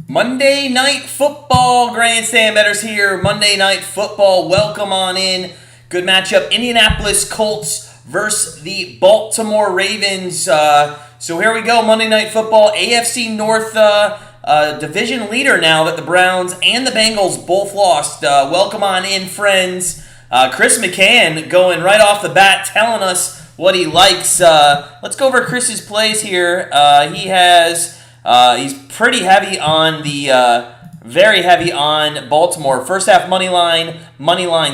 Monday Night Football, Grandstand Bettors here. Monday Night Football, welcome on in. Good matchup, Indianapolis Colts versus the Baltimore Ravens. So here we go, Monday Night Football, AFC North division leader now that the Browns and the Bengals both lost. Welcome on in, friends. Chris McCann going right off the bat, telling us what he likes. Let's go over Chris's plays here. He's pretty heavy on very heavy on Baltimore. First half money line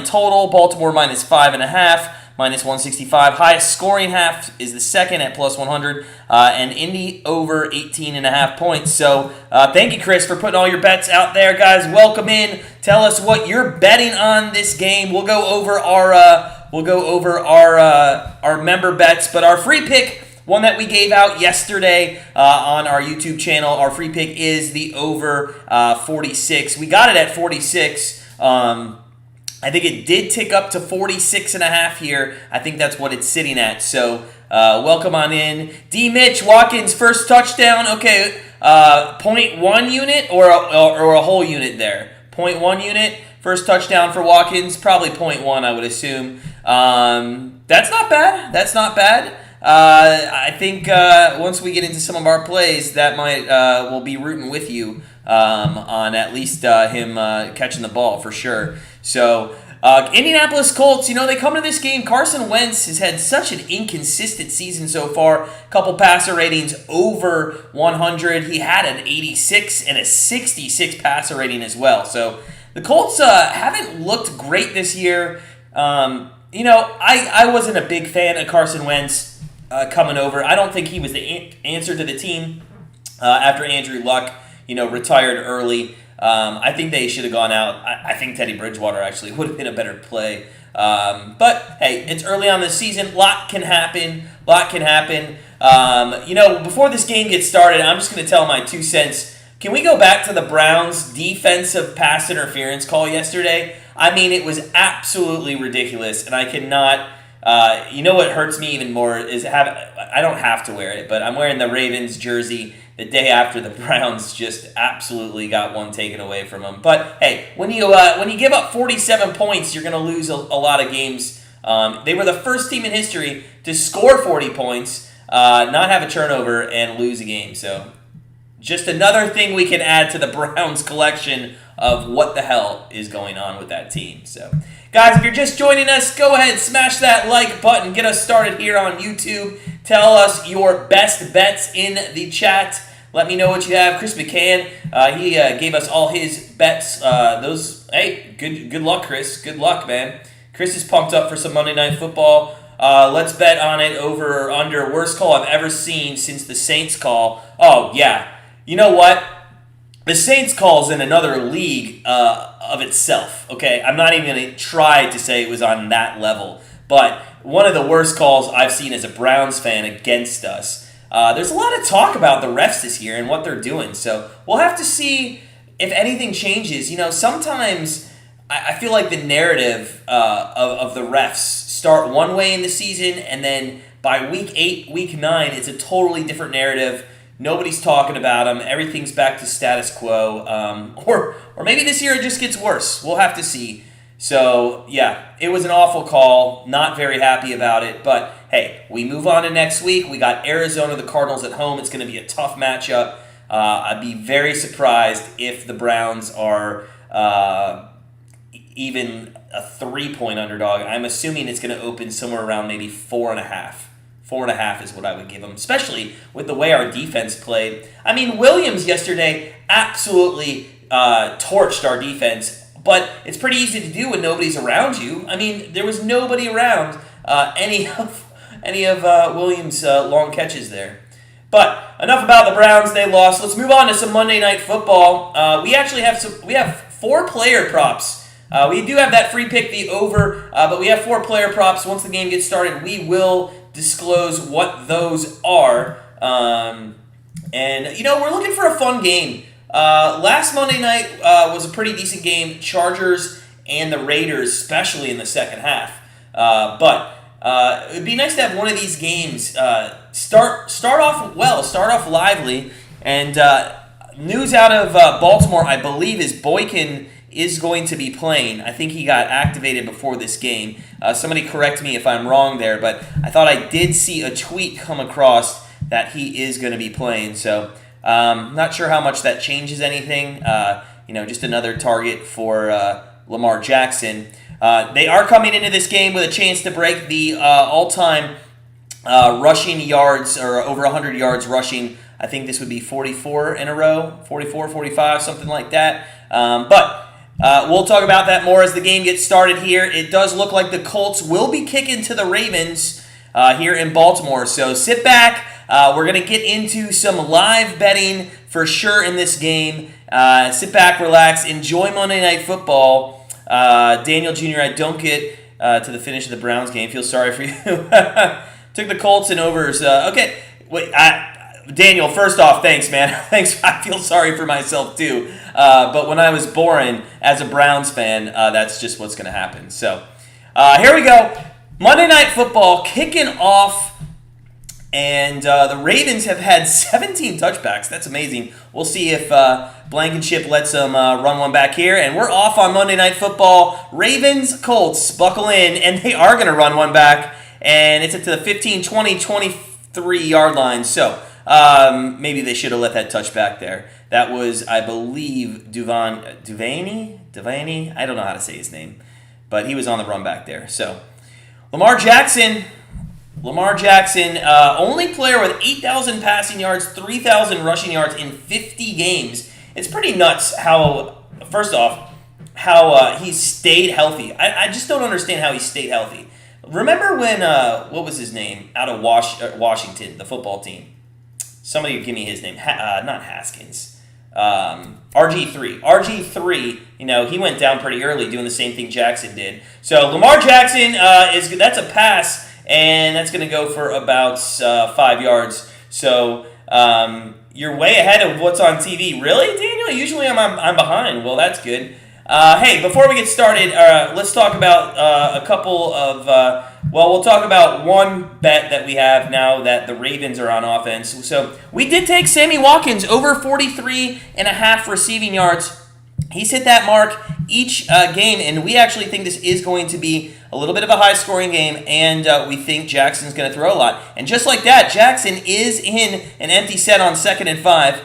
total. Baltimore minus 5.5, minus 165. Highest scoring half is the second at plus 100, and Indy over 18.5 points. So thank you, Chris, for putting all your bets out there, guys. Welcome in. Tell us what you're betting on this game. We'll go over our member bets, but our free pick, one that we gave out yesterday on our YouTube channel, our free pick is the over 46. We got it at 46. I think it did tick up to 46.5 here. I think that's what it's sitting at. So welcome on in. D. Mitch Watkins, first touchdown. Okay, 0.1 unit or a whole unit there? 0.1 unit. First touchdown for Watkins, probably 0.1, I would assume. That's not bad. I think once we get into some of our plays, that might we'll be rooting with you on at least him catching the ball for sure. So Indianapolis Colts, they come to this game. Carson Wentz has had such an inconsistent season so far. Couple passer ratings over 100. He had an 86 and a 66 passer rating as well. So the Colts haven't looked great this year. I wasn't a big fan of Carson Wentz coming over. I don't think he was the answer to the team after Andrew Luck, retired early. I think they should have gone out. I think Teddy Bridgewater actually would have been a better play. But hey, it's early on this season. Lot can happen. Before this game gets started, I'm just going to tell my 2 cents. Can we go back to the Browns' defensive pass interference call yesterday? I mean, it was absolutely ridiculous, and I cannot. What hurts me even more is I don't have to wear it, but I'm wearing the Ravens jersey the day after the Browns just absolutely got one taken away from them. But hey, when you give up 47 points, you're going to lose a lot of games. They were the first team in history to score 40 points, not have a turnover, and lose a game. So just another thing we can add to the Browns collection of what the hell is going on with that team. So, guys, if you're just joining us, go ahead, smash that like button. Get us started here on YouTube. Tell us your best bets in the chat. Let me know what you have. Chris McCann, he gave us all his bets. Good luck, Chris. Good luck, man. Chris is pumped up for some Monday Night Football. Let's bet on it over or under. Worst call I've ever seen since the Saints call. Oh, yeah. You know what? The Saints call's in another league of itself, okay? I'm not even going to try to say it was on that level, but one of the worst calls I've seen as a Browns fan against us. There's a lot of talk about the refs this year and what they're doing, so we'll have to see if anything changes. Sometimes I feel like the narrative of the refs start one way in the season, and then by week 8, week 9, it's a totally different narrative. Nobody's talking about them. Everything's back to status quo. Or maybe this year it just gets worse. We'll have to see. So, yeah, it was an awful call. Not very happy about it. But, hey, we move on to next week. We got Arizona, the Cardinals at home. It's going to be a tough matchup. I'd be very surprised if the Browns are even a 3-point underdog. I'm assuming it's going to open somewhere around maybe 4.5. 4.5 is what I would give them, especially with the way our defense played. I mean, Williams yesterday absolutely torched our defense, but it's pretty easy to do when nobody's around you. I mean, there was nobody around any of Williams' long catches there. But enough about the Browns. They lost. Let's move on to some Monday Night Football. We actually have 4 player props. We do have that free pick, the over, but we have 4 player props. Once the game gets started, we will disclose what those are. We're looking for a fun game. Last Monday night was a pretty decent game. Chargers and the Raiders, especially in the second half. But it would be nice to have one of these games start off well, start off lively, and News out of Baltimore, I believe, is Boykin is going to be playing. I think he got activated before this game. Somebody correct me if I'm wrong there, but I thought I did see a tweet come across that he is going to be playing. So not sure how much that changes anything. Just another target for Lamar Jackson. They are coming into this game with a chance to break the all-time rushing yards, or over 100 yards rushing. I think this would be 44 in a row, 44, 45, something like that. But we'll talk about that more as the game gets started here. It does look like the Colts will be kicking to the Ravens here in Baltimore. So sit back. We're going to get into some live betting for sure in this game. Sit back, relax, enjoy Monday Night Football. Daniel Jr., I don't get to the finish of the Browns game. Feel sorry for you. Took the Colts and overs. Okay, wait. Daniel, first off, thanks, man. Thanks. I feel sorry for myself too. But when I was born as a Browns fan, that's just what's going to happen. So here we go. Monday Night Football kicking off, and the Ravens have had 17 touchbacks. That's amazing. We'll see if Blankenship lets them run one back here. And we're off on Monday Night Football. Ravens, Colts, buckle in, and they are going to run one back. And it's at the 15, 20, 23-yard line. So maybe they should have let that touchback there. That was, I believe, Devaney? I don't know how to say his name. But he was on the run back there. So Lamar Jackson, only player with 8,000 passing yards, 3,000 rushing yards in 50 games. It's pretty nuts how, first off, how he stayed healthy. I just don't understand how he stayed healthy. Remember when, what was his name, out of Washington, the football team? Somebody give me his name. Not Haskins. RG3. RG3, he went down pretty early doing the same thing Jackson did. So Lamar Jackson, that's a pass, and that's going to go for about 5 yards. So you're way ahead of what's on TV. Really, Daniel? Usually I'm behind. Well, that's good. Hey, before we get started, let's talk about a couple of... we'll talk about one bet that we have now that the Ravens are on offense. So we did take Sammy Watkins over 43.5 receiving yards. He's hit that mark each game, and we actually think this is going to be a little bit of a high-scoring game, and we think Jackson's going to throw a lot. And just like that, Jackson is in an empty set on 2nd and 5.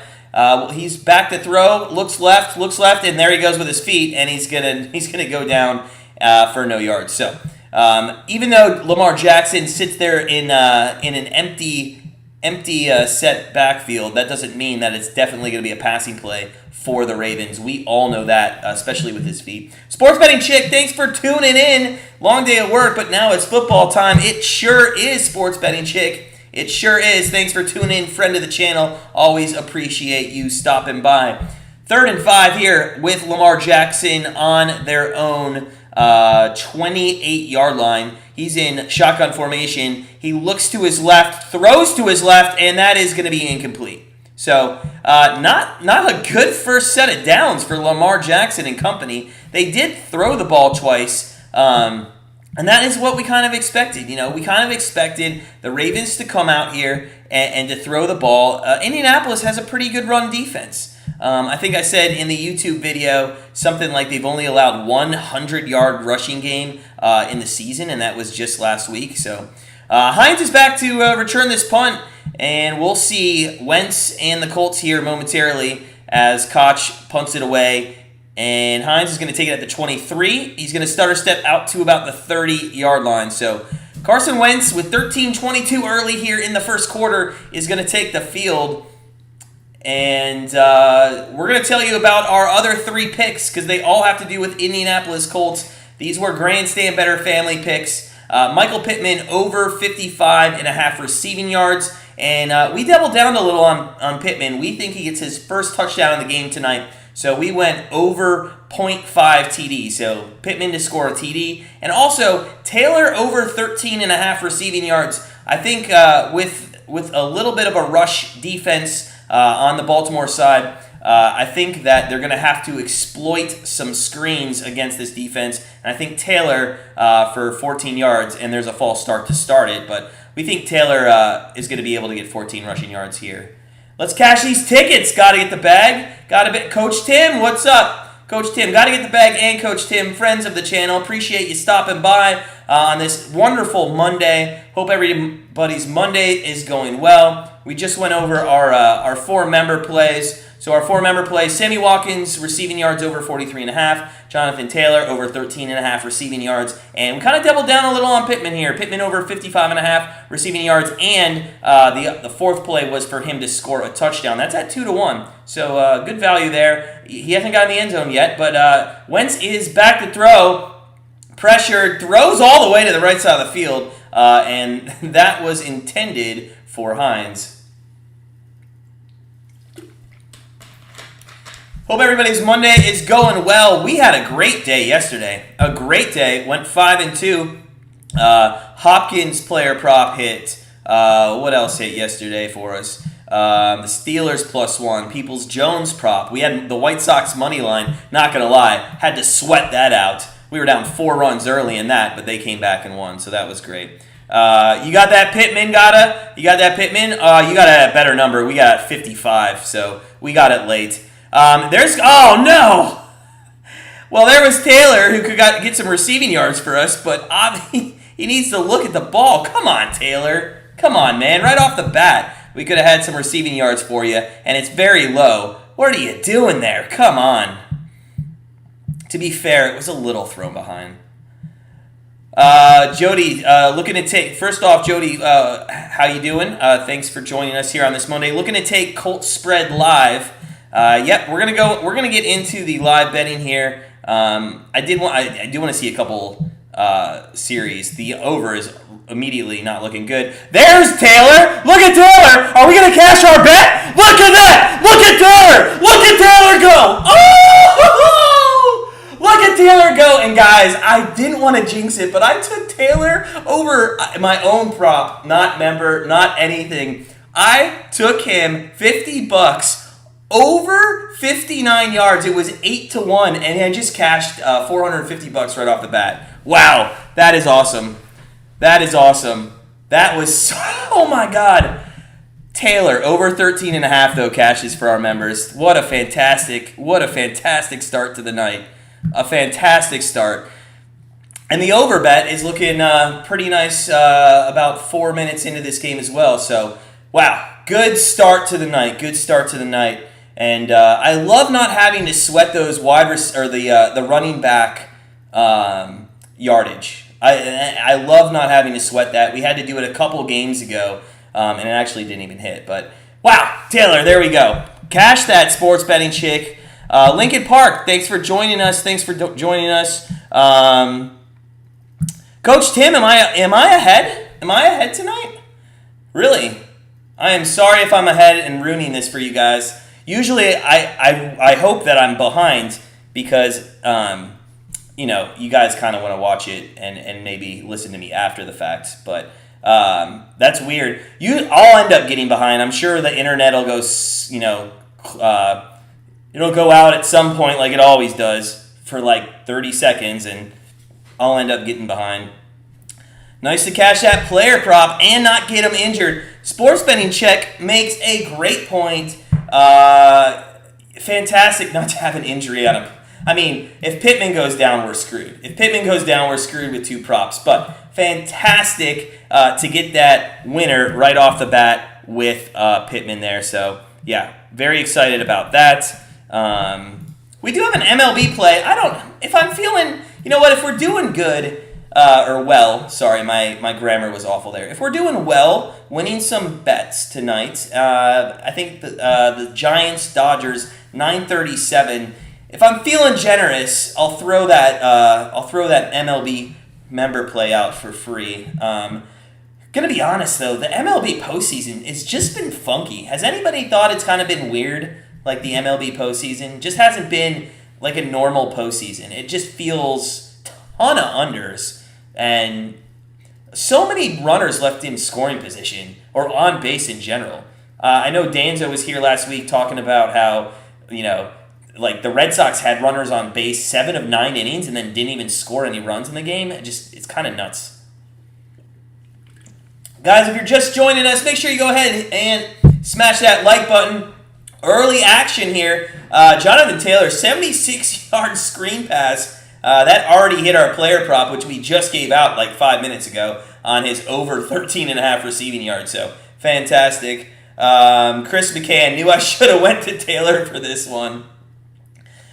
He's back to throw, looks left, and there he goes with his feet, and he's gonna go down for no yards. So even though Lamar Jackson sits there in an empty set backfield, that doesn't mean that it's definitely going to be a passing play for the Ravens. We all know that, especially with his feet. Sports Betting Chick, thanks for tuning in. Long day at work, but now it's football time. It sure is, Sports Betting Chick. It sure is. Thanks for tuning in, friend of the channel. Always appreciate you stopping by. 3rd and 5 here with Lamar Jackson on their own 28-yard line. He's in shotgun formation. He looks to his left, throws to his left, and that is going to be incomplete. So not a good first set of downs for Lamar Jackson and company. They did throw the ball twice, and that is what we kind of expected. We kind of expected the Ravens to come out here and to throw the ball. Indianapolis has a pretty good run defense. I think I said in the YouTube video something like they've only allowed 100-yard rushing game in the season, and that was just last week. So Hines is back to return this punt, and we'll see Wentz and the Colts here momentarily as Koch punts it away. And Hines is going to take it at the 23. He's going to stutter step out to about the 30-yard line. So Carson Wentz with 13:22 early here in the first quarter is going to take the field. And we're going to tell you about our other 3 picks because they all have to do with Indianapolis Colts. These were Grandstand Better family picks. Michael Pittman over 55.5 receiving yards. And we doubled down a little on Pittman. We think he gets his first touchdown in the game tonight. So we went over 0.5 TD. So Pittman to score a TD. And also Taylor over 13.5 receiving yards. I think with a little bit of a rush defense on the Baltimore side, I think that they're going to have to exploit some screens against this defense. And I think Taylor for 14 yards, and there's a false start to start it, but we think Taylor is going to be able to get 14 rushing yards here. Let's cash these tickets. Got to get the bag. Coach Tim, what's up? Coach Tim, got to get the bag, and Coach Tim, friends of the channel. Appreciate you stopping by on this wonderful Monday. Hope everybody's Monday is going well. We just went over our 4-member plays. So our 4-member plays, Sammy Watkins receiving yards over 43.5, Jonathan Taylor over 13.5 receiving yards, and we kind of doubled down a little on Pittman here. Pittman over 55.5 receiving yards, and the 4th play was for him to score a touchdown. That's at 2-1, so good value there. He hasn't got in the end zone yet, but Wentz is back to throw. Pressured, throws all the way to the right side of the field, and that was intended for Hines. Hope everybody's Monday is going well. We had a great day yesterday. A great day. Went 5-2. Hopkins player prop hit. What else hit yesterday for us? The Steelers +1. Peoples-Jones prop. We had the White Sox money line. Not going to lie. Had to sweat that out. We were down 4 runs early in that, but they came back and won, so that was great. You got that Pittman, You got that Pittman? You got a better number. We got 55, so we got it late. Oh no! Well, there was Taylor who could get some receiving yards for us, but he needs to look at the ball. Come on, Taylor. Come on, man. Right off the bat, we could have had some receiving yards for you, and it's very low. What are you doing there? Come on. To be fair, it was a little thrown behind. Jody, looking to take... First off, Jody, how you doing? Thanks for joining us here on this Monday. Looking to take Colts spread live. Yep, we're gonna get into the live betting here. I do want to see a couple series. The over is immediately not looking good. There's Taylor. Look at Taylor. Are we gonna cash our bet? Look at that. Look at Taylor. Look at Taylor go. Oh! Look at Taylor go. And guys, I didn't want to jinx it, but I took Taylor over my own prop, not member, not anything. I took him $50. Over 59 yards. It was 8-1, and I just cashed $450 right off the bat. Wow, that is awesome. That is awesome. That was so, oh my God. Taylor, over 13.5 though, cashes for our members. What a fantastic start to the night. A fantastic start. And the over bet is looking pretty nice about 4 minutes into this game as well. So, wow, good start to the night. And I love not having to sweat those the running back yardage. I love not having to sweat that. We had to do it a couple games ago, and it actually didn't even hit. But wow, Taylor, there we go. Cash that, sports betting chick. Lincoln Park, thanks for joining us. Coach Tim, am I ahead? Am I ahead tonight? Really? I am sorry if I'm ahead and ruining this for you guys. Usually, I hope that I'm behind because, you guys kind of want to watch it and maybe listen to me after the fact. But that's weird. I'll end up getting behind. I'm sure the internet will go, it'll go out at some point like it always does for like 30 seconds, and I'll end up getting behind. Nice to cash that player prop and not get him injured. Sports betting check makes a great point. Fantastic not to have an injury on him. I mean, if Pittman goes down, we're screwed. We're screwed with 2 props. But fantastic to get that winner right off the bat with Pittman there. So, yeah, very excited about that. We do have an MLB play. If I'm feeling, if we're doing good, my grammar was awful there. If we're doing well, winning some bets tonight, I think the Giants-Dodgers, 937. If I'm feeling generous, I'll throw that MLB member play out for free. Gonna be honest though, the MLB postseason has just been funky. Has anybody thought it's kind of been weird? Like the MLB postseason just hasn't been like a normal postseason. It just feels ton of unders. And so many runners left in scoring position or on base in general. I know Danzo was here last week talking about how, like the Red Sox had runners on base 7 of 9 innings and then didn't even score any runs in the game. It's kind of nuts. Guys, if you're just joining us, make sure you go ahead and Smash that like button. Early action here. Jonathan Taylor, 76-yard screen pass. That already hit our player prop, which we just gave out like 5 minutes ago on his over 13.5 receiving yards. So fantastic. Chris McCann, knew I should have went to Taylor for this one.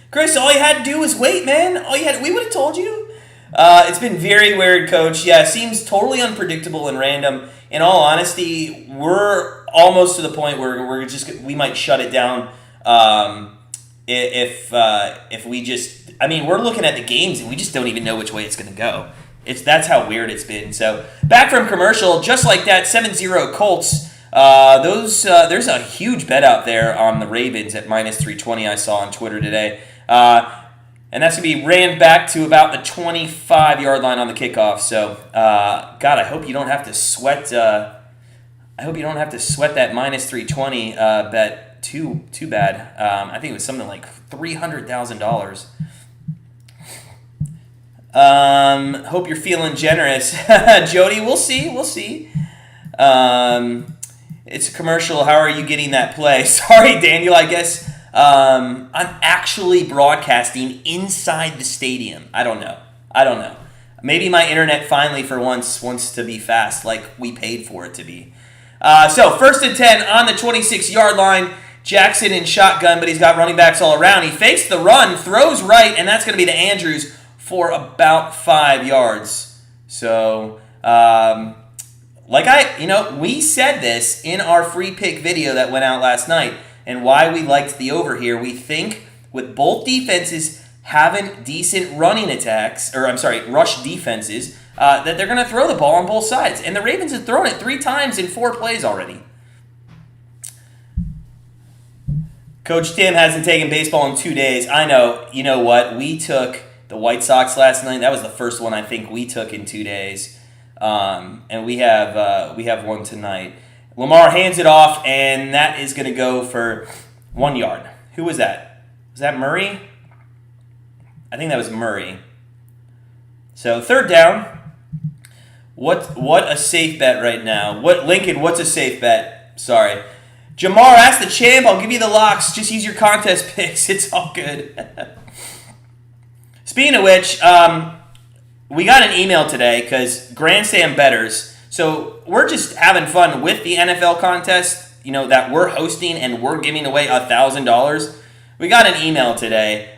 Chris, all you had to do was wait, man. We would have told you. It's been very weird, Coach. Yeah, it seems totally unpredictable and random. In all honesty, we're almost to the point where we might shut it down if we just. I mean, we're looking at the games and we just don't even know which way it's going to go. That's how weird it's been. So back from commercial, just like that, 7-0 Colts. There's a huge bet out there on the Ravens at minus 320. I saw on Twitter today. And that's going to be ran back to about the 25-yard line on the kickoff. So, God, I hope you don't have to sweat. I hope you don't have to sweat that minus 320 bet too bad. I think it was something like $300,000. Hope you're feeling generous, Jody. We'll see. It's a commercial. How are you getting that play? Sorry, Daniel. I guess. I'm actually broadcasting inside the stadium. I don't know. Maybe my internet finally for once wants to be fast like we paid for it to be. So 1st and 10 on the 26-yard line. Jackson in shotgun, but he's got running backs all around. He fakes the run, throws right, and that's going to be to Andrews for about 5 yards. So, we said this in our free pick video that went out last night. And why we liked the over here, we think with both defenses having decent rush defenses, that they're going to throw the ball on both sides. And the Ravens have thrown it 3 times in 4 plays already. Coach Tim hasn't taken baseball in 2 days. I know. You know what? We took the White Sox last night. That was the first one I think we took in 2 days. And we have one tonight. Lamar hands it off, and that is going to go for 1 yard. Who was that? Was that Murray? I think that was Murray. So 3rd down. What a safe bet right now. Lincoln, what's a safe bet? Sorry. Jamar, ask the champ. I'll give you the locks. Just use your contest picks. It's all good. Speaking of which, we got an email today because Grandstand Bettors. So we're just having fun with the NFL contest, that we're hosting and we're giving away $1,000. We got an email today.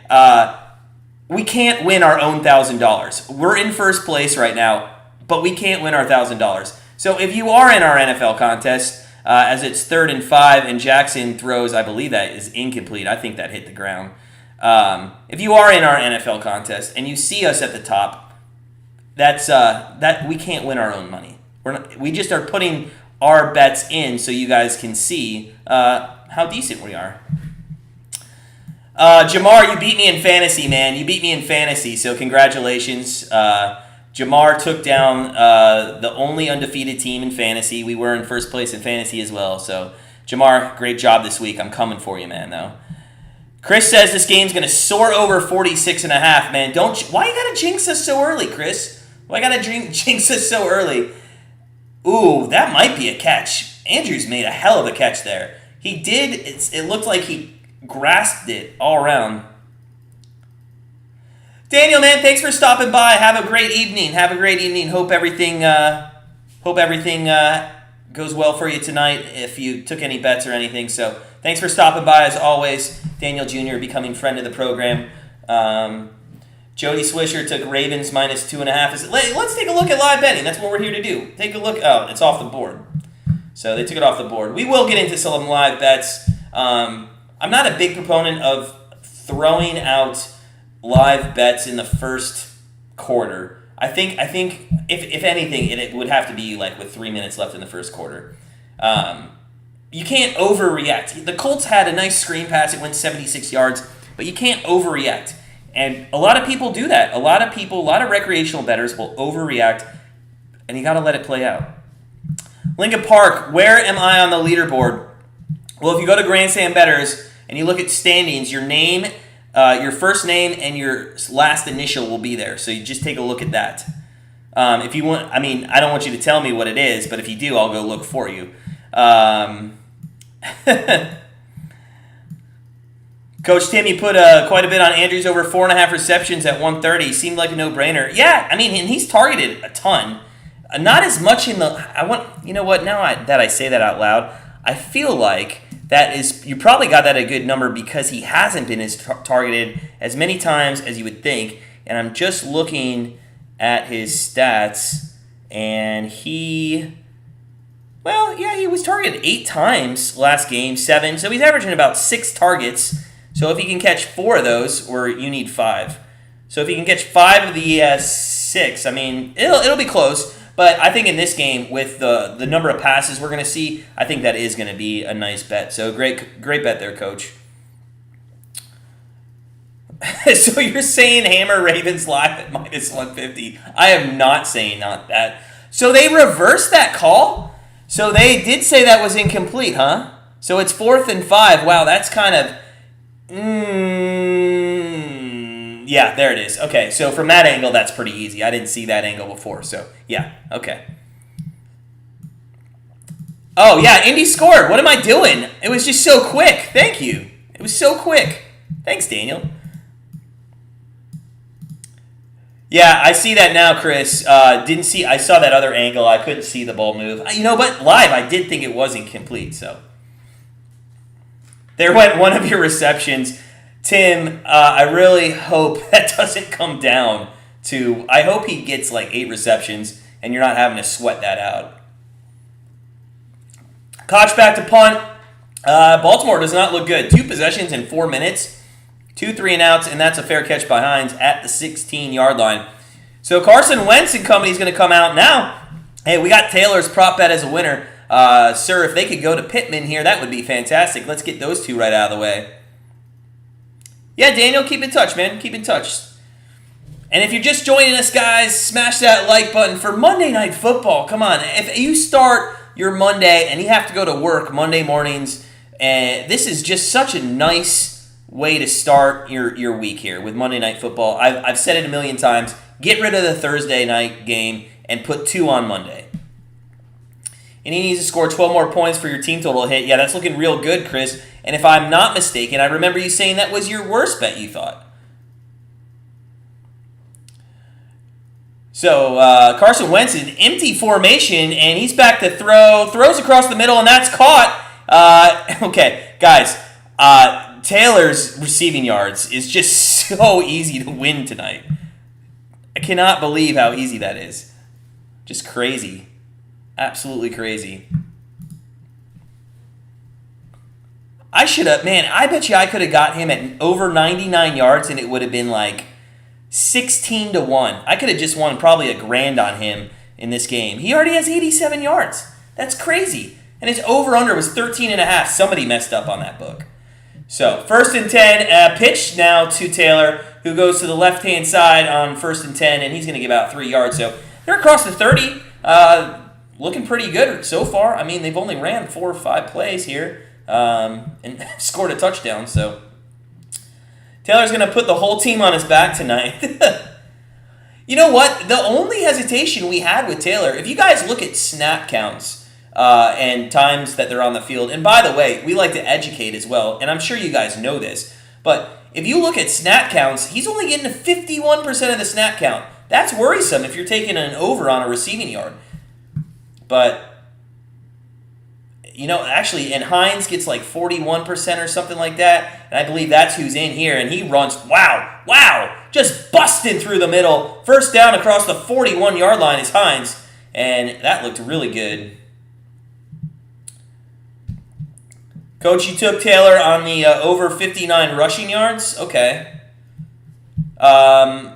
We can't win our own $1,000. We're in first place right now, but we can't win our $1,000. So if you are in our NFL contest, as it's 3rd and 5 and Jackson throws, I believe that is incomplete. I think that hit the ground. If you are in our NFL contest and you see us at the top, that we can't win our own money. We just are putting our bets in so you guys can see how decent we are. Jamar, you beat me in fantasy, man. You beat me in fantasy, so congratulations. Jamar took down the only undefeated team in fantasy. We were in first place in fantasy as well. So, Jamar, great job this week. I'm coming for you, man, though. Chris says this game's going to soar over 46.5, man. Why you got to jinx us so early, Chris? Why got to jinx us so early? Ooh, that might be a catch. Andrews made a hell of a catch there. He did. It looked like he grasped it all around. Daniel, man, thanks for stopping by. Have a great evening. Hope everything goes well for you tonight if you took any bets or anything. So thanks for stopping by as always. Daniel Jr. becoming friend of the program. Jody Swisher took Ravens minus 2.5. Let's take a look at live betting. That's what we're here to do. Take a look. Oh, it's off the board. So they took it off the board. We will get into some live bets. I'm not a big proponent of throwing out live bets in the first quarter. I think if anything, it would have to be like with 3 minutes left in the first quarter. You can't overreact. The Colts had a nice screen pass. It went 76 yards, but you can't overreact. And a lot of people do that. A lot of recreational bettors will overreact, and you got to let it play out. Lincoln Park, where am I on the leaderboard? Well, if you go to Grandstand Bettors and you look at standings, your name, your first name, and your last initial will be there. So you just take a look at that. If you want, I don't want you to tell me what it is, but if you do, I'll go look for you. Coach Tim, you put quite a bit on Andrews over 4.5 receptions at 130. Seemed like a no-brainer. Yeah, I mean, and he's targeted a ton. Not as much in the. You know what? Now that I say that out loud, I feel like that is. You probably got that a good number because he hasn't been as targeted as many times as you would think. And I'm just looking at his stats, and he was targeted 8 times last game, 7. So he's averaging about 6 targets. So if he can catch 4 of those, or you need 5. So if he can catch 5 of the 6, I mean, it'll be close. But I think in this game, with the number of passes we're going to see, I think that is going to be a nice bet. So great bet there, Coach. So you're saying hammer Ravens live at minus 150. I am not saying not that. So they reversed that call? So they did say that was incomplete, huh? So it's 4th and 5. Wow, that's kind of... yeah, there it is. Okay, so from that angle, that's pretty easy. I didn't see that angle before, so yeah, okay. Oh, yeah, Indy scored. What am I doing? It was just so quick. Thank you. It was so quick. Thanks, Daniel. Yeah, I see that now, Chris. I saw that other angle. I couldn't see the ball move. But live, I did think it was incomplete, so. There went one of your receptions. Tim, I really hope that doesn't come down to... I hope he gets like 8 receptions and you're not having to sweat that out. Koch back to punt. Baltimore does not look good. 2 possessions in 4 minutes. 2 3-and-outs, and that's a fair catch by Hines at the 16-yard line. So Carson Wentz and company is going to come out now. Hey, we got Taylor's prop bet as a winner. Sir, if they could go to Pittman here, that would be fantastic. Let's get those 2 right out of the way. Yeah, Daniel, keep in touch, man. Keep in touch. And if you're just joining us, guys, smash that like button for Monday Night Football. Come on. If you start your Monday and you have to go to work Monday mornings, and this is just such a nice way to start your week here with Monday Night Football. I've said it a million times. Get rid of the Thursday night game and put 2 on Monday. And he needs to score 12 more points for your team total hit. Yeah, that's looking real good, Chris. And if I'm not mistaken, I remember you saying that was your worst bet you thought. So Carson Wentz is in empty formation, and he's back to throw. Throws across the middle, and that's caught. Okay, guys. Taylor's receiving yards is just so easy to win tonight. I cannot believe how easy that is. Just crazy. Absolutely crazy. I bet you I could have got him at over 99 yards and it would have been like 16-1. I could have just won probably $1,000 on him in this game. He already has 87 yards. That's crazy. And his over-under was 13.5. Somebody messed up on that book. So, 1st and 10, pitch now to Taylor, who goes to the left-hand side on 1st and 10, and he's going to give out 3 yards. So, they're across the 30. Looking pretty good so far. I mean, they've only ran 4 or 5 plays here and scored a touchdown. So Taylor's going to put the whole team on his back tonight. You know what? The only hesitation we had with Taylor, if you guys look at snap counts and times that they're on the field, and by the way, we like to educate as well, and I'm sure you guys know this, but if you look at snap counts, he's only getting 51% of the snap count. That's worrisome if you're taking an over on a receiving yard. But, actually, and Hines gets like 41% or something like that. And I believe that's who's in here. And he runs, wow, just busting through the middle. First down across the 41-yard line is Hines. And that looked really good. Coach, you took Taylor on the over 59 rushing yards? Okay. I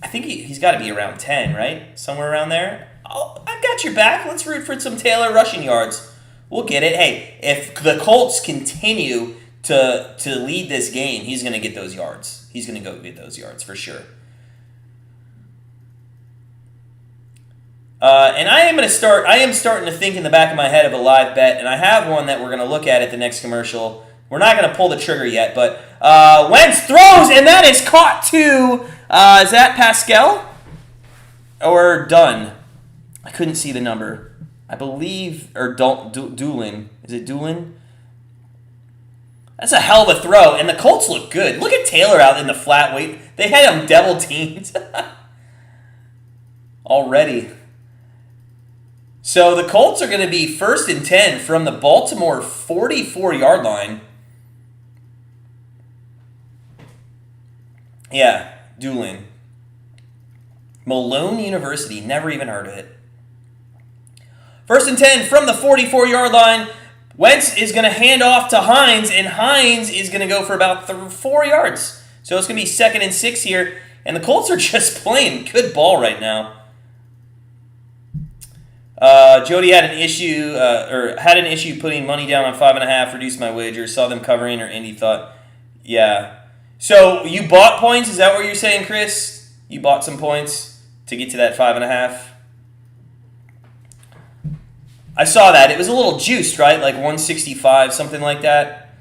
think he's got to be around 10, right? Somewhere around there. Oh, I've got your back. Let's root for some Taylor rushing yards. We'll get it. Hey, if the Colts continue to lead this game, he's going to get those yards. He's going to go get those yards for sure. And I am starting to think in the back of my head of a live bet, and I have one that we're going to look at the next commercial. We're not going to pull the trigger yet, but Wentz throws, and that is caught to, is that Pascal or Dunn? I couldn't see the number. I believe, or Doolin. Is it Doolin? That's a hell of a throw, and the Colts look good. Look at Taylor out in the flat weight. They had him double teamed already. So the Colts are going to be 1st and 10 from the Baltimore 44-yard line. Yeah, Doolin. Malone University, never even heard of it. 1st and 10 from the 44-yard line. Wentz is going to hand off to Hines, and Hines is going to go for about 4 yards. So it's going to be 2nd and 6 here, and the Colts are just playing good ball right now. Jody had an issue putting money down on 5.5. Reduced my wager. Saw them covering, or Indy thought, yeah. So you bought points? Is that what you're saying, Chris? You bought some points to get to that 5.5. I saw that. It was a little juiced, right? Like 165, something like that.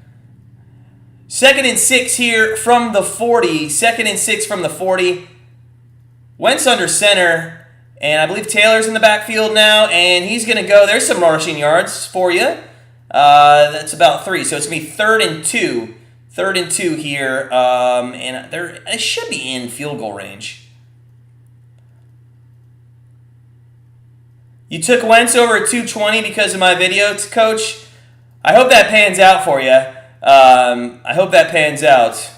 2nd and 6 here from the 40. 2nd and 6 from the 40. Wentz under center. And I believe Taylor's in the backfield now. And he's going to go. There's some rushing yards for you. That's about 3. So it's going to be 3rd and 2. 3rd and 2 here. And they should be in field goal range. You took Wentz over at 220 because of my video, Coach. I hope that pans out for you. I hope that pans out.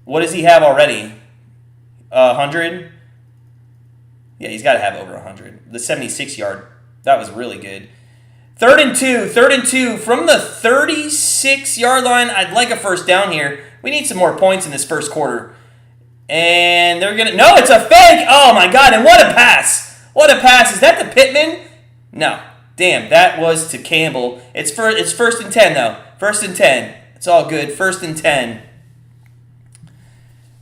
What does he have already? 100? Yeah, he's got to have over 100. The 76-yard, that was really good. 3rd and 2. 3rd and 2 from the 36-yard line. I'd like a first down here. We need some more points in this first quarter. And they're going to... No, it's a fake! Oh, my God, and what a pass! What a pass. Is that to Pittman? No. Damn, that was to Campbell. It's 1st and 10, though. 1st and 10. It's all good. 1st and 10.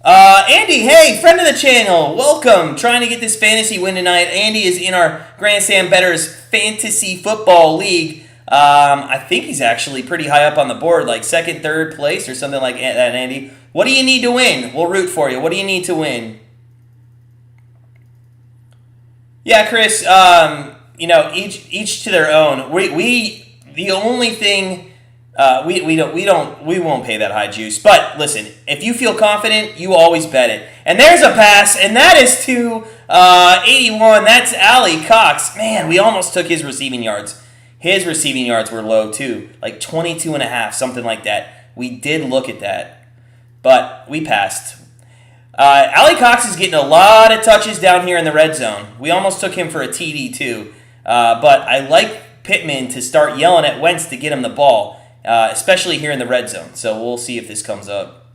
Andy, hey, friend of the channel. Welcome. Trying to get this fantasy win tonight. Andy is in our Grandstand Bettors Fantasy Football League. I think he's actually pretty high up on the board, like 2nd, 3rd place or something like that, Andy. What do you need to win? We'll root for you. What do you need to win? Yeah, Chris. Each to their own. The only thing we won't pay that high juice. But listen, if you feel confident, you always bet it. And there's a pass, and that is to 81. That's Ali Cox. Man, we almost took his receiving yards. His receiving yards were low too, like 22.5, something like that. We did look at that, but we passed. Ali Cox is getting a lot of touches down here in the red zone. We almost took him for a TD too. But I like Pittman to start yelling at Wentz to get him the ball, especially here in the red zone. So we'll see if this comes up.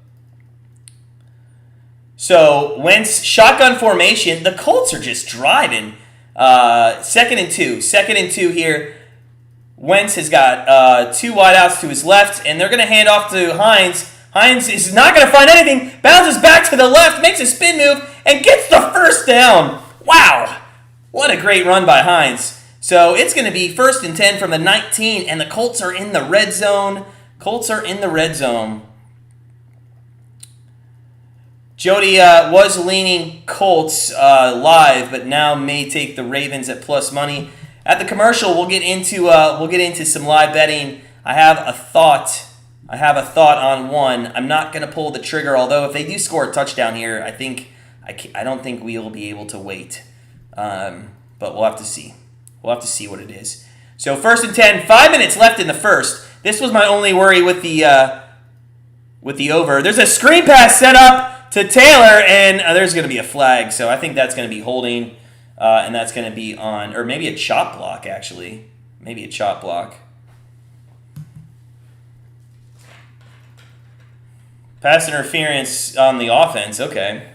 So Wentz, shotgun formation. The Colts are just driving. 2nd and 2. 2nd and 2 here. Wentz has got 2 wideouts to his left, and they're going to hand off to Hines. Hines is not going to find anything, bounces back to the left, makes a spin move, and gets the first down. Wow. What a great run by Hines. So it's going to be 1st and 10 from the 19, and the Colts are in the red zone. Colts are in the red zone. Jody was leaning Colts live, but now may take the Ravens at plus money. At the commercial, we'll get into some live betting. I have a thought on one. I'm not going to pull the trigger, although if they do score a touchdown here, I don't think we'll be able to wait. But we'll have to see. We'll have to see what it is. So 1st and 10, 5 minutes left in the first. This was my only worry with the over. There's a screen pass set up to Taylor, and there's going to be a flag. So I think that's going to be holding, and that's going to be on, or maybe a chop block, actually. Maybe a chop block. Pass interference on the offense, okay.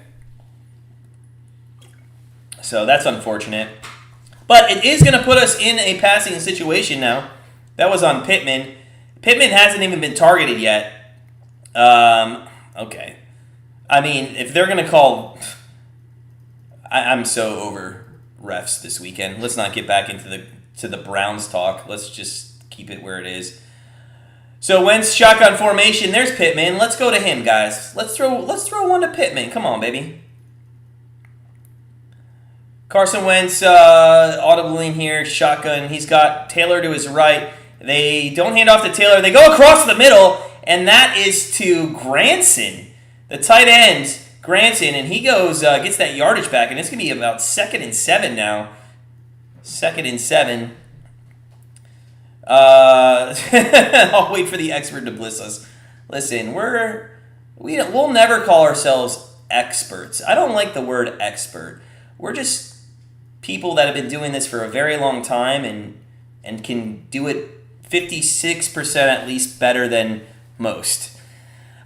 So that's unfortunate. But it is going to put us in a passing situation now. That was on Pittman. Pittman hasn't even been targeted yet. Okay. I mean, if they're going to call... I'm so over refs this weekend. Let's not get back into the Browns talk. Let's just keep it where it is. So Wentz shotgun formation. There's Pittman. Let's go to him, guys. Let's throw one to Pittman. Come on, baby. Carson Wentz, audibly here, shotgun. He's got Taylor to his right. They don't hand off to Taylor. They go across the middle, and that is to Grandstand, the tight end, Grandstand, and he goes, gets that yardage back, and it's going to be about 2nd and 7 now. 2nd and 7. I'll wait for the expert to bliss us. Listen, we'll never call ourselves experts. I don't like the word expert. We're just people that have been doing this for a very long time and can do it 56% at least better than most.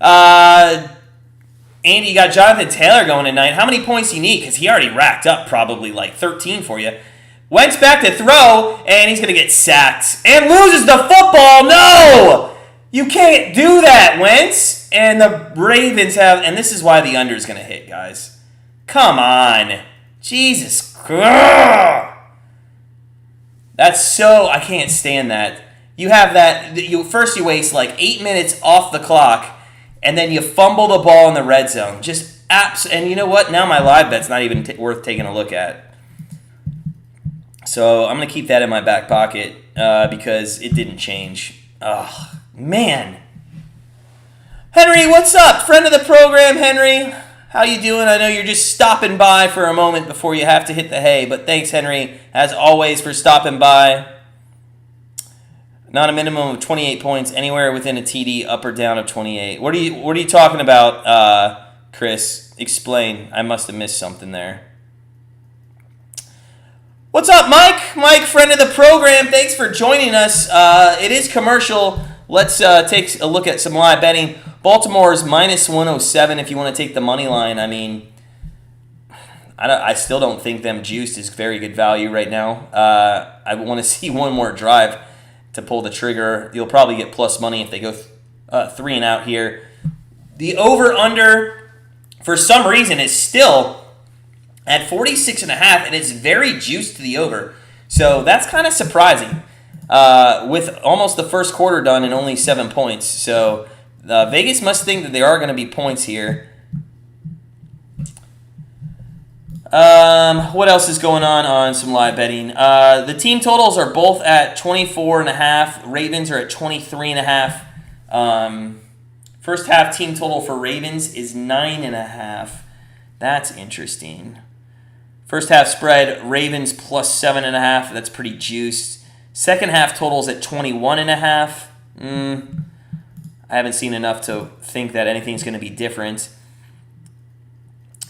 Andy, you got Jonathan Taylor going tonight. How many points do you need? Because he already racked up probably like 13 for you. Wentz back to throw, and he's going to get sacked. And loses the football. No! You can't do that, Wentz. And the Ravens have, and this is why the under is going to hit, guys. Come on. Jesus Christ. That's so, I can't stand that. You have that, you waste like 8 minutes off the clock, and then you fumble the ball in the red zone. Just and you know what? Now my live bet's not even worth taking a look at. So I'm going to keep that in my back pocket because it didn't change. Oh, man. Henry, what's up? Friend of the program, Henry. How you doing? I know you're just stopping by for a moment before you have to hit the hay, but thanks, Henry, as always, for stopping by. Not a minimum of 28 points, anywhere within a TD, up or down of 28. What are you talking about, Chris? Explain. I must have missed something there. What's up, Mike? Mike, friend of the program. Thanks for joining us. It is commercial. Let's take a look at some live betting. Baltimore's minus 107 if you want to take the money line. I mean, I still don't think them juiced is very good value right now. I want to see one more drive to pull the trigger. You'll probably get plus money if they go 3 and out here. The over-under, for some reason, is still at 46.5, and it's very juiced to the over. So that's kind of surprising with almost the first quarter done and only 7 points. So Vegas must think that there are going to be points here. What else is going on some live betting? The team totals are both at 24.5. Ravens are at 23.5. First half team total for Ravens is 9.5. That's interesting. First half spread, Ravens plus 7.5. That's pretty juiced. Second half totals at 21.5. I haven't seen enough to think that anything's going to be different.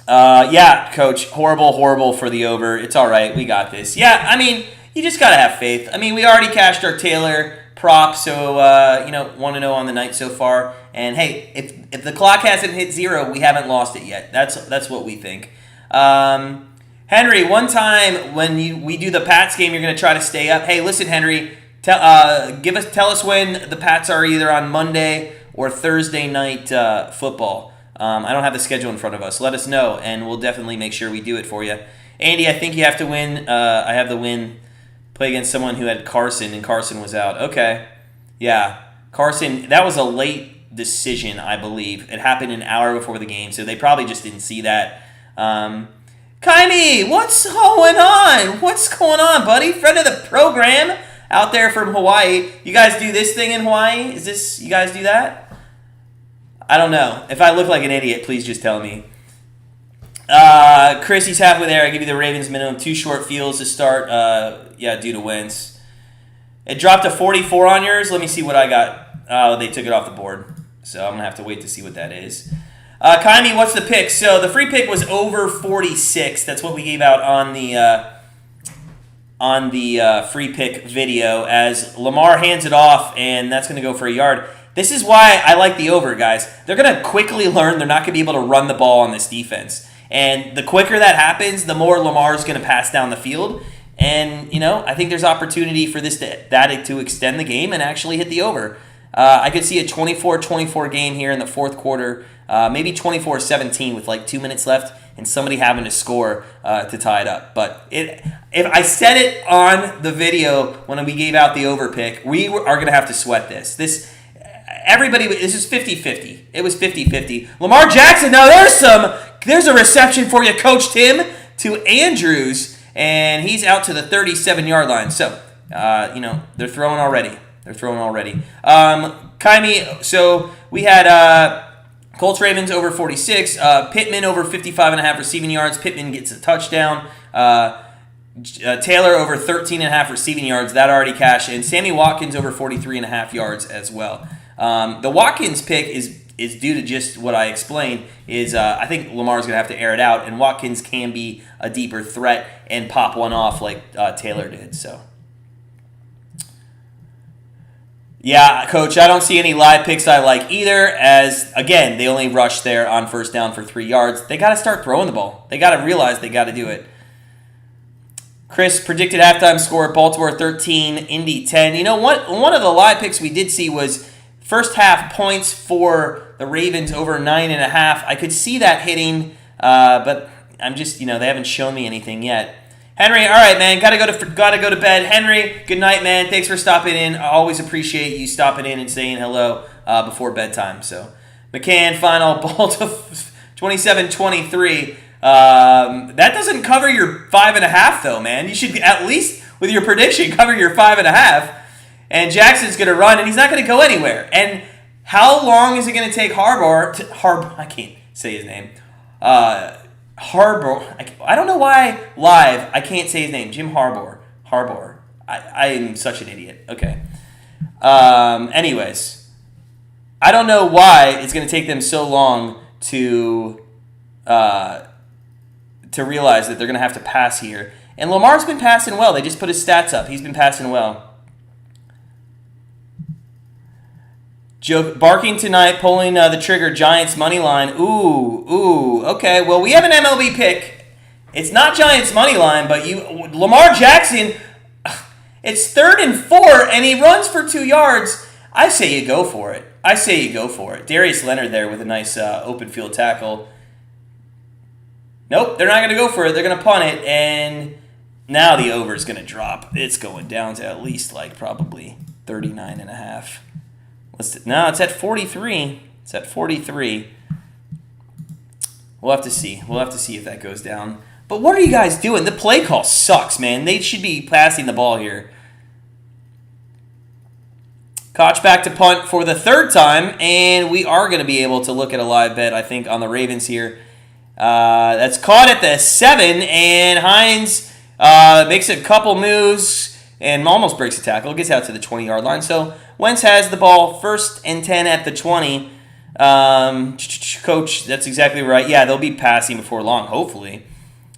Yeah, Coach, horrible for the over. It's all right. We got this. Yeah, I mean, you just got to have faith. I mean, we already cashed our Taylor prop, so, 1-0 on the night so far. And, hey, if the clock hasn't hit 0, we haven't lost it yet. That's what we think. Henry, one time when we do the Pats game, you're going to try to stay up. Hey, listen, Henry, tell us when the Pats are either on Monday or Thursday night football. I don't have the schedule in front of us. Let us know, and we'll definitely make sure we do it for you. Andy, I think you have to win. I have the win. Play against someone who had Carson, and Carson was out. Okay. Yeah. Carson, that was a late decision, I believe. It happened an hour before the game, so they probably just didn't see that. Kaimi, what's going on? What's going on, buddy? Friend of the program out there from Hawaii. You guys do this thing in Hawaii? You guys do that? I don't know. If I look like an idiot, please just tell me. Chris, he's halfway there. I give you the Ravens minimum 2 short fields to start. Due to Wentz. It dropped to 44 on yours. Let me see what I got. Oh, they took it off the board. So I'm going to have to wait to see what that is. Kaimi, what's the pick? So the free pick was over 46. That's what we gave out on the free pick video as Lamar hands it off, and that's going to go for a yard. This is why I like the over, guys. They're going to quickly learn they're not going to be able to run the ball on this defense. And the quicker that happens, the more Lamar's going to pass down the field. And, I think there's opportunity for that to extend the game and actually hit the over. I could see a 24-24 game here in the fourth quarter, maybe 24-17 with like 2 minutes left and somebody having to score to tie it up. But if I said it on the video when we gave out the over pick, we are going to have to sweat this. This is 50-50. It was 50-50. Lamar Jackson, now there's a reception for you, Coach Tim, to Andrews. and he's out to the 37-yard line. So, they're throwing already. Kaimi, so we had Colts Ravens over 46. Pittman over 55.5 receiving yards. Pittman gets a touchdown. Taylor over 13.5 receiving yards. That already cashed in. Sammy Watkins over 43.5 yards as well. The Watkins pick is due to just what I explained. I think Lamar's going to have to air it out, and Watkins can be a deeper threat and pop one off like Taylor did. So, yeah, Coach, I don't see any live picks I like either, as, again, they only rushed there on first down for 3 yards. They got to start throwing the ball. They got to realize they got to do it. Chris predicted halftime score, Baltimore 13, Indy 10. You know what? One of the live picks we did see was first half points for the Ravens over 9.5. I could see that hitting, but I'm just, they haven't shown me anything yet. Henry, all right, man, gotta go to bed. Henry, good night, man. Thanks for stopping in. I always appreciate you stopping in and saying hello before bedtime. So, McCann, final, Baltimore 27-23. That doesn't cover your 5.5, though, man. You should at least, with your prediction, cover your 5.5. And Jackson's going to run, and he's not going to go anywhere. And how long is it going to take Harbaugh? I can't say his name. Harbaugh. I don't know why live I can't say his name. Jim Harbaugh. I am such an idiot. Okay. Anyways, I don't know why it's going to take them so long to realize that they're going to have to pass here. And Lamar's been passing well. They just put his stats up. He's been passing well. Joe barking tonight, pulling the trigger, Giants money line. Ooh. Okay, well, we have an MLB pick. It's not Giants money line, but Lamar Jackson, it's 3rd and 4, and he runs for 2 yards. I say you go for it. Darius Leonard there with a nice open field tackle. Nope, they're not going to go for it. They're going to punt it, and now the over is going to drop. It's going down to at least probably 39.5. No, it's at 43. We'll have to see. If that goes down. But what are you guys doing? The play call sucks, man. They should be passing the ball here. Koch back to punt for the 3rd time, and we are going to be able to look at a live bet, I think, on the Ravens here. That's caught at the 7, and Hines makes a couple moves and almost breaks a tackle. Gets out to the 20-yard line. So Wentz has the ball, 1st and 10 at the 20. Coach, that's exactly right. Yeah, they'll be passing before long, hopefully.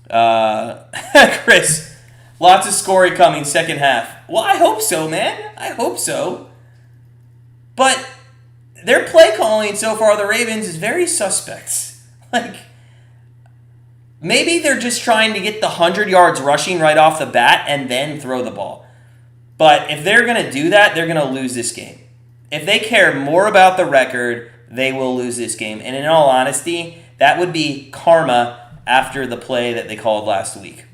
Chris, lots of scoring coming second half. Well, I hope so, man. I hope so. But their play calling so far, the Ravens, is very suspect. Maybe they're just trying to get the 100 yards rushing right off the bat and then throw the ball. But if they're going to do that, they're going to lose this game. If they care more about the record, they will lose this game. And in all honesty, that would be karma after the play that they called last week.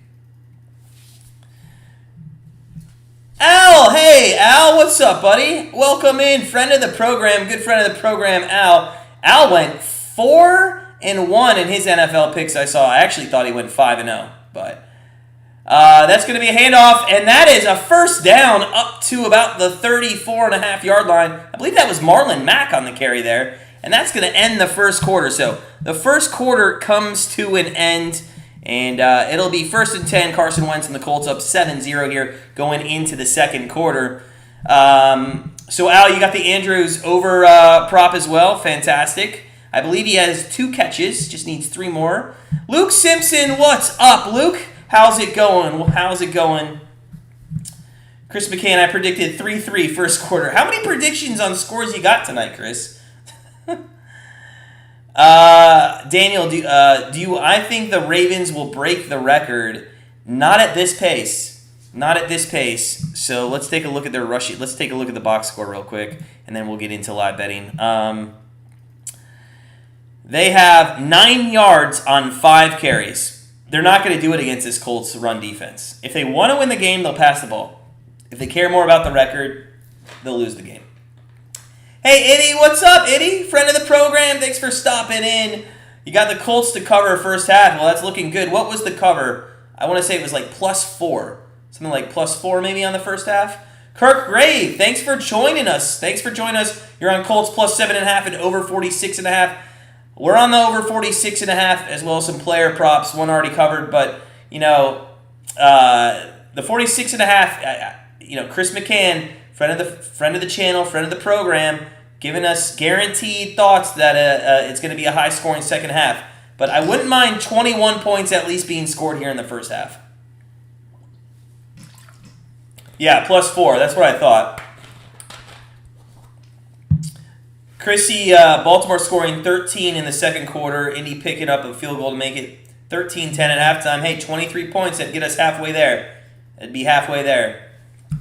Al, hey, Al, what's up, buddy? Welcome in, friend of the program, good friend of the program, Al. Al went 4-1 in his NFL picks I saw. I actually thought he went 5-0, but that's going to be a handoff, and that is a first down up to about the 34.5-yard line. I believe that was Marlon Mack on the carry there, and that's going to end the first quarter. So the first quarter comes to an end, and it'll be 1st and 10, Carson Wentz and the Colts up 7-0 here going into the second quarter. So, Al, you got the Andrews over prop as well. Fantastic. I believe he has 2 catches, just needs 3 more. Luke Simpson, what's up, Luke? How's it going? Chris McCann, I predicted 3-3 first quarter. How many predictions on scores you got tonight, Chris? Daniel, I think the Ravens will break the record. Not at this pace. So let's take a look at their rushing. Let's take a look at the box score real quick, and then we'll get into live betting. They have 9 yards on 5 carries. They're not going to do it against this Colts run defense. If they want to win the game, they'll pass the ball. If they care more about the record, they'll lose the game. Hey, Itty, what's up, Itty? Friend of the program, thanks for stopping in. You got the Colts to cover first half. Well, that's looking good. What was the cover? I want to say it was like +4. Something like +4 maybe on the first half. Kirk Grave, thanks for joining us. You're on Colts +7.5 and over 46.5. We're on the over 46.5 as well as some player props. One already covered, but the 46.5. Chris McCann, friend of the channel, friend of the program, giving us guaranteed thoughts that it's going to be a high-scoring second half. But I wouldn't mind 21 points at least being scored here in the first half. Yeah, +4. That's what I thought. Chrissy, Baltimore scoring 13 in the second quarter. Indy picking up a field goal to make it 13-10 at halftime. Hey, 23 points. That'd get us halfway there. It'd be halfway there.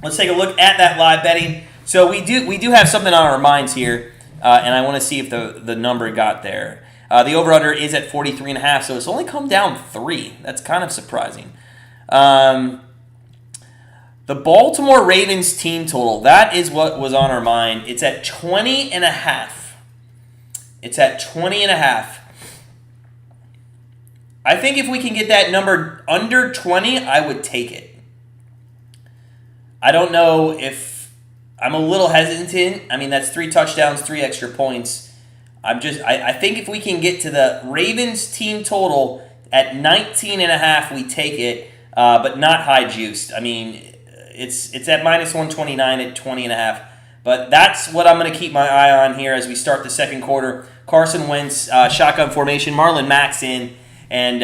Let's take a look at that live betting. So we do have something on our minds here, and I want to see if the number got there. The over-under is at 43.5, so it's only come down 3. That's kind of surprising. The Baltimore Ravens team total, that is what was on our mind. It's at 20.5. It's at 20.5. I think if we can get that number under 20, I would take it. I don't know if I'm a little hesitant. I mean, that's 3 touchdowns, 3 extra points. I think if we can get to the Ravens team total at 19.5, we take it, but not high juiced. I mean, it's at -129 at 20.5. But that's what I'm going to keep my eye on here as we start the second quarter. Carson Wentz, shotgun formation, Marlon Mack's in. And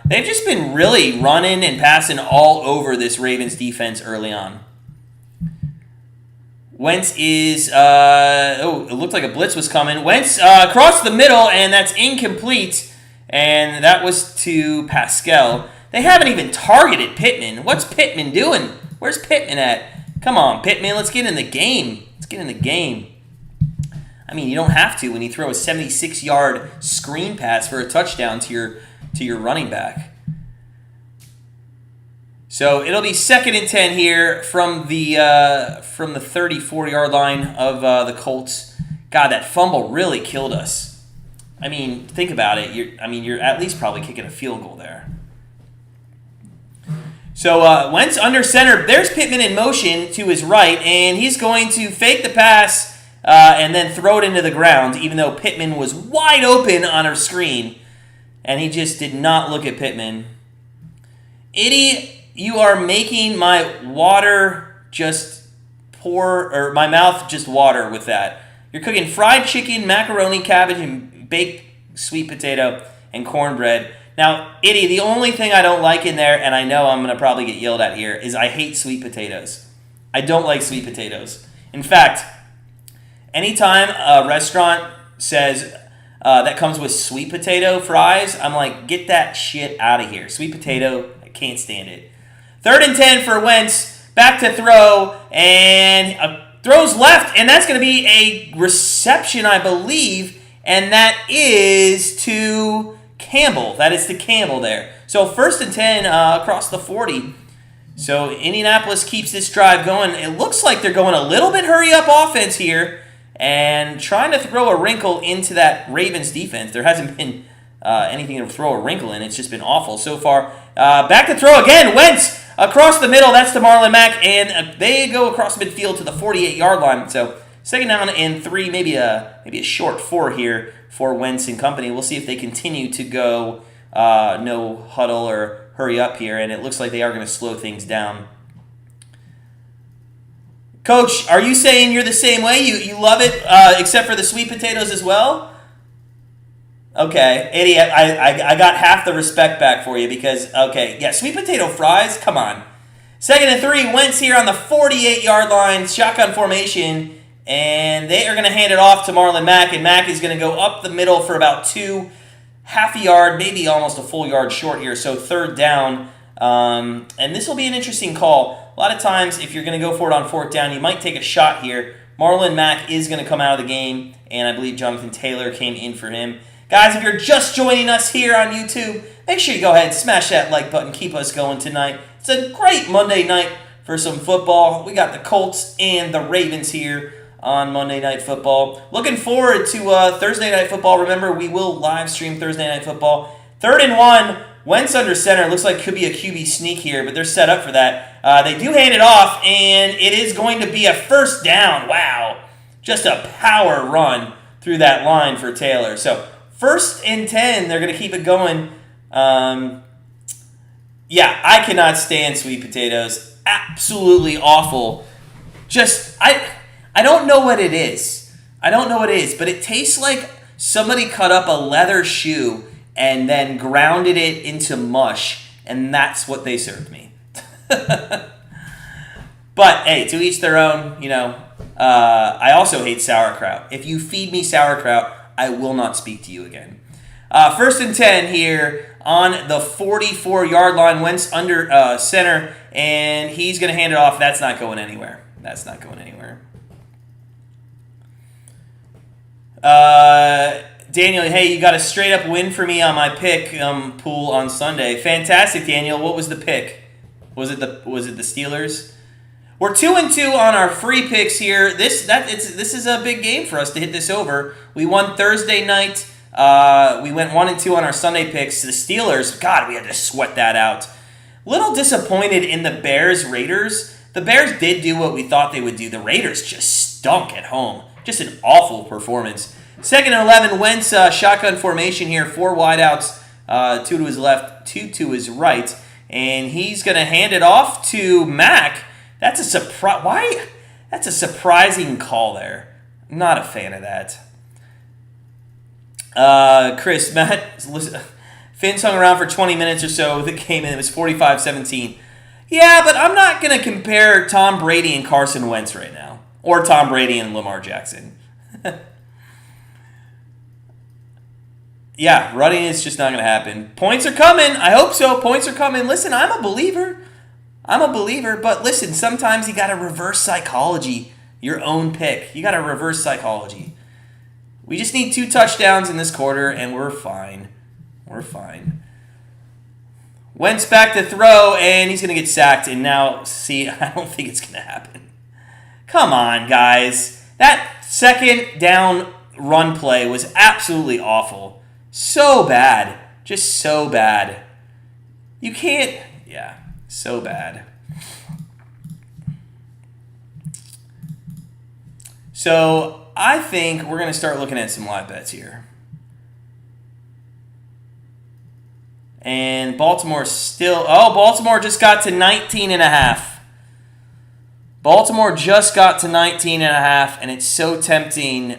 they've just been really running and passing all over this Ravens defense early on. Wentz is, it looked like a blitz was coming. Wentz across the middle, and that's incomplete. And that was to Pascal. They haven't even targeted Pittman. What's Pittman doing? Where's Pittman at? Come on, Pittman, let's get in the game. I mean, you don't have to when you throw a 76-yard screen pass for a touchdown to your running back. So it'll be 2nd and 10 here from the 34-yard line of the Colts. God, that fumble really killed us. I mean, think about it. You're at least probably kicking a field goal there. So Wentz under center. There's Pittman in motion to his right, and he's going to fake the pass and then throw it into the ground, even though Pittman was wide open on our screen, and he just did not look at Pittman. Itty, you are making my water just pour, or my mouth just water with that. You're cooking fried chicken, macaroni, cabbage, and baked sweet potato and cornbread. Now, Itty, the only thing I don't like in there, and I know I'm going to probably get yelled at here, is I hate sweet potatoes. I don't like sweet potatoes. In fact, anytime a restaurant says that comes with sweet potato fries, I'm like, get that shit out of here. Sweet potato, I can't stand it. 3rd and 10 for Wentz. Back to throw, and throws left, and that's going to be a reception, I believe, and that is to Campbell. That is to Campbell there. So 1st and 10 across the 40. So Indianapolis keeps this drive going. It looks like they're going a little bit hurry-up offense here and trying to throw a wrinkle into that Ravens defense. There hasn't been anything to throw a wrinkle in. It's just been awful so far. Back to throw again. Wentz across the middle. That's to Marlon Mack, and they go across the midfield to the 48-yard line. So 2nd down and 3, maybe a short 4 here for Wentz and company. We'll see if they continue to go no huddle or hurry up here, and it looks like they are going to slow things down. Coach, are you saying you're the same way? You love it, except for the sweet potatoes as well? Okay, Eddie, I got half the respect back for you because, okay, yeah, sweet potato fries, come on. 2nd and 3, Wentz here on the 48-yard line, shotgun formation, and they are going to hand it off to Marlon Mack, and Mack is going to go up the middle for about 2, half a yard, maybe almost a full yard short here, so 3rd down. And this will be an interesting call. A lot of times, if you're going to go for it on 4th down, you might take a shot here. Marlon Mack is going to come out of the game, and I believe Jonathan Taylor came in for him. Guys, if you're just joining us here on YouTube, make sure you go ahead and smash that like button. Keep us going tonight. It's a great Monday night for some football. We got the Colts and the Ravens here on Monday Night Football. Looking forward to Thursday Night Football. Remember, we will live stream Thursday Night Football 3rd-and-1. Wentz under center. Looks like could be a QB sneak here, but they're set up for that. They do hand it off, and it is going to be a first down. Wow. Just a power run through that line for Taylor. So 1st and 10, they're going to keep it going. Yeah, I cannot stand sweet potatoes. Absolutely awful. Just, I don't know what it is. I don't know what it is, but it tastes like somebody cut up a leather shoe and then grounded it into mush, and that's what they served me. But, hey, to each their own, I also hate sauerkraut. If you feed me sauerkraut, I will not speak to you again. 1st and 10 here on the 44-yard line. Wentz under center, and he's going to hand it off. That's not going anywhere. That's not going anywhere. Daniel, hey, you got a straight-up win for me on my pick pool on Sunday. Fantastic, Daniel. What was the pick? Was it the Steelers? We're 2-2 on our free picks here. This is a big game for us to hit this over. We won Thursday night. We went 1-2 on our Sunday picks. The Steelers, God, we had to sweat that out. Little disappointed in the Bears-Raiders. The Bears did do what we thought they would do. The Raiders just stunk at home. Just an awful performance. 2nd and 11, Wentz shotgun formation here. 4 wideouts, 2 to his left, 2 to his right. And he's going to hand it off to Mack. That's a surprise. Why? That's a surprising call there. I'm not a fan of that. Chris, Matt, listen, Finn's hung around for 20 minutes or so with the game, and it was 45-17. Yeah, but I'm not going to compare Tom Brady and Carson Wentz right now. Or Tom Brady and Lamar Jackson. Yeah, running is just not going to happen. Points are coming. I hope so. Points are coming. Listen, I'm a believer. But listen, sometimes you got to reverse psychology. Your own pick. You got to reverse psychology. We just need 2 touchdowns in this quarter, and we're fine. We're fine. Wentz back to throw, and he's going to get sacked. And now, see, I don't think it's going to happen. Come on, guys. That 2nd down run play was absolutely awful. So bad. Just so bad. You can't... Yeah, so bad. So, I think we're going to start looking at some live bets here. And Baltimore still... Oh, Baltimore just got to 19.5. Baltimore just got to 19.5, and it's so tempting.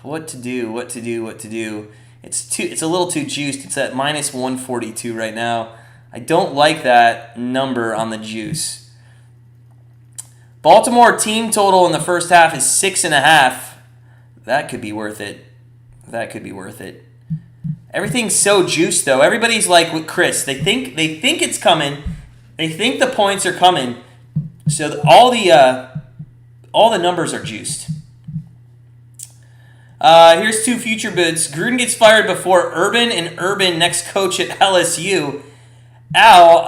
What to do? It's a little too juiced. It's at minus 142 right now. I don't like that number on the juice. Baltimore team total in the first half is 6.5. That could be worth it. Everything's so juiced, though. Everybody's like with Chris. They think it's coming. They think the points are coming. So all the numbers are juiced. Here's 2 future bids. Gruden gets fired before Urban, and Urban next coach at LSU. Al,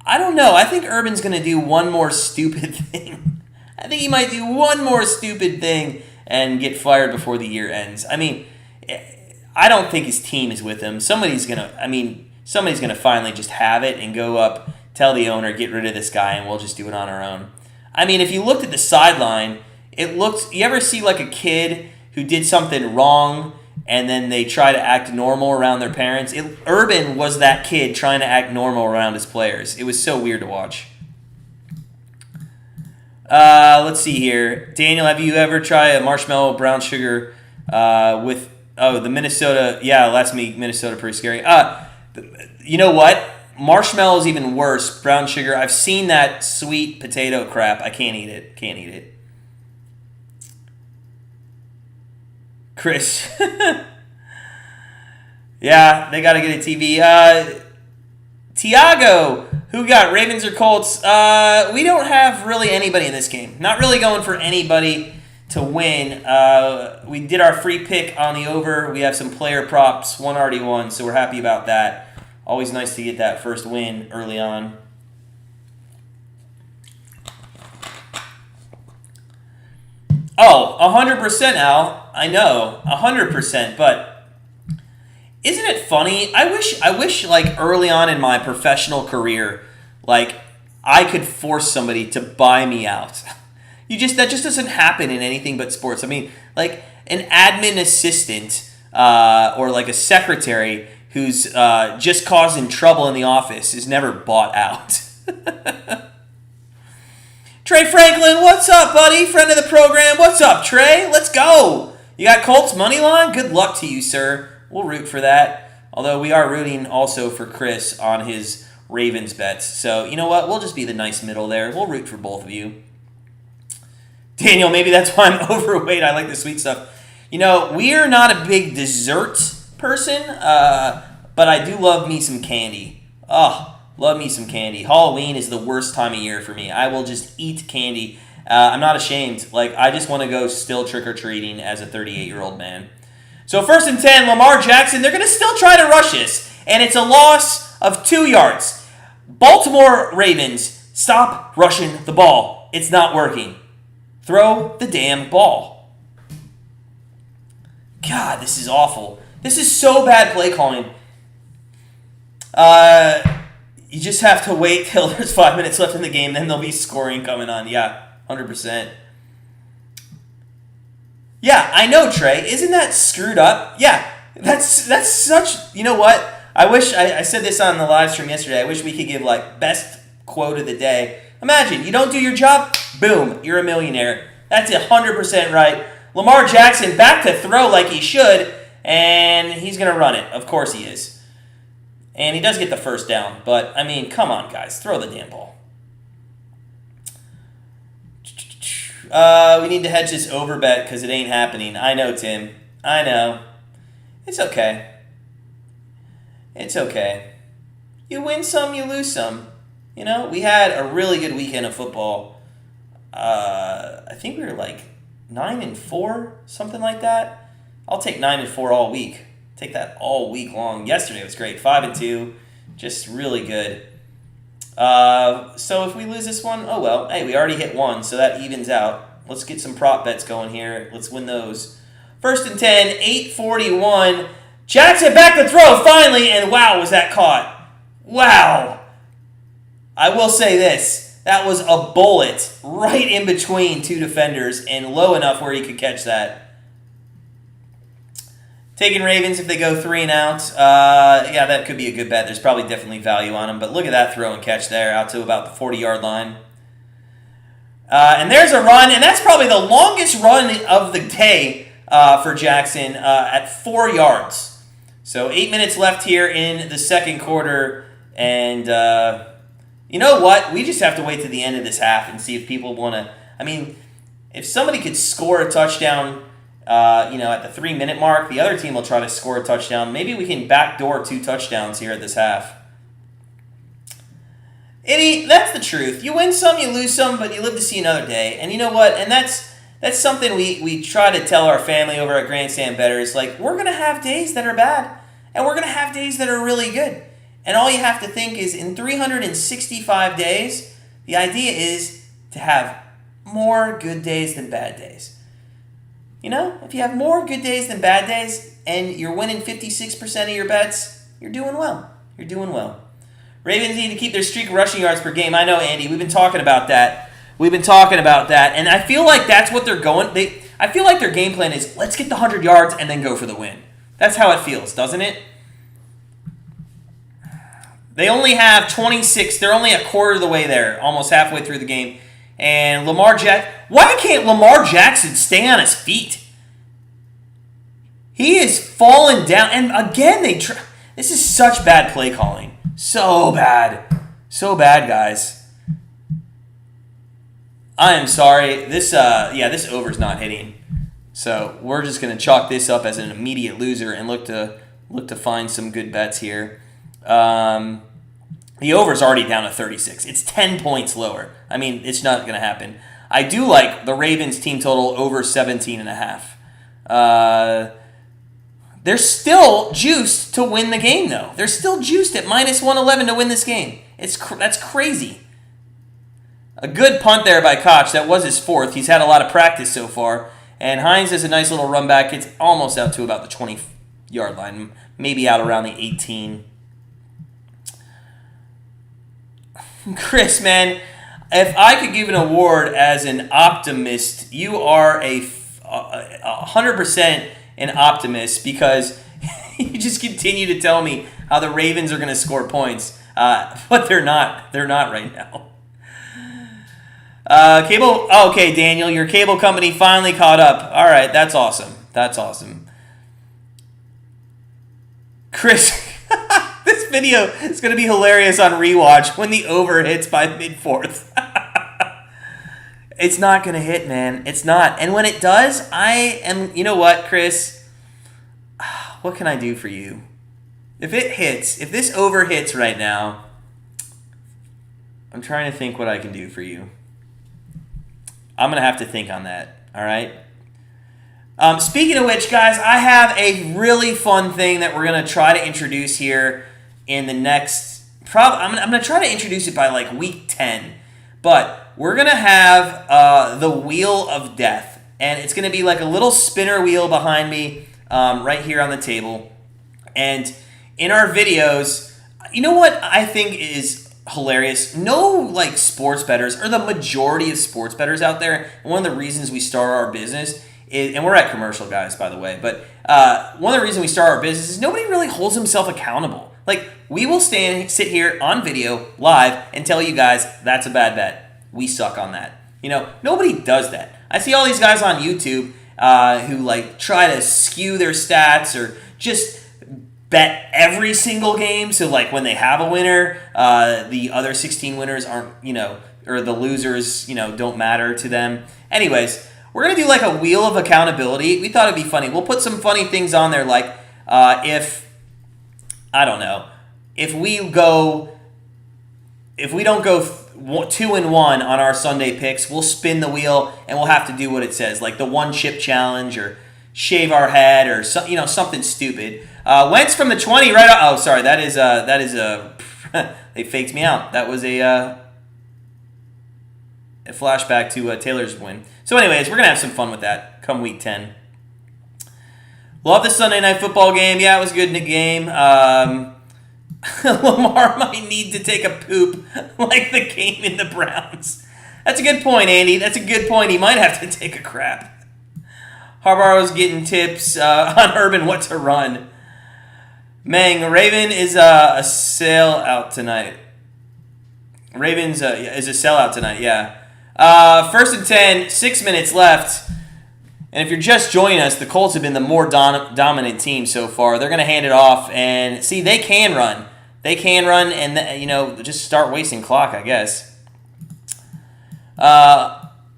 I don't know. I think Urban's going to do one more stupid thing. I think he might do one more stupid thing and get fired before the year ends. I mean, I don't think his team is with him. Somebody's going to finally just have it and go up, tell the owner, get rid of this guy, and we'll just do it on our own. I mean, if you looked at the sideline, you ever see like a kid who did something wrong and then they try to act normal around their parents? Urban was that kid trying to act normal around his players. It was so weird to watch. Let's see here. Daniel, have you ever tried a marshmallow brown sugar with the Minnesota? Yeah, that's me. Minnesota, pretty scary. You know what? Marshmallow is even worse. Brown sugar. I've seen that sweet potato crap. I can't eat it. Chris. Yeah, they got to get a TV. Tiago, who got Ravens or Colts? We don't have really anybody in this game. Not really going for anybody to win. We did our free pick on the over. We have some player props. One already won, so we're happy about that. Always nice to get that first win early on. Oh, 100%, Al. I know, 100%. But Isn't it funny? I wish like early on in my professional career, like I could force somebody to buy me out. That just doesn't happen in anything but sports. I mean, like an admin assistant or like a secretary who's just causing trouble in the office is never bought out. Trey Franklin, what's up, buddy? Friend of the program. What's up, Trey? Let's go. You got Colts money line? Good luck to you, sir. We'll root for that. Although we are rooting also for Chris on his Ravens bets. So, you know what? We'll just be the nice middle there. We'll root for both of you. Daniel, maybe that's why I'm overweight. I like the sweet stuff. You know, we're not a big dessert person, but I do love me some candy. Oh, love me some candy. Halloween is the worst time of year for me. I will just eat candy. I'm not ashamed. Like, I just want to go still trick-or-treating as a 38-year-old man. So 1st and 10, Lamar Jackson, they're going to still try to rush this, and it's a loss of 2 yards. Baltimore Ravens, stop rushing the ball. It's not working. Throw the damn ball. God, this is awful. This is so bad play calling. You just have to wait till there's 5 minutes left in the game, then there'll be scoring coming on. Yeah, 100%. Yeah, I know, Trey. Isn't that screwed up? Yeah, that's such... You know what? I wish... I said this on the live stream yesterday. I wish we could give, like, best quote of the day. Imagine, you don't do your job, boom, you're a millionaire. That's 100% right. Lamar Jackson back to throw like he should, and he's going to run it. Of course he is. And he does get the first down, but, I mean, come on, guys. Throw the damn ball. We need to hedge this over bet because it ain't happening. I know, Tim. I know. It's okay. It's okay. You win some, you lose some. You know, we had a really good weekend of football. I think we were like 9-4, something like that. I'll take 9-4 all week. Take that all week long. Yesterday was great. 5-2. Just really good. So if we lose this one, oh well. Hey, we already hit 1, so that evens out. Let's get some prop bets going here. Let's win those. 1st and 10, 8:41. Jackson back to throw finally, and wow, was that caught. Wow. I will say this. That was a bullet right in between 2 defenders and low enough where he could catch that. Taking Ravens if they go 3 and out. Yeah, that could be a good bet. There's probably definitely value on them. But look at that throw and catch there out to about the 40-yard line. And there's a run, and that's probably the longest run of the day for Jackson at 4 yards. So 8 minutes left here in the second quarter. And you know what? We just have to wait to the end of this half and see if people want to... I mean, if somebody could score a touchdown... at the 3-minute mark, the other team will try to score a touchdown. Maybe we can backdoor 2 touchdowns here at this half. That's the truth. You win some, you lose some, but you live to see another day. And you know what? And that's something we try to tell our family over at Grandstand Bettors. Like, we're going to have days that are bad, and we're going to have days that are really good. And all you have to think is in 365 days, the idea is to have more good days than bad days. You know, if you have more good days than bad days and you're winning 56% of your bets, you're doing well. You're doing well. Ravens need to keep their streak of rushing yards per game. I know, Andy. We've been talking about that. And I feel like that's what they're going. I feel like their game plan is let's get the 100 yards and then go for the win. That's how it feels, doesn't it? They only have 26. They're only a quarter of the way there, almost halfway through the game. And why can't Lamar Jackson stay on his feet? He is falling down. And again, this is such bad play calling. So bad. So bad, guys. I am sorry. This over's not hitting. So we're just going to chalk this up as an immediate loser and look to find some good bets here. The over's already down to 36. It's 10 points lower. I mean, it's not going to happen. I do like the Ravens team total over 17.5. They're still juiced to win the game, though. They're still juiced at minus 111 to win this game. That's crazy. A good punt there by Koch. That was his 4th. He's had a lot of practice so far. And Hines has a nice little run back. It's almost out to about the yard line, maybe out around the 18. Chris, man, if I could give an award as an optimist, you are a 100% an optimist because you just continue to tell me how the Ravens are going to score points, but they're not. They're not right now. Cable. Okay, Daniel, your cable company finally caught up. All right, that's awesome. That's awesome. Chris, this video is going to be hilarious on rewatch when the over hits by mid-fourth. It's not going to hit, man. It's not. And when it does, I am, you know what, Chris? What can I do for you? If it hits, if this over hits right now, I'm trying to think what I can do for you. I'm going to have to think on that, all right? Speaking of which, guys, I have a really fun thing that we're going to try to introduce here in the next... I'm going to try to introduce it by, like, week 10. But we're going to have the Wheel of Death. And it's going to be like a little spinner wheel behind me right here on the table. And in our videos, you know what I think is hilarious? No, like, sports bettors, or the majority of sports bettors out there, and one of the reasons we start our business is, and we're at commercial, guys, by the way, but one of the reasons we start our business is nobody really holds himself accountable. Like, we will sit here on video, live, and tell you guys, that's a bad bet. We suck on that. You know, nobody does that. I see all these guys on YouTube who, like, try to skew their stats or just bet every single game. So, like, when they have a winner, the other 16 winners aren't, you know, or the losers, you know, don't matter to them. Anyways, we're going to do, like, a wheel of accountability. We thought it'd be funny. We'll put some funny things on there, like, I don't know, if we don't go 2-1 on our Sunday picks, we'll spin the wheel and we'll have to do what it says, like the one chip challenge or shave our head or something stupid. Wentz from the 20 right out. Oh, sorry, that is they faked me out. That was a flashback to Taylor's win. So anyways, we're going to have some fun with that come week 10. Love the Sunday night football game. Yeah, it was good in the game. Lamar might need to take a poop like the game in the Browns. That's a good point, Andy. That's a good point. He might have to take a crap. Harbaugh was getting tips on Urban what to run. Mang, Raven is a sellout tonight. Ravens is a sellout tonight, yeah. 1st and 10, 6 minutes left. And if you're just joining us, the Colts have been the more dominant team so far. They're going to hand it off, and see, they can run. They can run, and just start wasting clock, I guess.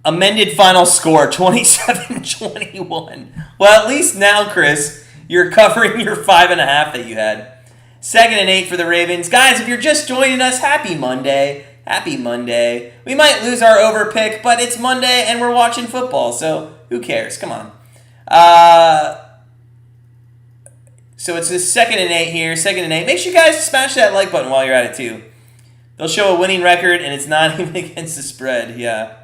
Amended final score, 27-21. Well, at least now, Chris, you're covering your 5.5 that you had. 2nd and 8 for the Ravens. Guys, if you're just joining us, happy Monday. Happy Monday. We might lose our over pick, but it's Monday, and we're watching football, so who cares? Come on. So it's the 2nd and 8 here. 2nd and 8. Make sure you guys smash that like button while you're at it, too. They'll show a winning record, and it's not even against the spread. Yeah.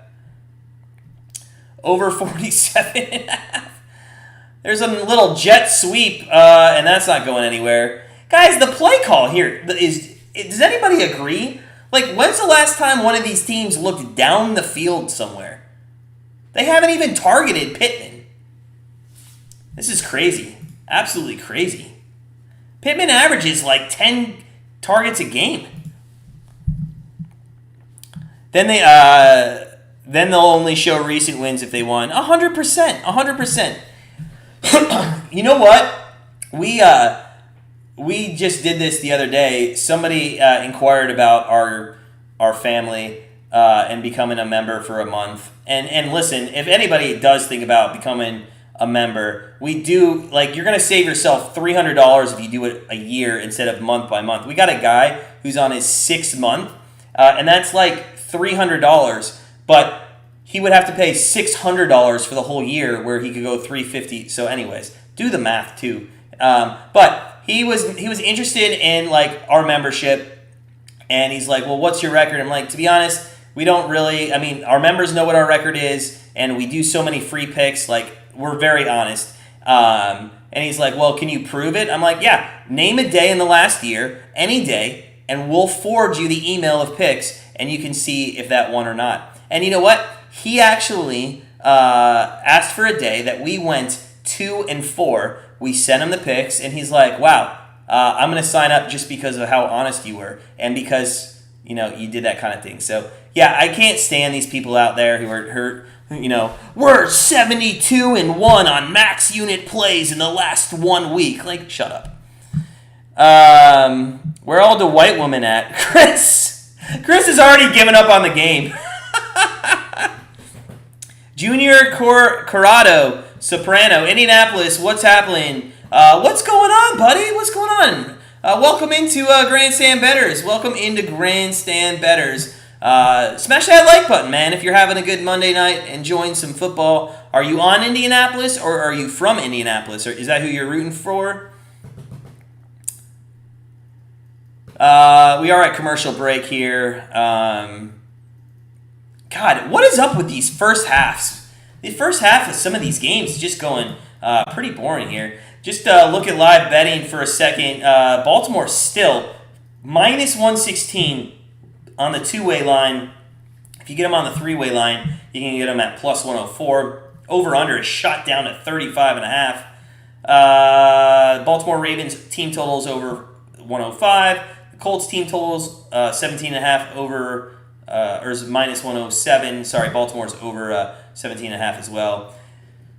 Over 47.5. There's a little jet sweep, and that's not going anywhere. Guys, the play call here is... Does anybody agree? Like, when's the last time one of these teams looked down the field somewhere? They haven't even targeted Pittman. This is crazy. Absolutely crazy. Pittman averages like 10 targets a game. Then they'll only show recent wins if they won. 100%. 100%. You know what? We just did this the other day. Somebody inquired about our family and becoming a member for a month. And listen, if anybody does think about becoming a member, we do, like, you're going to save yourself $300 if you do it a year instead of month by month. We got a guy who's on his 6th month, and that's like $300, but he would have to pay $600 for the whole year where he could go $350. So anyways, do the math too. But he was interested in, like, our membership, and he's like, well, what's your record? I'm like, to be honest, we don't really, I mean, our members know what our record is, and we do so many free picks, like, we're very honest. And he's like, well, can you prove it? I'm like, yeah, name a day in the last year, any day, and we'll forward you the email of picks, and you can see if that won or not. And you know what? He actually asked for a day that we went 2-4. We sent him the picks, and he's like, wow, I'm going to sign up just because of how honest you were and because, you did that kind of thing. So, yeah, I can't stand these people out there who are we're 72-1 on max unit plays in the last 1 week. Like, shut up. Where all the white women at? Chris has already given up on the game. Junior Corrado, Soprano, Indianapolis, what's happening? What's going on, buddy? What's going on? Welcome into Grandstand Bettors. Welcome into Grandstand Bettors. Smash that like button, man, if you're having a good Monday night, enjoying some football. Are you on Indianapolis or are you from Indianapolis? Or is that who you're rooting for? We are at commercial break here. God, what is up with these first halves? The first half of some of these games is just going pretty boring here. Just look at live betting for a second. Baltimore still minus 116 on the two-way line. If you get them on the three-way line, you can get them at plus 104. Over-under is shot down to 35.5. Baltimore Ravens team totals over 105. The Colts team totals 17.5 over, or is minus 107. Sorry, Baltimore's over 17.5 as well.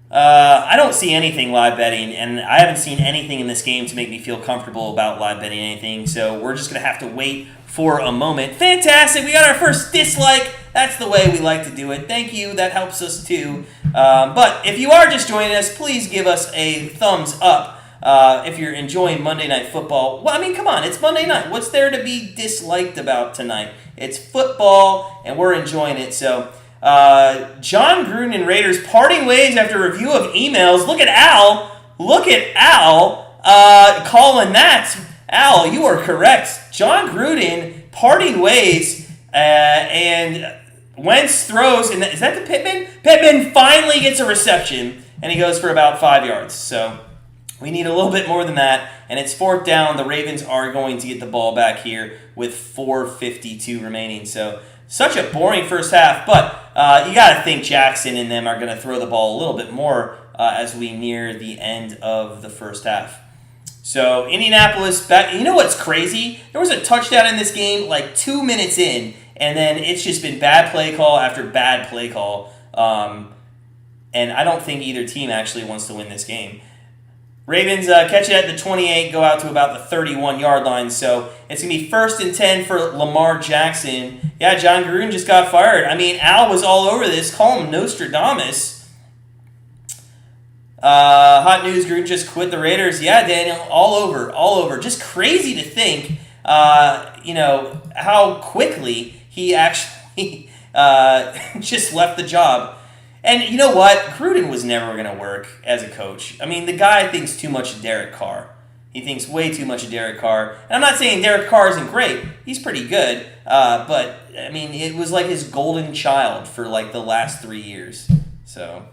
I don't see anything live betting, and I haven't seen anything in this game to make me feel comfortable about live betting anything, so we're just going to have to wait for a moment. Fantastic! We got our first dislike. That's the way we like to do it. Thank you. That helps us too. But if you are just joining us, please give us a thumbs up if you're enjoying Monday Night Football. Well, I mean, come on. It's Monday night. What's there to be disliked about tonight? It's football, and we're enjoying it, so... John Gruden and Raiders parting ways after review of emails. Look at Al. Calling that. Al, you are correct. John Gruden parting ways, and Wentz throws. And is that the Pittman? Pittman finally gets a reception, and he goes for about 5 yards. So we need a little bit more than that, and it's fourth down. The Ravens are going to get the ball back here with 4:52 remaining. So such a boring first half, but you got to think Jackson and them are going to throw the ball a little bit more as we near the end of the first half. So Indianapolis, you know what's crazy? There was a touchdown in this game like 2 minutes in, and then it's just been bad play call after bad play call. And I don't think either team actually wants to win this game. Ravens catch it at the 28, go out to about the 31-yard line. So it's going to be 1st and 10 for Lamar Jackson. Yeah, John Gruden just got fired. I mean, Al was all over this. Call him Nostradamus. Hot news, Gruden just quit the Raiders. Yeah, Daniel, all over. Just crazy to think, how quickly he actually just left the job. And you know what? Gruden was never going to work as a coach. I mean, the guy thinks too much of Derek Carr. He thinks way too much of Derek Carr. And I'm not saying Derek Carr isn't great. He's pretty good. But, I mean, it was like his golden child for like the last 3 years. So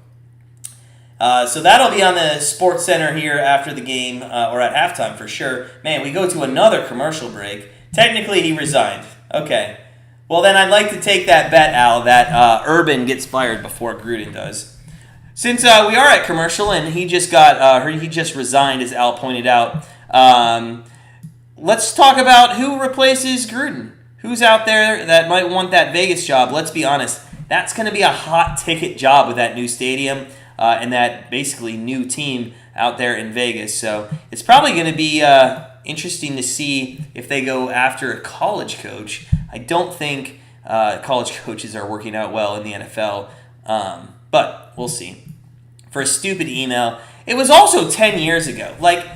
that'll be on the Sports Center here after the game, or at halftime for sure. Man, we go to another commercial break. Technically, he resigned. Okay. Well, then I'd like to take that bet, Al, that Urban gets fired before Gruden does. Since we are at commercial and he just resigned, as Al pointed out, let's talk about who replaces Gruden. Who's out there that might want that Vegas job? Let's be honest. That's going to be a hot ticket job with that new stadium and that basically new team out there in Vegas. So it's probably going to be interesting to see if they go after a college coach. I don't think college coaches are working out well in the NFL, but we'll see. For a stupid email, it was also 10 years ago. Like,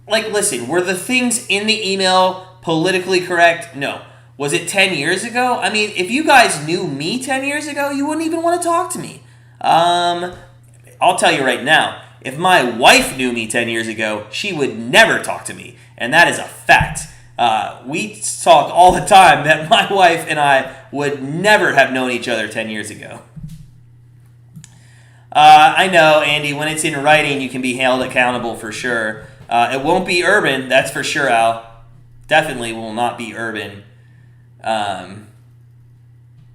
listen, were the things in the email politically correct? No. Was it 10 years ago? I mean, if you guys knew me 10 years ago, you wouldn't even want to talk to me. I'll tell you right now, if my wife knew me 10 years ago, she would never talk to me, and that is a fact. We talk all the time that my wife and I would never have known each other 10 years ago. I know, Andy. When it's in writing, you can be held accountable for sure. It won't be Urban, that's for sure, Al. Definitely will not be Urban.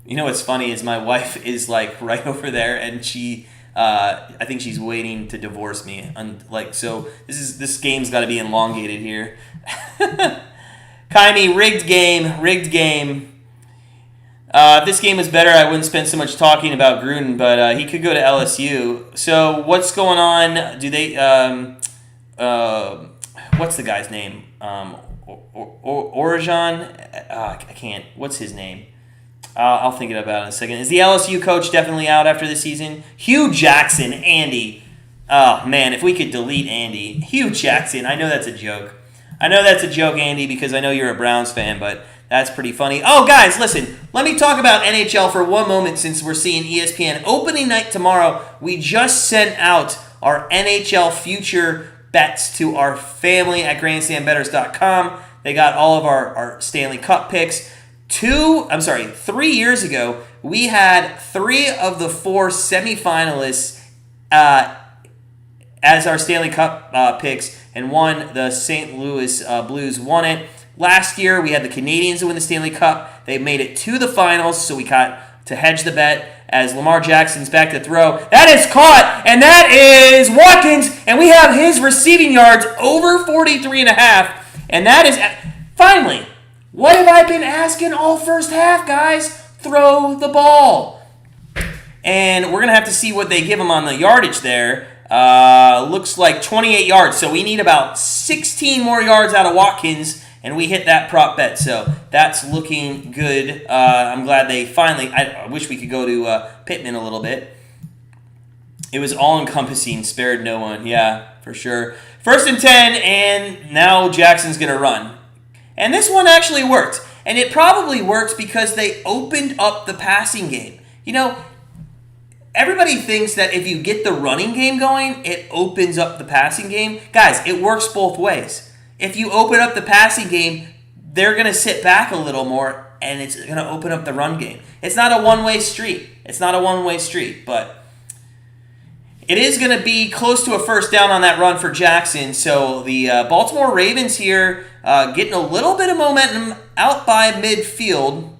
You know what's funny is my wife is like right over there, and she, I think she's waiting to divorce me. So this game's got to be elongated here. Kaimi, rigged game. If this game was better, I wouldn't spend so much talking about Gruden, but he could go to LSU. So what's going on? Do they? What's the guy's name? Orijon? I can't. What's his name? I'll think about it in a second. Is the LSU coach definitely out after the season? Hugh Jackson, Andy. Oh, man, if we could delete Andy. Hugh Jackson, I know that's a joke. Andy, because I know you're a Browns fan, but that's pretty funny. Oh, guys, listen. Let me talk about NHL for one moment since we're seeing ESPN. Opening night tomorrow, we just sent out our NHL future bets to our family at grandstandbettors.com. They got all of our Stanley Cup picks. 3 years ago, we had 3 of the 4 semifinalists as our Stanley Cup picks, and the St. Louis Blues won it. Last year, we had the Canadiens to win the Stanley Cup. They made it to the finals, so we got to hedge the bet as Lamar Jackson's back to throw. That is caught, and that is Watkins, and we have his receiving yards over 43.5, and that is finally. What have I been asking all first half, guys? Throw the ball. And we're going to have to see what they give him on the yardage there. Looks like 28 yards. So we need about 16 more yards out of Watkins, and we hit that prop bet. So that's looking good. I'm glad they finally... I wish we could go to Pittman a little bit. It was all-encompassing, spared no one. Yeah, for sure. 1st and 10, and now Jackson's going to run. And this one actually worked. And it probably worked because they opened up the passing game. You know, everybody thinks that if you get the running game going, it opens up the passing game. Guys, it works both ways. If you open up the passing game, they're going to sit back a little more, and it's going to open up the run game. It's not a one-way street. But it is going to be close to a first down on that run for Jackson. So the Baltimore Ravens here getting a little bit of momentum out by midfield,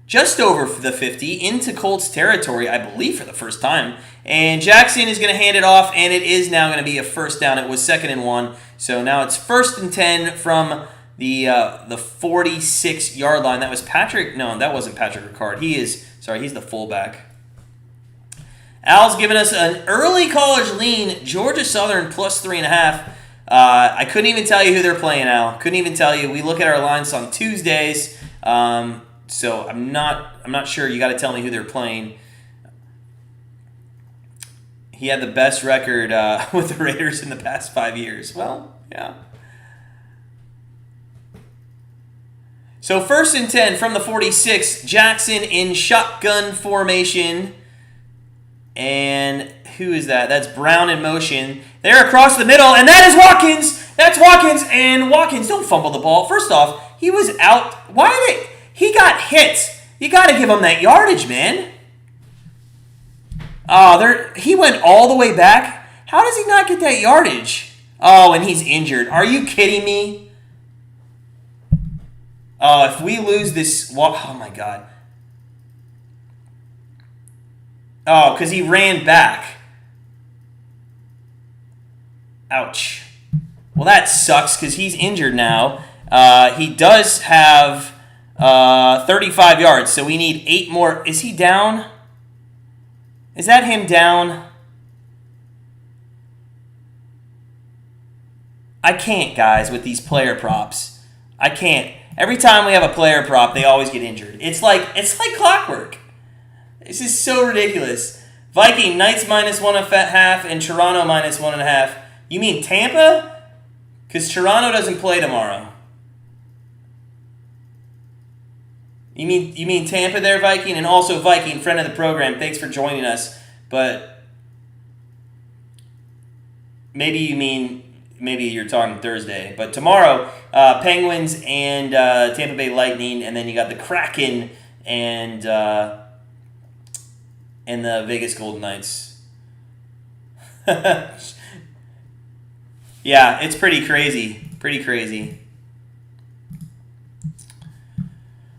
just over the 50, into Colts territory, I believe, for the first time. And Jackson is going to hand it off, and it is now going to be a first down. It was 2nd and 1, so now it's 1st and 10 from the 46-yard line. That was Patrick. No, that wasn't Patrick Ricard. He's the fullback. Al's giving us an early college lean. Georgia Southern plus 3.5. I couldn't even tell you who they're playing, Al. Couldn't even tell you. We look at our lines on Tuesdays, so I'm not sure. You got to tell me who they're playing. He had the best record with the Raiders in the past 5 years. Well, yeah. So 1st and 10 from the 46. Jackson in shotgun formation. And who is that? That's Brown in motion. They're across the middle, and that is Watkins. That's Watkins, and Watkins, don't fumble the ball. First off, he was out. He got hit. You got to give him that yardage, man. Oh, he went all the way back. How does he not get that yardage? Oh, and he's injured. Are you kidding me? Oh, if we lose this, oh my God. Oh, because he ran back. Ouch. Well, that sucks because he's injured now. He does have 35 yards, so we need 8 more. Is he down? Is that him down? I can't, guys, with these player props. I can't. Every time we have a player prop, they always get injured. It's like clockwork. This is so ridiculous. Viking, Knights minus 1.5 and Toronto minus 1.5. You mean Tampa? Because Toronto doesn't play tomorrow. You mean Tampa there, Viking? And also Viking, friend of the program, thanks for joining us. But maybe you're talking Thursday. But tomorrow, Penguins and Tampa Bay Lightning, and then you got the Kraken and and the Vegas Golden Knights. Yeah, it's pretty crazy. Pretty crazy.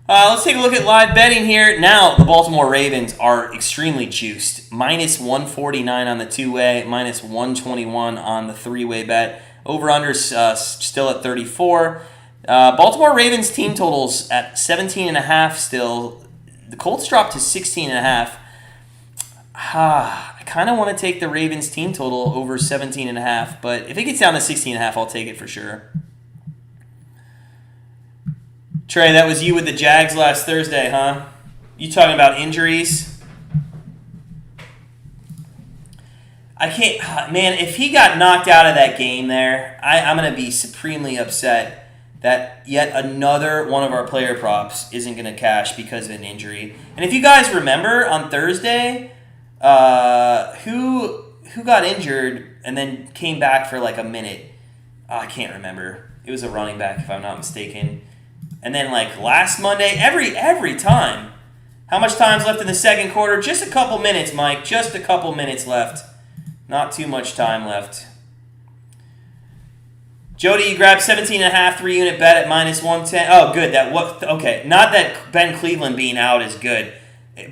Let's take a look at live betting here. Now, the Baltimore Ravens are extremely juiced. Minus 149 on the two-way, minus 121 on the three-way bet. Over-under still at 34. Baltimore Ravens team totals at 17.5 still. The Colts dropped to 16.5. I kind of want to take the Ravens team total over 17.5, but if it gets down to 16.5, I'll take it for sure. Trey, that was you with the Jags last Thursday, huh? You talking about injuries? I can't... Man, if he got knocked out of that game there, I'm going to be supremely upset that yet another one of our player props isn't going to cash because of an injury. And if you guys remember, on Thursday, who got injured and then came back for like a minute? I can't remember. It was a running back, if I'm not mistaken. And then like last Monday, every time. How much time's left in the second quarter? Just a couple minutes, Mike. Just a couple minutes left. Not too much time left. Jody, you grabbed 17.5 3-unit bet at minus 110. Oh, good. Okay, not that Ben Cleveland being out is good,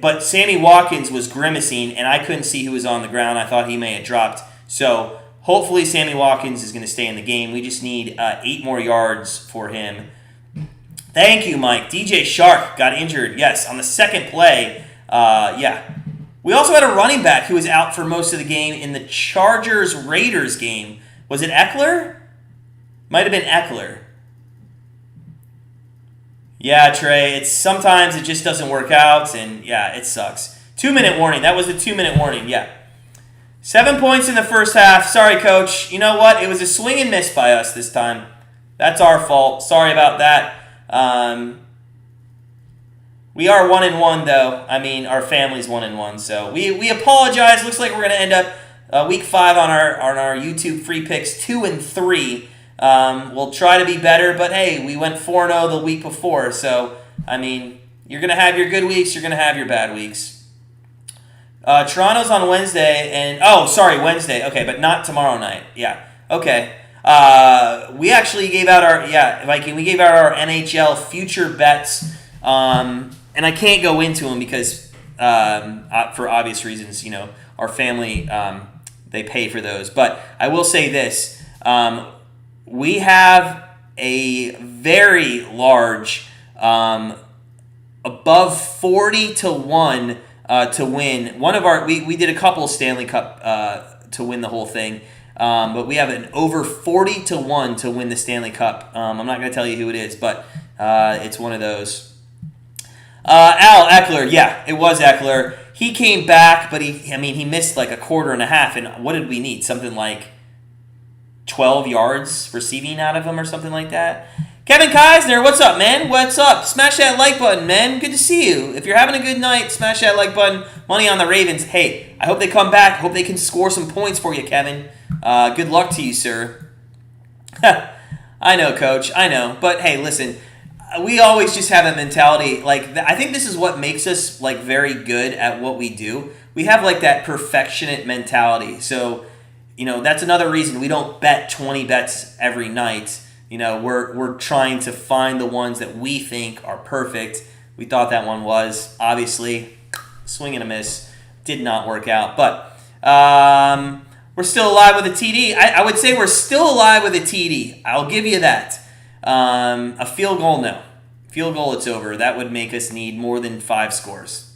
but Sammy Watkins was grimacing, and I couldn't see who was on the ground. I thought he may have dropped. So hopefully Sammy Watkins is going to stay in the game. We just need 8 more yards for him. Thank you, Mike. DJ Shark got injured. Yes, on the second play. Yeah. We also had a running back who was out for most of the game in the Chargers-Raiders game. Was it Eckler? Might have been Eckler. Yeah, Trey. Sometimes it just doesn't work out, and yeah, it sucks. 2-minute warning. That was the 2-minute warning. Yeah. 7 points in the first half. Sorry, Coach. You know what? It was a swing and miss by us this time. That's our fault. Sorry about that. We are 1-1 though. I mean, our family's 1-1, so we apologize. Looks like we're gonna end up week 5 on our YouTube free picks 2-3. We'll try to be better, but hey, we went 4-0 the week before, so I mean, you're gonna have your good weeks, you're gonna have your bad weeks. Toronto's on Wednesday, and Wednesday. Okay, but not tomorrow night. Yeah. Okay. We actually gave out Viking. We gave out our NHL future bets, and I can't go into them because for obvious reasons, our family they pay for those. But I will say this: we have a very large, above 40-1 to win. One of our we did a couple Stanley Cup to win the whole thing. But we have an over 40-1 to win the Stanley Cup. I'm not going to tell you who it is, but it's one of those. Al Eckler, yeah, it was Eckler. He came back, but he missed like a quarter and a half. And what did we need? Something like 12 yards receiving out of him or something like that. Kevin Keisner, what's up, man? What's up? Smash that like button, man. Good to see you. If you're having a good night, smash that like button. Money on the Ravens. Hey, I hope they come back. Hope they can score some points for you, Kevin. Good luck to you, sir. I know, Coach. I know. But, hey, listen. We always just have a mentality. I think this is what makes us, very good at what we do. We have, that perfectionist mentality. So, that's another reason we don't bet 20 bets every night. We're trying to find the ones that we think are perfect. We thought that one was. Obviously, swing and a miss. Did not work out. But we're still alive with a TD. I would say we're still alive with a TD. I'll give you that. A field goal, no. Field goal, it's over. That would make us need more than 5 scores.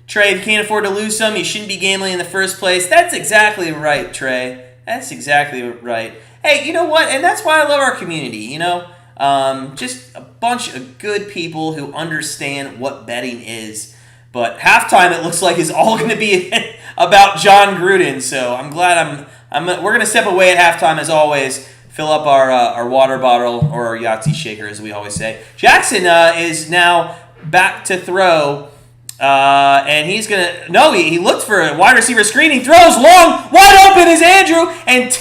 Trey, if you can't afford to lose some, you shouldn't be gambling in the first place. That's exactly right, Trey. That's exactly right. Hey, you know what? And that's why I love our community, Just a bunch of good people who understand what betting is. But halftime, it looks like, is all going to be about John Gruden. So I'm glad we're going to step away at halftime as always. Fill up our water bottle or our Yahtzee shaker, as we always say. Jackson is now back to throw. And he's going to... No, he looked for a wide receiver screen. He throws long. Wide open is Andrew. And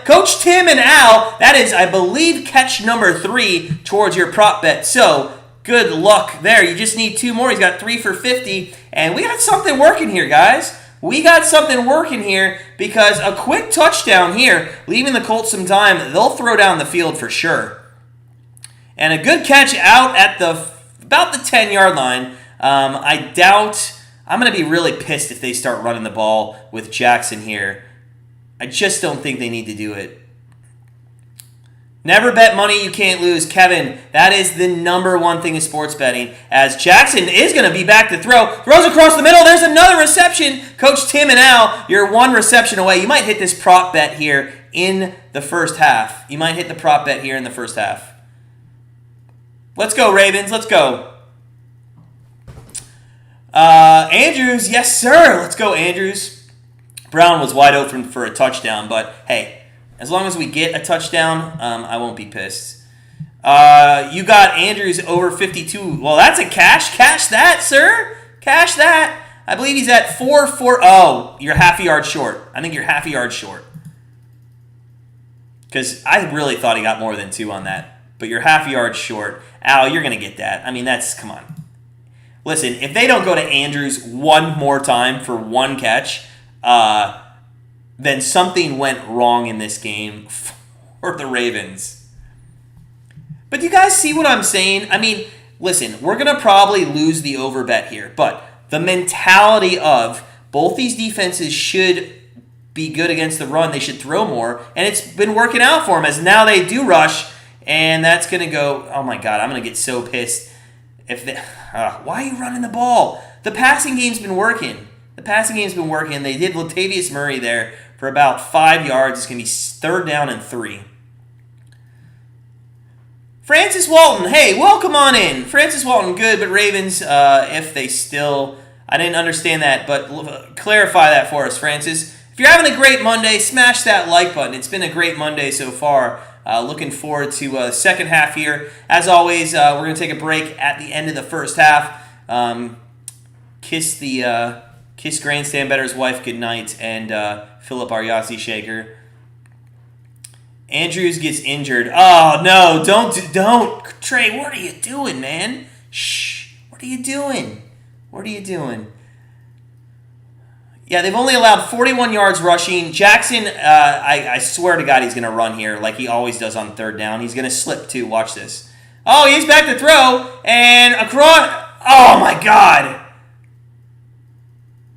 Coach Tim and Al, that is, I believe, catch number 3 towards your prop bet. So, Good luck there. You just need 2 more. He's got 3 for 50. And we got something working here, guys. We got something working here because a quick touchdown here, leaving the Colts some time, they'll throw down the field for sure. And a good catch out at about the 10-yard line. I doubt... I'm going to be really pissed if they start running the ball with Jackson here. I just don't think they need to do it. Never bet money you can't lose. Kevin, that is the number one thing in sports betting. As Jackson is going to be back to throw. Throws across the middle. There's another reception. Coach Tim and Al, you're 1 reception away. You might hit this prop bet here in the first half. You might hit the prop bet here in the first half. Let's go, Ravens. Let's go. Andrews, yes, sir. Let's go, Andrews. Brown was wide open for a touchdown, but hey, as long as we get a touchdown, I won't be pissed. You got Andrews over 52. Well, that's a cash. Cash that, sir. Cash that. I believe he's at 4-4. Oh, you're half a yard short. I think you're half a yard short. Because I really thought he got more than 2 on that. But you're half a yard short. Al, you're going to get that. I mean, come on. Listen, if they don't go to Andrews 1 more time for 1 catch, then something went wrong in this game for the Ravens. But do you guys see what I'm saying? I mean, listen, we're going to probably lose the over bet here, but the mentality of both these defenses should be good against the run. They should throw more, and it's been working out for them as now they do rush, and that's going to go, oh my God, I'm going to get so pissed. Why are you running the ball? The passing game's been working. They did Latavius Murray there for about 5 yards. It's going to be 3rd down and 3. Francis Walton, hey, welcome on in. Francis Walton, good, but Ravens, if they still... I didn't understand that, but clarify that for us, Francis. If you're having a great Monday, smash that like button. It's been a great Monday so far. Looking forward to the second half here. As always, we're going to take a break at the end of the first half. Kiss Grandstand Bettors' wife goodnight and fill up our Yahtzee shaker. Andrews gets injured. Oh, no, don't. Trey, what are you doing, man? Shh, what are you doing? Yeah, they've only allowed 41 yards rushing. Jackson, I swear to God he's going to run here like he always does on 3rd down. He's going to slip, too. Watch this. Oh, he's back to throw. And across. Oh, my God.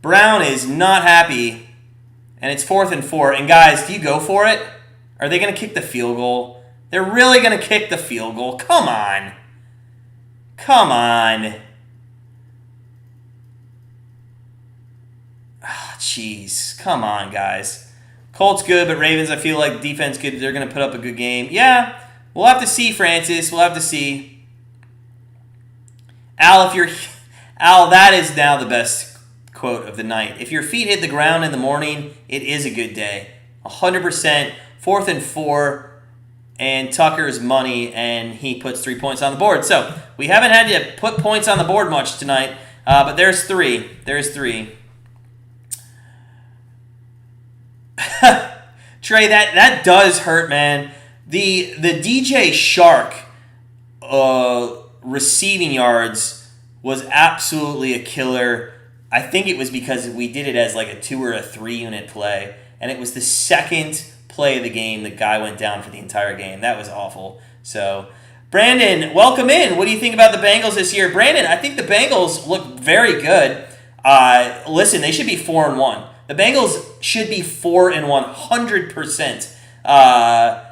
Brown is not happy. And it's 4th and 4. And, guys, do you go for it? Are they going to kick the field goal? They're really going to kick the field goal. Come on. Jeez, come on, guys. Colts good, but Ravens, I feel like defense good. They're going to put up a good game. Yeah, we'll have to see, Francis. We'll have to see. Al, that is now the best quote of the night. If your feet hit the ground in the morning, it is a good day. 100%, 4th and 4, and Tucker's money, and he puts 3 points on the board. So we haven't had to put points on the board much tonight, but there's 3. Trey, that does hurt, man. The DJ Shark receiving yards was absolutely a killer. I think it was because we did it as like a 2 or a 3 unit play, and it was the second play of the game. The guy went down for the entire game. That was awful. So, Brandon, welcome in. What do you think about the Bengals this year? Brandon, I think the Bengals look very good. Listen, they should be 4-1. The Bengals should be 4-1, 100%.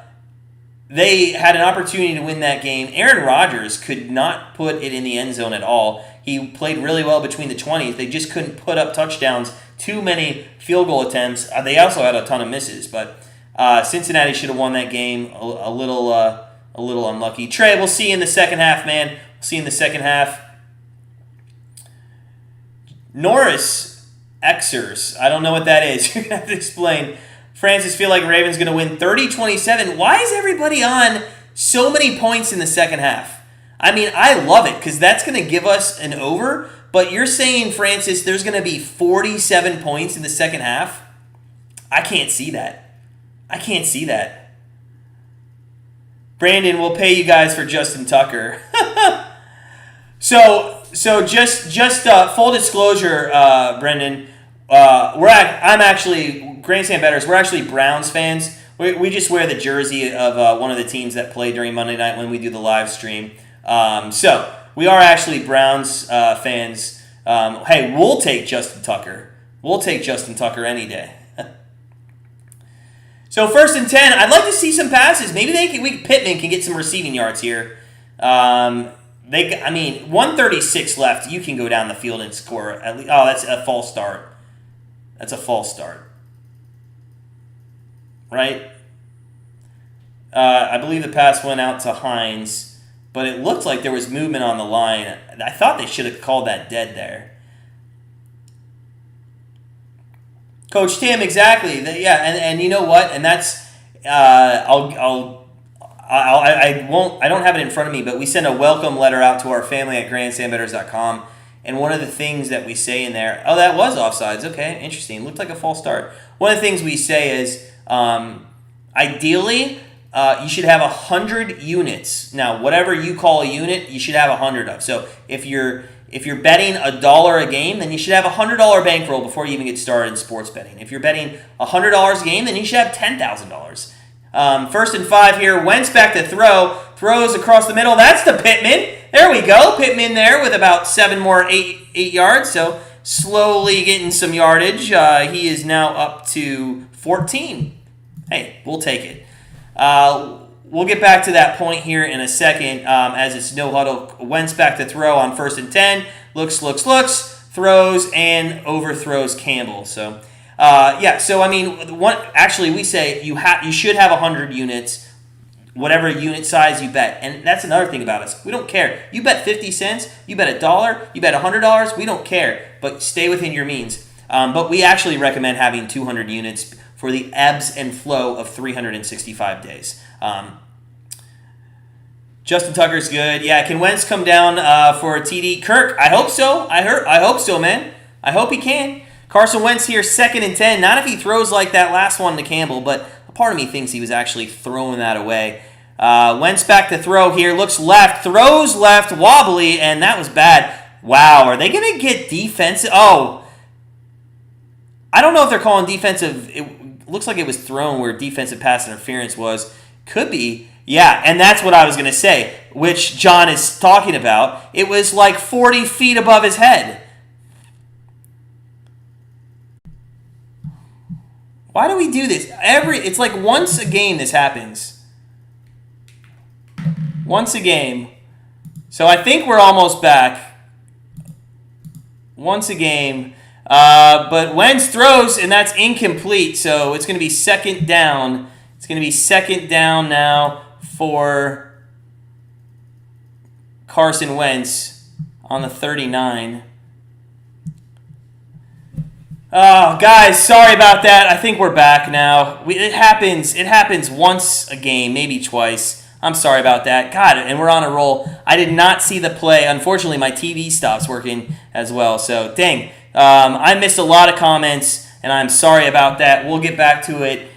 They had an opportunity to win that game. Aaron Rodgers could not put it in the end zone at all. He played really well between the 20s. They just couldn't put up touchdowns. Too many field goal attempts. They also had a ton of misses, but Cincinnati should have won that game. A little unlucky. Trey, we'll see you in the second half, man. We'll see you in the second half. Norris Xers. I don't know what that is. You're going to have to explain. Francis, feel like Ravens going to win 30-27. Why is everybody on so many points in the second half? I mean, I love it because that's going to give us an over. But you're saying, Francis, there's going to be 47 points in the second half? I can't see that. Brandon, we'll pay you guys for Justin Tucker. So just full disclosure, Brendan, I'm actually Grandstand Bettors. We're actually Browns fans. We just wear the jersey of one of the teams that play during Monday night when we do the live stream. So we are actually Browns fans. Hey, we'll take Justin Tucker. We'll take Justin Tucker any day. So 1st and 10. I'd like to see some passes. Maybe Pittman can get some receiving yards here. 136 left. You can go down the field and score at least. Oh, that's a false start. That's a false start. Right? I believe the pass went out to Hines, but it looked like there was movement on the line. I thought they should have called that dead there. Coach Tim, exactly. And you know what? And that's I don't have it in front of me, but we send a welcome letter out to our family at grandstandbettors.com. And one of the things that we say in there, oh, that was offsides. Okay, interesting. Looked like a false start. One of the things we say is, ideally, you should have 100 units. Now, whatever you call a unit, you should have 100 of. So if you're betting $1 a game, then you should have a $100 bankroll before you even get started in sports betting. If you're betting $100 a game, then you should have $10,000. 1st and 5 here. Wentz back to throw. Throws across the middle. That's to Pittman. There we go. Pittman there with about 8 yards. So slowly getting some yardage. He is now up to 14. Hey, we'll take it. We'll get back to that point here in a second as it's no huddle. Wentz back to throw on 1st and 10. Looks, throws, and overthrows Campbell. So, we say you should have 100 units, whatever unit size you bet. And that's another thing about us. We don't care. You bet 50 cents, you bet $1, you bet $100, we don't care. But stay within your means. But we actually recommend having 200 units for the ebbs and flow of 365 days. Justin Tucker's good. Yeah, can Wentz come down for a TD? Kirk, I hope so. I hope so, man. I hope he can. Carson Wentz here, 2nd and 10. Not if he throws like that last one to Campbell, but a part of me thinks he was actually throwing that away. Wentz back to throw here. Looks left. Throws left. Wobbly, and that was bad. Wow, are they going to get defensive? Oh, I don't know if they're calling defensive. It looks like it was thrown where defensive pass interference was. Could be. Yeah, and that's what I was going to say, which John is talking about. It was like 40 feet above his head. Why do we do this? It's like once a game this happens. Once a game. So I think we're almost back. Once a game. But Wentz throws, and that's incomplete. So it's going to be 2nd down. It's going to be 2nd down now for Carson Wentz on the 39. Oh, guys, sorry about that. I think we're back now. It happens. It happens once a game, maybe twice. I'm sorry about that. God, and we're on a roll. I did not see the play. Unfortunately, my TV stops working as well. So, dang. I missed a lot of comments, and I'm sorry about that. We'll get back to it.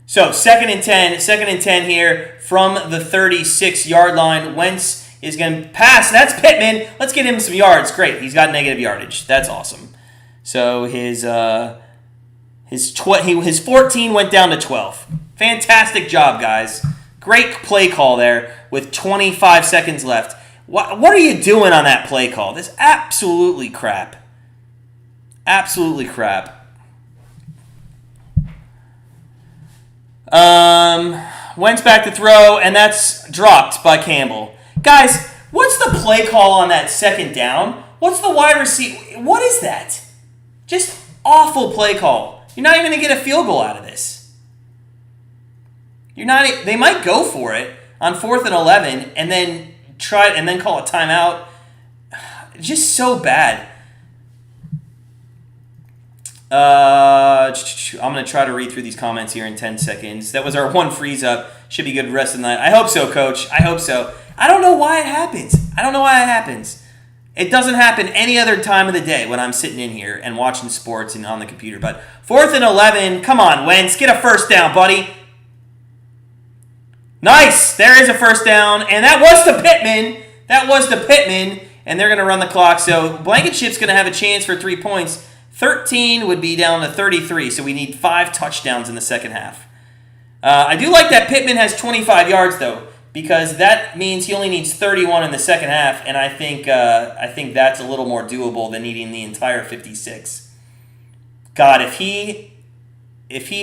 So, 2nd and 10. 2nd and 10 here from the 36-yard line. Wentz is going to pass. That's Pittman. Let's get him some yards. Great. He's got negative yardage. That's awesome. So, his 14 went down to 12. Fantastic job, guys. Great play call there with 25 seconds left. What are you doing on that play call? This is absolutely crap. Absolutely crap. Wentz back to throw, and that's dropped by Campbell. Guys, what's the play call on that 2nd down? What's the wide receiver? What is that? Just awful play call. You're not even going to get a field goal out of this. They might go for it on 4th and 11 and then call a timeout. Just so bad. I'm going to try to read through these comments here in 10 seconds. That was our one freeze up. Should be good the rest of the night. I hope so, Coach. I hope so. I don't know why it happens. It doesn't happen any other time of the day when I'm sitting in here and watching sports and on the computer. But 4th and 11, come on, Wentz. Get a 1st down, buddy. Nice. There is a 1st down, and that was to Pittman. That was the Pittman, and they're going to run the clock. So Blankenship's going to have a chance for 3 points. 13 would be down to 33, so we need 5 touchdowns in the second half. I do like that Pittman has 25 yards, though, because that means he only needs 31 in the second half, and I think that's a little more doable than needing the entire 56. God, if he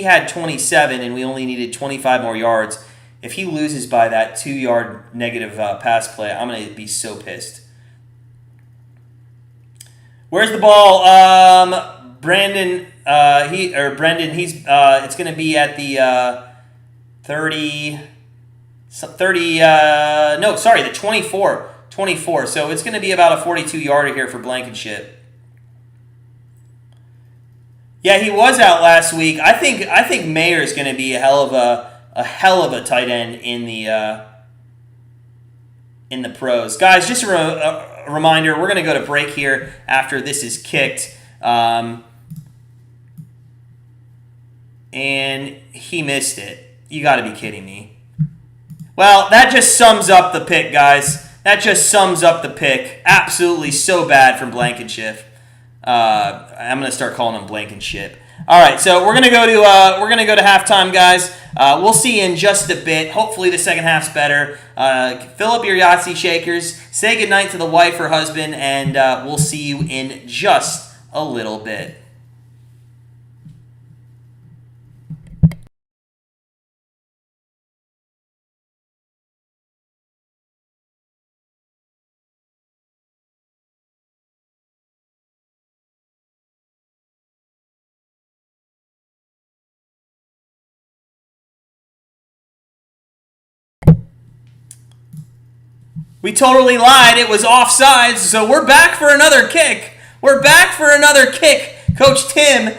had 27 and we only needed 25 more yards, if he loses by that 2-yard negative pass play, I'm going to be so pissed. Where's the ball? Brendan, it's going to be at the the 24. So it's going to be about a 42-yarder here for Blankenship. Yeah, he was out last week. I think Mayer is going to be a hell of a tight end in the pros. Guys, just a reminder, we're going to go to break here after this is kicked. And he missed it. You got to be kidding me. Well, that just sums up the pick, guys. That just sums up the pick. Absolutely so bad from Blankenship. I'm going to start calling him Blankenship. All right, so we're gonna go to halftime, guys. We'll see you in just a bit. Hopefully, the second half's better. Fill up your Yahtzee shakers. Say goodnight to the wife or husband, and we'll see you in just a little bit. We totally lied. It was offsides, so we're back for another kick. Coach Tim,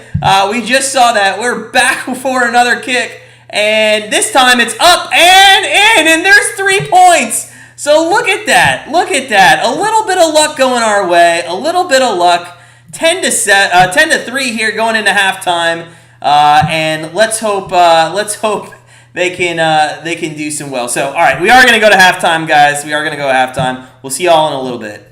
we just saw that. We're back for another kick, and this time it's up and in, and there's 3 points. So look at that. A little bit of luck going our way. 10 to 3 here going into halftime, and let's hope they can do some well. So, all right, we are going to go to halftime, guys. We'll see y'all in a little bit.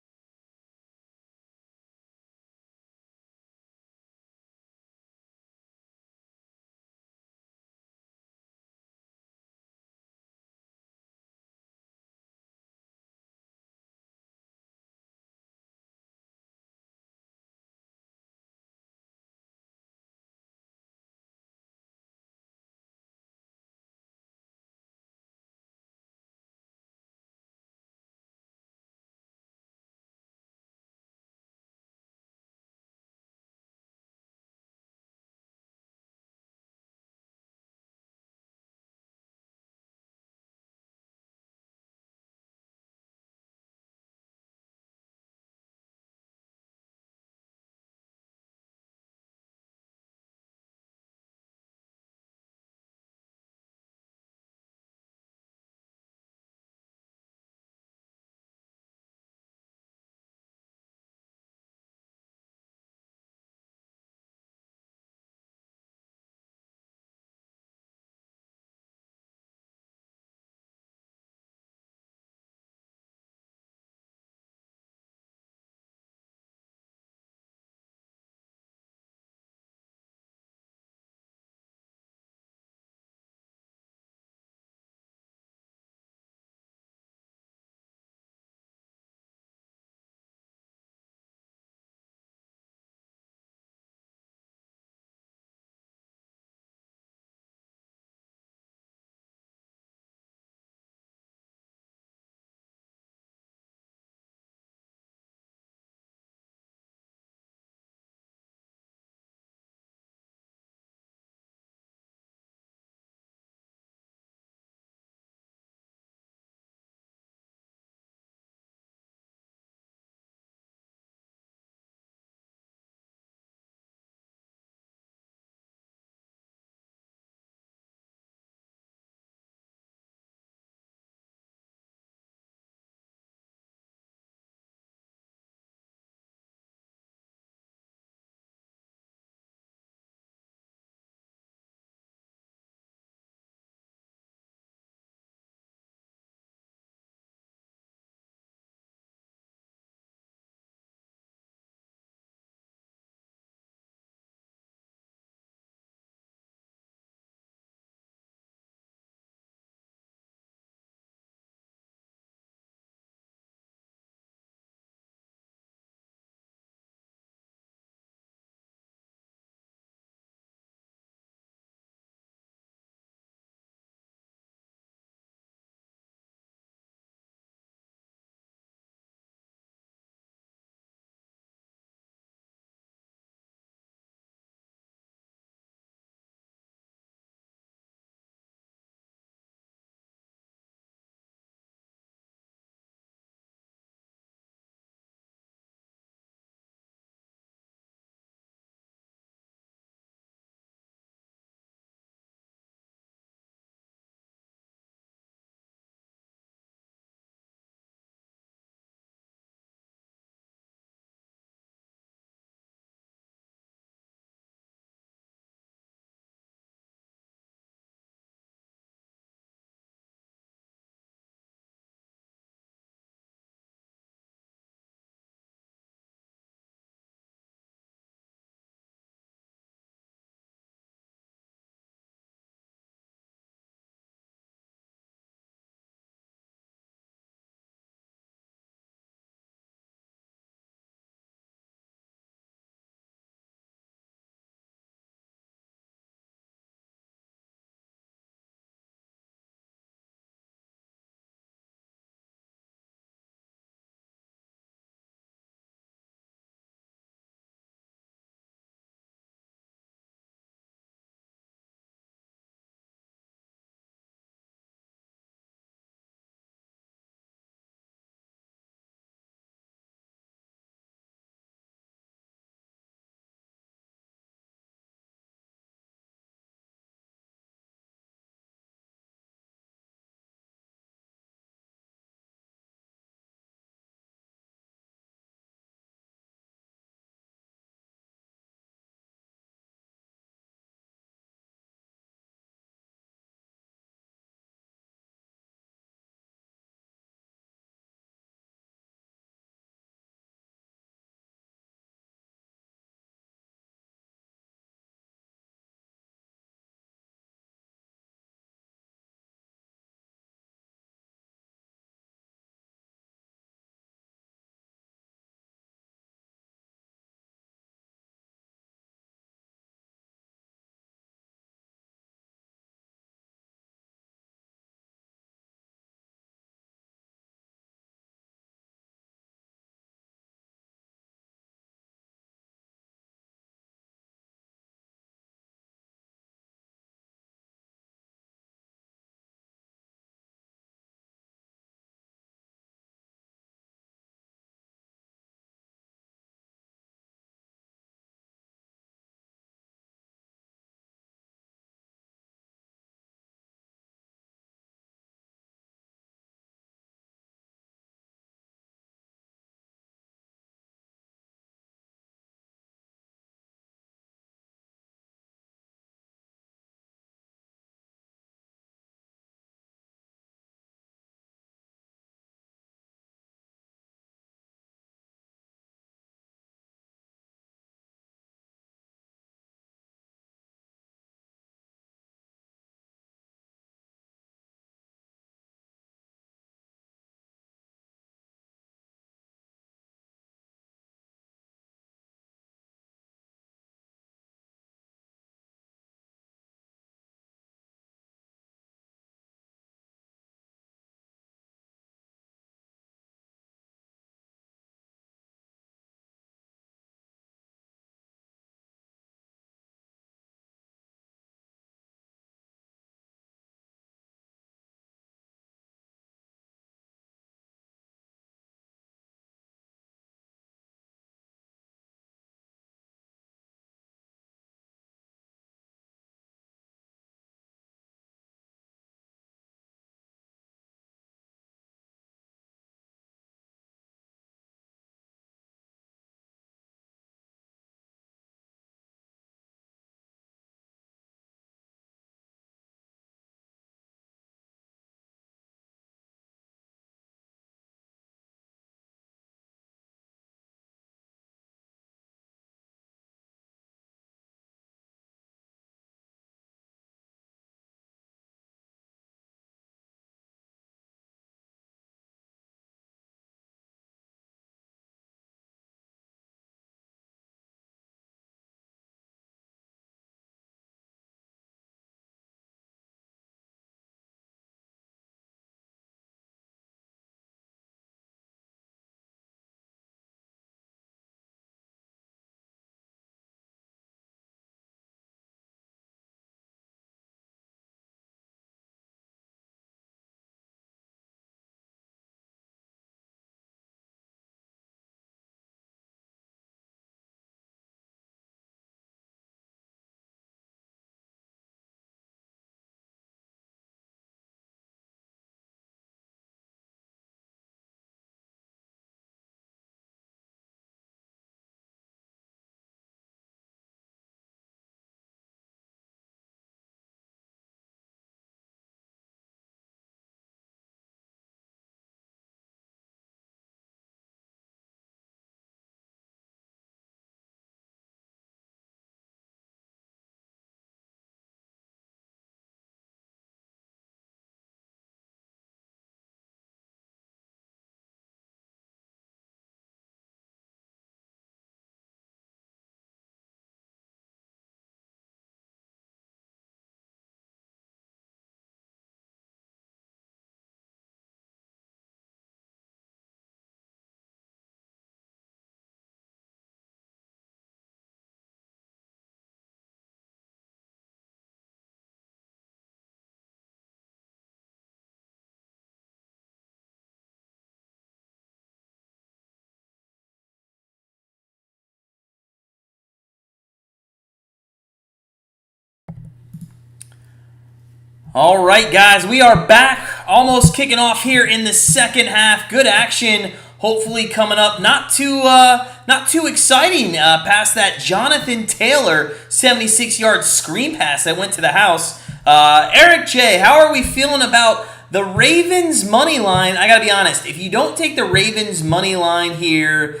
All right, guys, we are back, almost kicking off here in the second half. Good action, hopefully coming up. Not too exciting. Past that Jonathan Taylor 76-yard screen pass that went to the house. Eric J, how are we feeling about the Ravens money line? I gotta be honest. If you don't take the Ravens money line here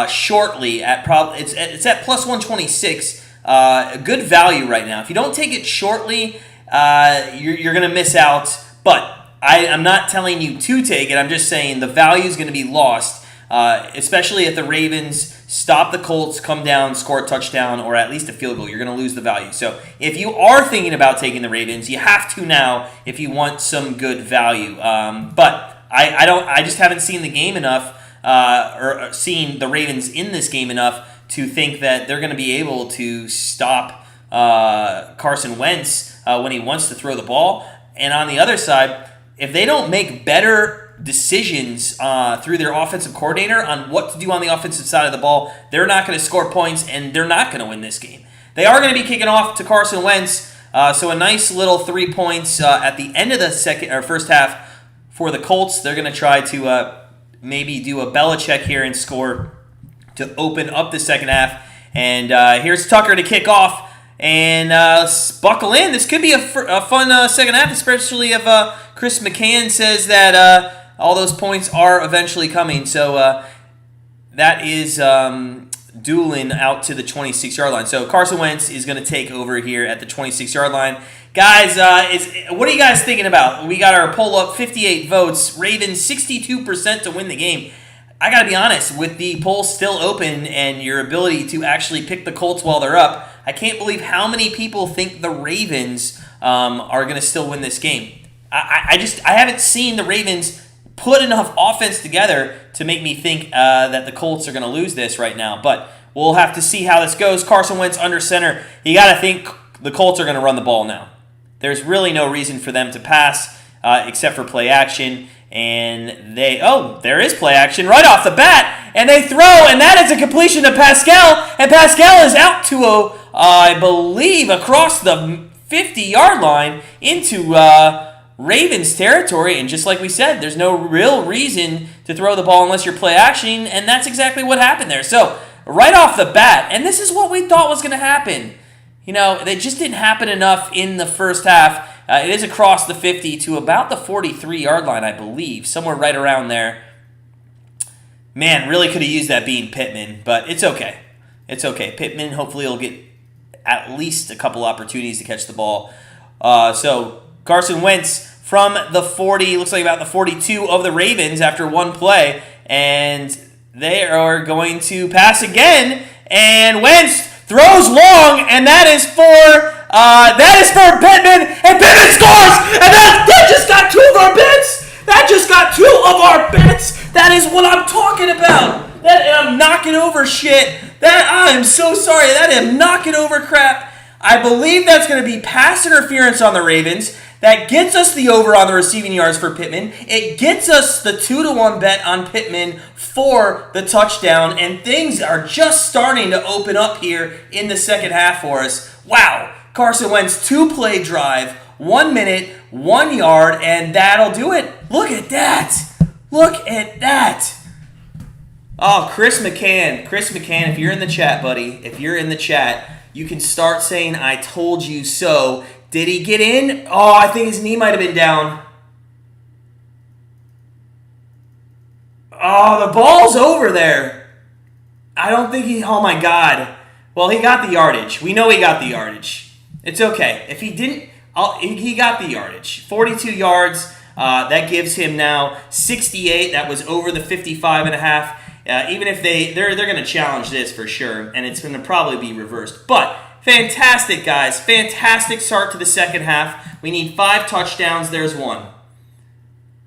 shortly, it's at plus 126. A good value right now. If you don't take it shortly, you're going to miss out, but I'm not telling you to take it. I'm just saying the value is going to be lost, especially if the Ravens stop the Colts, come down, score a touchdown, or at least a field goal. You're going to lose the value. So if you are thinking about taking the Ravens, you have to now if you want some good value. But I just haven't seen the game enough, or seen the Ravens in this game enough to think that they're going to be able to stop Carson Wentz when he wants to throw the ball. And on the other side, if they don't make better decisions through their offensive coordinator on what to do on the offensive side of the ball, they're not going to score points and they're not going to win this game. They are going to be kicking off to Carson Wentz, so a nice little 3 points at the end of the first half for the Colts. They're going to try to maybe do a Belichick here and score to open up the second half. And here's Tucker to kick off. And buckle in. This could be a fun second half, especially if Chris McCann says that all those points are eventually coming. So that is Doolin out to the 26-yard line. So Carson Wentz is going to take over here at the 26-yard line. Guys, what are you guys thinking about? We got our poll up, 58 votes. Ravens 62% to win the game. I got to be honest, with the poll still open and your ability to actually pick the Colts while they're up, I can't believe how many people think the Ravens are going to still win this game. I haven't seen the Ravens put enough offense together to make me think that the Colts are going to lose this right now. But we'll have to see how this goes. Carson Wentz under center. You got to think the Colts are going to run the ball now. There's really no reason for them to pass except for play action. And there is play action right off the bat. And they throw, and that is a completion to Pascal. And Pascal is out to, I believe, across the 50-yard line into Ravens territory. And just like we said, there's no real reason to throw the ball unless you're play action. And that's exactly what happened there. So, right off the bat, and this is what we thought was going to happen. You know, it just didn't happen enough in the first half. It is across the 50 to about the 43-yard line, I believe. Somewhere right around there. Man, really could have used that being Pittman, but it's okay. It's okay. Pittman hopefully will get at least a couple opportunities to catch the ball. So Carson Wentz from the 40, looks like about the 42 of the Ravens after one play, and they are going to pass again, and Wentz throws long, and that is for Pittman, and Pittman scores, and that just got two of our bets. That just got two of our bets. That is what I'm talking about. That I'm knocking over shit. That I am so sorry. That I'm knocking over crap. I believe that's going to be pass interference on the Ravens. That gets us the over on the receiving yards for Pittman. It gets us the 2-1 bet on Pittman for the touchdown. And things are just starting to open up here in the second half for us. Wow. Carson Wentz, 2-play drive, 1 minute, 1 yard, and that'll do it. Look at that. Look at that. Oh, Chris McCann, if you're in the chat, buddy, if you're in the chat, you can start saying, I told you so. Did he get in? Oh, I think his knee might have been down. Oh, the ball's over there. I don't think oh my God. Well, he got the yardage. We know he got the yardage. It's okay. If he didn't, he got the yardage. 42 yards. That gives him now 68. That was over the 55 and a half. Even if they're going to challenge this for sure, and it's going to probably be reversed. But fantastic, guys. Fantastic start to the second half. We need 5 touchdowns. There's 1.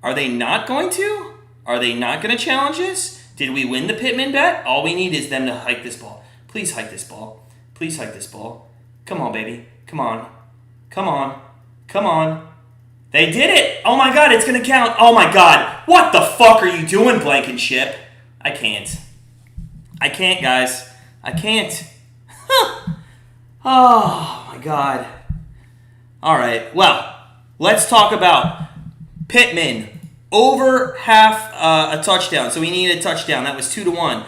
Are they not going to? Are they not going to challenge this? Did we win the Pittman bet? All we need is them to hike this ball. Please hike this ball. Please hike this ball. Come on, baby. Come on. Come on. Come on. They did it! Oh my God, it's going to count. Oh my God. What the fuck are you doing, Blankenship? I can't. I can't, guys. I can't. Huh. Oh my God. All right. Well, Let's talk about Pittman. Over half a touchdown. So we needed a touchdown. That was 2-1.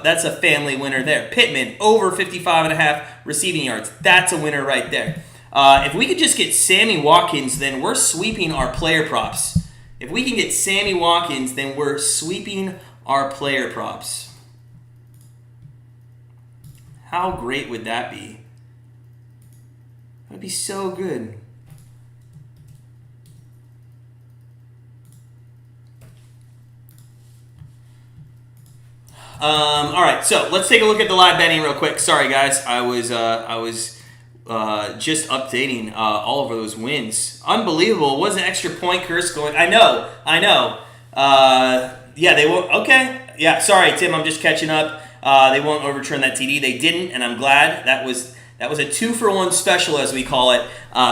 That's a family winner there. Pittman, over 55.5 receiving yards. That's a winner right there. If we could just get Sammy Watkins, then we're sweeping our player props. If we can get Sammy Watkins, then we're sweeping our player props. How great would that be? That would be so good. All right, so let's take a look at the live betting real quick. Sorry, guys, I was just updating all of those wins. Unbelievable! Was an extra point curse going? I know. Yeah, they won't. Okay, yeah. Sorry, Tim. I'm just catching up. They won't overturn that TD. They didn't, and I'm glad. That was a 2-for-1 special, as we call it.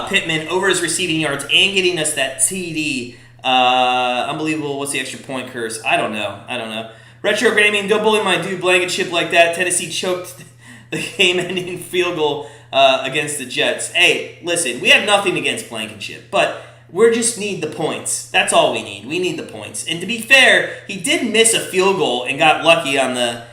Pittman over his receiving yards and getting us that TD. Unbelievable. What's the extra point curse? I don't know. Retro Gaming, don't bully my dude Blankenship like that. Tennessee choked the game-ending field goal against the Jets. Hey, listen, we have nothing against Blankenship, but we just need the points. That's all we need. We need the points. And to be fair, he did miss a field goal and got lucky on the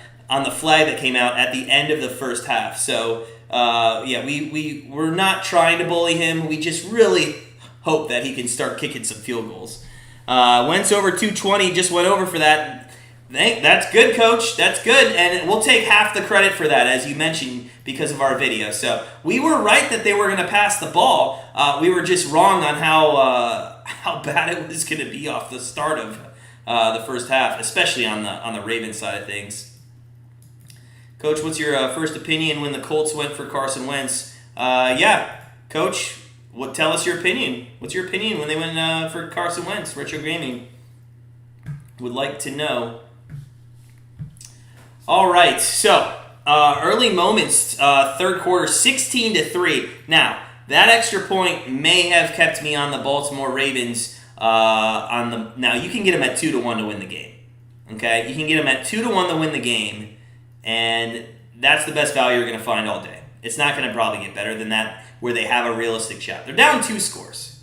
flag that came out at the end of the first half. So, we're not trying to bully him. We just really hope that he can start kicking some field goals. Wentz over 220, just went over for that. That's good, Coach. That's good. And we'll take half the credit for that, as you mentioned, because of our video. So we were right that they were going to pass the ball. We were just wrong on how bad it was going to be off the start of the first half, especially on the Ravens side of things. Coach, what's your first opinion when the Colts went for Carson Wentz? Coach, tell us your opinion. What's your opinion when they went for Carson Wentz? Retro Gaming would like to know. All right, so early moments, third quarter, 16-3. Now, that extra point may have kept me on the Baltimore Ravens. Now, you can get them at 2-1 to win the game. Okay, you can get them at 2-1 to win the game, and that's the best value you're going to find all day. It's not going to probably get better than that, where they have a realistic shot. They're down 2 scores.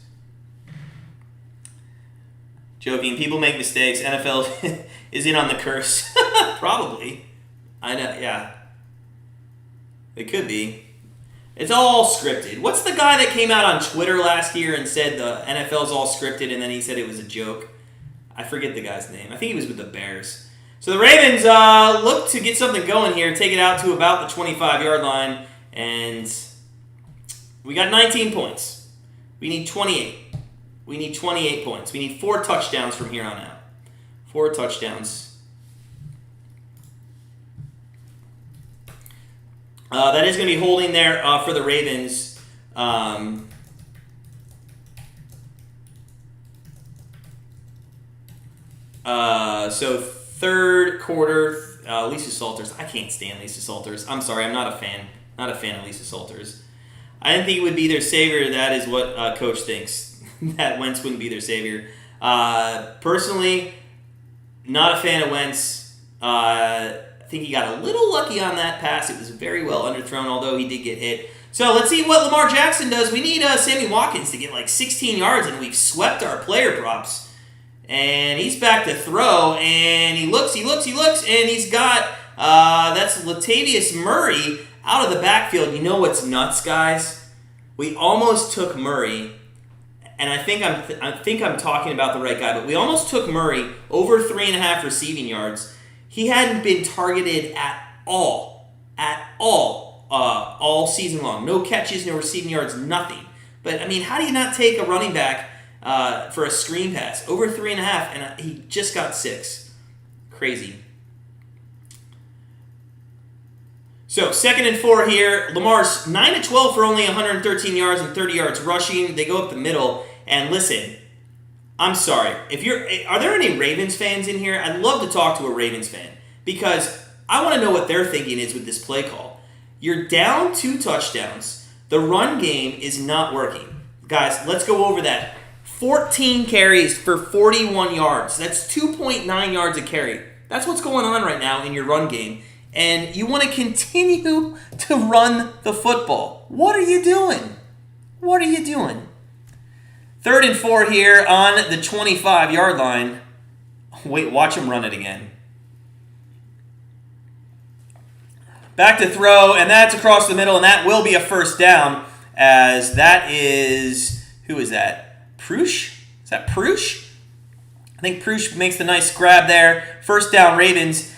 Joking, people make mistakes. NFL is in on the curse. Probably. I know, yeah. It could be. It's all scripted. What's the guy that came out on Twitter last year and said the NFL's all scripted, and then he said it was a joke? I forget the guy's name. I think he was with the Bears. So the Ravens look to get something going here, take it out to about the 25-yard line, and we got 19 points. We need 28. We need 28 points. We need 4 touchdowns from here on out. 4 touchdowns. That is going to be holding there for the Ravens. So third quarter, Lisa Salters. I can't stand Lisa Salters. I'm sorry, I'm not a fan. Not a fan of Lisa Salters. I didn't think it would be their savior. That is what Coach thinks. That Wentz wouldn't be their savior. Personally, not a fan of Wentz. I think he got a little lucky on that pass. It was very well underthrown, although he did get hit. So let's see what Lamar Jackson does. We need Sammy Watkins to get like 16 yards, and we've swept our player props. And he's back to throw, and he looks, and he's got, that's Latavius Murray out of the backfield. You know what's nuts, guys? We almost took Murray, and I think I'm talking about the right guy, but we almost took Murray over 3.5 receiving yards. He hadn't been targeted at all season long. No catches, no receiving yards, nothing. But, I mean, how do you not take a running back for a screen pass? Over 3.5, and he just got 6. Crazy. So, 2nd and 4 here. Lamar's 9-12 for only 113 yards and 30 yards rushing. They go up the middle. And listen, I'm sorry. Are there any Ravens fans in here? I'd love to talk to a Ravens fan because I want to know what their thinking is with this play call. You're down 2 touchdowns. The run game is not working. Guys, let's go over that. 14 carries for 41 yards. That's 2.9 yards a carry. That's what's going on right now in your run game. And you want to continue to run the football. What are you doing? What are you doing? 3rd and 4 here on the 25-yard line. Wait, watch him run it again. Back to throw, and that's across the middle, and that will be a first down, as that is, who is that? Prush? Is that Prush? I think Prush makes the nice grab there. First down, Ravens.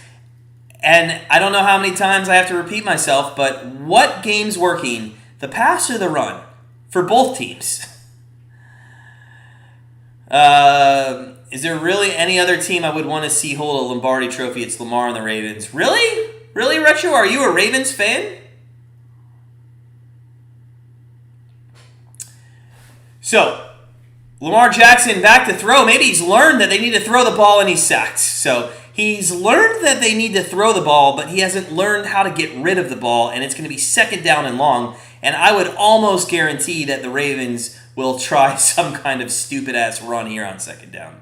And I don't know how many times I have to repeat myself, but what game's working? The pass or the run? For both teams. Is there really any other team I would want to see hold a Lombardi trophy? It's Lamar and the Ravens. Really? Really, Retro? Are you a Ravens fan? So, Lamar Jackson back to throw. Maybe he's learned that they need to throw the ball and he's sacked. So, he's learned that they need to throw the ball, but he hasn't learned how to get rid of the ball, and it's going to be 2nd down and long. And I would almost guarantee that the Ravens will try some kind of stupid-ass run here on 2nd down.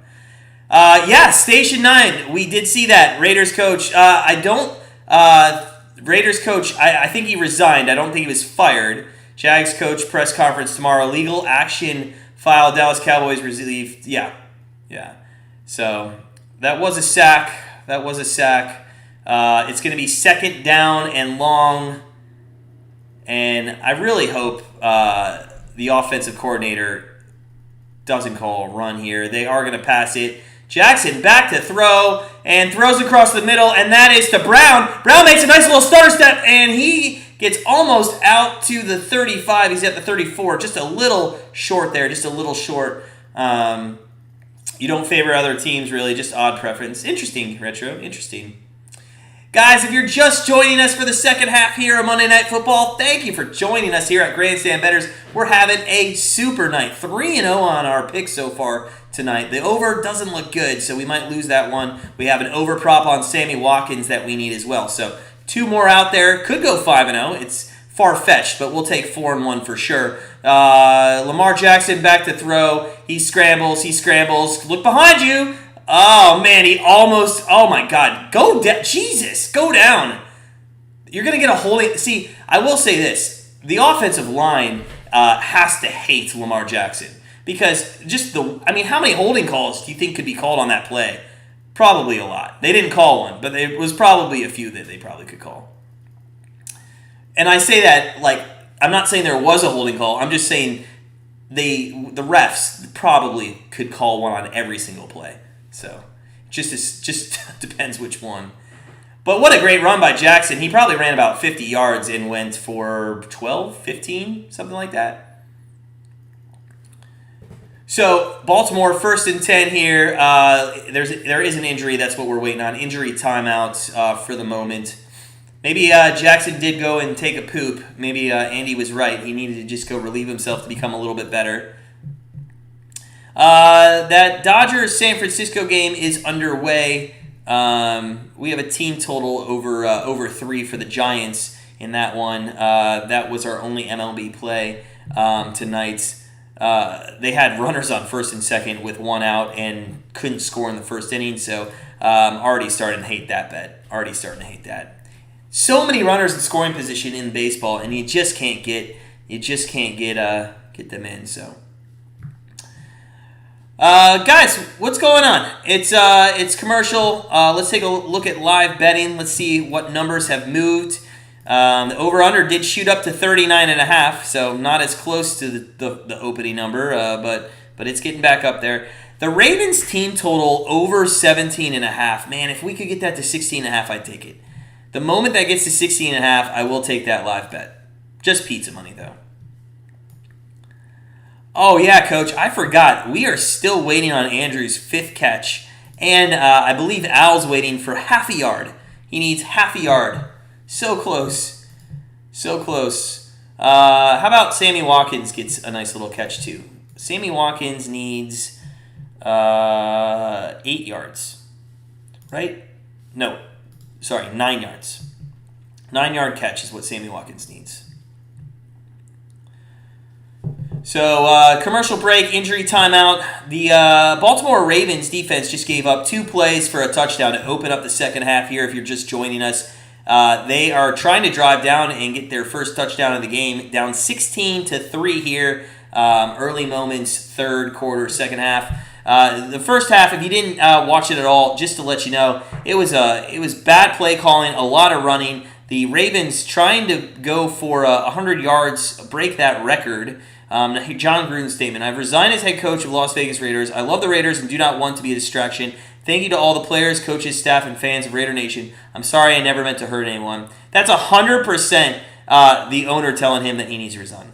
Station 9. We did see that. Raiders coach. Raiders coach, I think he resigned. I don't think he was fired. Jags coach, press conference tomorrow. Legal action filed. Dallas Cowboys relieved. Yeah. So that was a sack. It's going to be 2nd down and long. And I really hope the offensive coordinator doesn't call a run here. They are going to pass it. Jackson back to throw and throws across the middle, and that is to Brown. Brown makes a nice little stutter step, and he gets almost out to the 35. He's at the 34. Just a little short there, just a little short. You don't favor other teams, really, just odd preference. Interesting, Retro, interesting. Guys, if you're just joining us for the second half here of Monday Night Football, thank you for joining us here at Grandstand Bettors. We're having a super night. 3-0 on our picks so far tonight. The over doesn't look good, so we might lose that one. We have an over prop on Sammy Watkins that we need as well. So 2 more out there. Could go 5-0. It's far-fetched, but we'll take 4-1 for sure. Lamar Jackson back to throw. He scrambles. Look behind you. Oh, man, he almost... Oh, my God. Go down. Jesus, go down. You're going to get a holding... See, I will say this. The offensive line has to hate Lamar Jackson. Because just the... I mean, how many holding calls do you think could be called on that play? Probably a lot. They didn't call one, but there was probably a few that they probably could call. And I say that, like, I'm not saying there was a holding call. I'm just saying the refs probably could call one on every single play. So, just depends which one. But what a great run by Jackson. He probably ran about 50 yards and went for 12, 15, something like that. So, Baltimore, 1st and 10 here. There is an injury. That's what we're waiting on. Injury timeout for the moment. Maybe Jackson did go and take a poop. Maybe Andy was right. He needed to just go relieve himself to become a little bit better. That Dodgers-San Francisco game is underway. We have a team total over 3 for the Giants in that one. That was our only MLB play tonight. They had runners on 1st and 2nd with 1 out and couldn't score in the 1st inning, so already starting to hate that bet. So many runners in scoring position in baseball, and you just can't get them in. So, guys, what's going on? It's commercial. Let's take a look at live betting. Let's see what numbers have moved. The over/under did shoot up to 39.5, so not as close to the opening number, but it's getting back up there. The Ravens team total over 17.5. Man, if we could get that to 16.5, I'd take it. The moment that gets to 16.5, I will take that live bet. Just pizza money, though. Oh, yeah, Coach, I forgot. We are still waiting on Andrew's 5th catch. And I believe Al's waiting for half a yard. He needs half a yard. So close. So close. How about Sammy Watkins gets a nice little catch, too? Sammy Watkins needs 8 yards. Right? No. Sorry, 9 yards. 9-yard catch is what Sammy Watkins needs. So, commercial break, injury timeout. The Baltimore Ravens defense just gave up 2 plays for a touchdown to open up the second half here if you're just joining us. They are trying to drive down and get their first touchdown of the game. Down 16-3 here. Early moments, third quarter, second half. The first half, if you didn't watch it at all, just to let you know, it was bad play calling, a lot of running. The Ravens trying to go for 100 yards, break that record. John Gruden's statement: I've resigned as head coach of Las Vegas Raiders. I love the Raiders and do not want to be a distraction. Thank you to all the players, coaches, staff, and fans of Raider Nation. I'm sorry I never meant to hurt anyone. That's 100% the owner telling him that he needs to resign.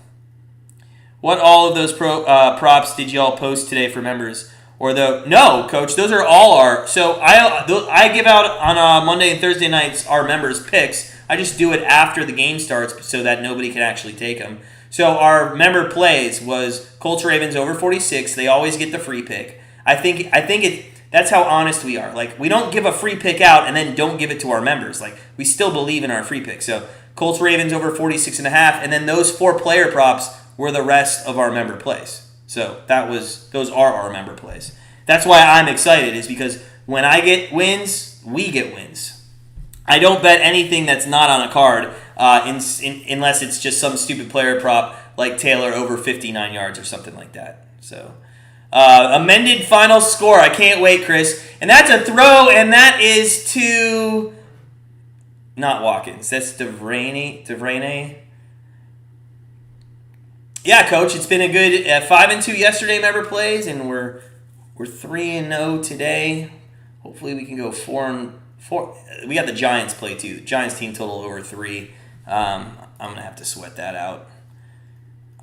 What all of those props did y'all post today for members? No, Coach, those are all our. So I give out on Monday and Thursday nights our members' picks. I just do it after the game starts so that nobody can actually take them. So our member plays was Colts Ravens over 46. They always get the free pick. I think that's how honest we are. Like, we don't give a free pick out and then don't give it to our members. Like, we still believe in our free pick. So Colts Ravens over 46.5, and then those 4 player props were the rest of our member plays. So those are our member plays. That's why I'm excited, is because when I get wins, we get wins. I don't bet anything that's not on a card unless it's just some stupid player prop like Taylor over 59 yards or something like that. So amended final score. I can't wait, Chris. And that's a throw, and that is to not Watkins. That's DeVrayne. Yeah, Coach. It's been a good 5-2 yesterday member plays, and we're 3-0 today. Hopefully we can go 4-4. We got the Giants play too. Giants team total over 3. I'm gonna have to sweat that out.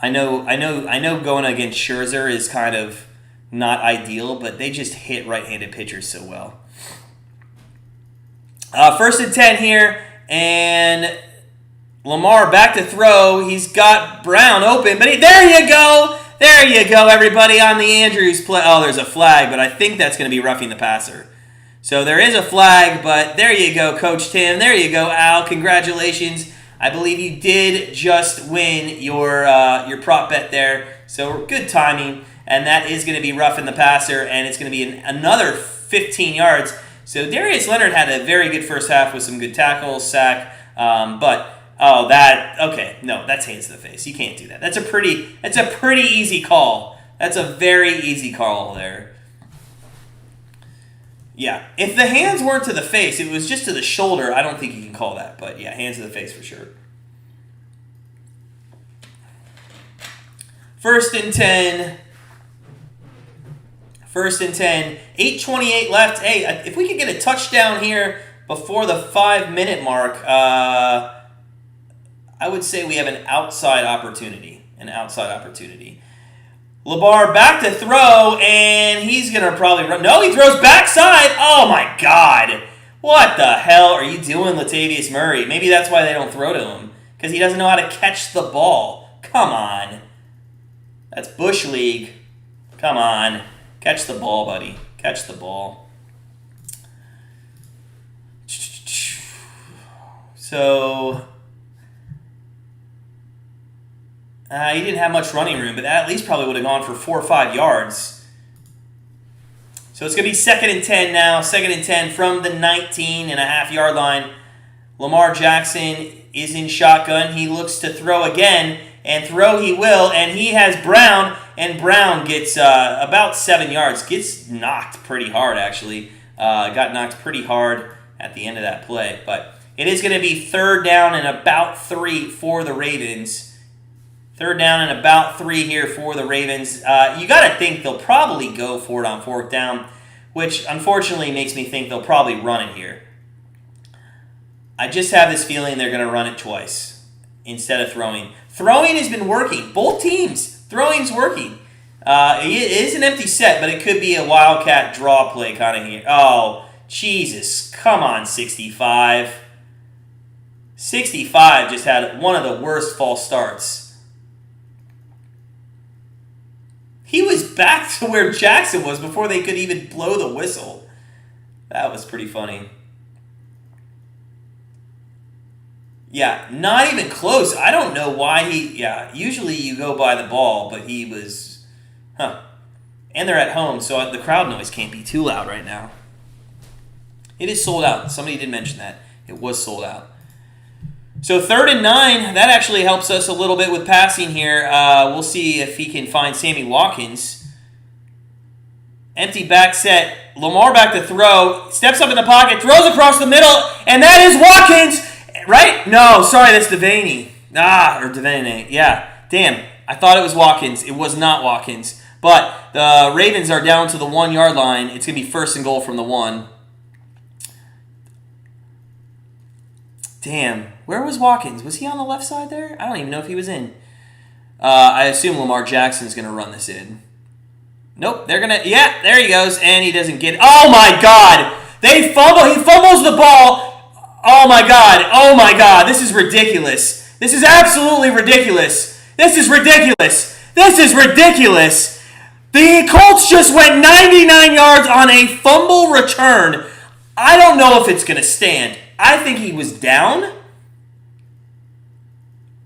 I know. Going against Scherzer is kind of not ideal, but they just hit right-handed pitchers so well. 1st and 10 here, and Lamar back to throw. He's got Brown open, but there you go. There you go, everybody, on the Andrews play. Oh, there's a flag, but I think that's going to be roughing the passer. So there is a flag, but there you go, Coach Tim. There you go, Al. Congratulations. I believe you did just win your prop bet there. So good timing, and that is going to be roughing the passer, and it's going to be another 15 yards. So Darius Leonard had a very good first half with some good tackles, sack, that's hands to the face. You can't do that. That's a pretty easy call. That's a very easy call there. Yeah, if the hands weren't to the face, it was just to the shoulder, I don't think you can call that. But yeah, hands to the face for sure. 1st and 10. 1st and 10. 8:28 left. Hey, if we could get a touchdown here before the 5-minute mark, I would say we have an outside opportunity. Lamar back to throw, and he's going to probably run. No, he throws backside. Oh, my God. What the hell are you doing, Latavius Murray? Maybe that's why they don't throw to him, because he doesn't know how to catch the ball. Come on. That's Bush League. Come on. Catch the ball, buddy. Catch the ball. So he didn't have much running room, but that at least probably would have gone for 4 or 5 yards. So it's going to be 2nd and 10 now. 2nd and 10 from the 19.5-yard line. Lamar Jackson is in shotgun. He looks to throw again, and throw he will, and he has Brown, and Brown gets about 7 yards. Gets knocked pretty hard, actually. Got knocked pretty hard at the end of that play. But it is going to be 3rd down and about 3 for the Ravens. 3rd down and about 3 here for the Ravens. You got to think they'll probably go for it on 4th down, which unfortunately makes me think they'll probably run it here. I just have this feeling they're going to run it twice instead of throwing. Throwing has been working. Both teams. Throwing's working. It is an empty set, but it could be a wildcat draw play kind of here. Oh, Jesus. Come on, 65. 65 just had one of the worst false starts. He was back to where Jackson was before they could even blow the whistle. That was pretty funny. Yeah, not even close. I don't know why usually you go by the ball, but he was, And they're at home, so the crowd noise can't be too loud right now. It is sold out. Somebody did mention that. It was sold out. So 3rd and 9, that actually helps us a little bit with passing here. We'll see if he can find Sammy Watkins. Empty back set. Lamar back to throw. Steps up in the pocket. Throws across the middle. And that is Watkins. Right? No, sorry, that's Devaney. Or Devaney. Yeah. Damn. I thought it was Watkins. It was not Watkins. But the Ravens are down to the 1-yard line. It's going to be 1st and goal from the 1. Damn. Where was Watkins? Was he on the left side there? I don't even know if he was in. I assume Lamar Jackson's going to run this in. Nope. They're going to... Yeah, there he goes. And he doesn't get... Oh, my God. They fumble. He fumbles the ball. Oh, my God. Oh, my God. This is ridiculous. This is absolutely ridiculous. This is ridiculous. This is ridiculous. The Colts just went 99 yards on a fumble return. I don't know if it's going to stand. I think he was down.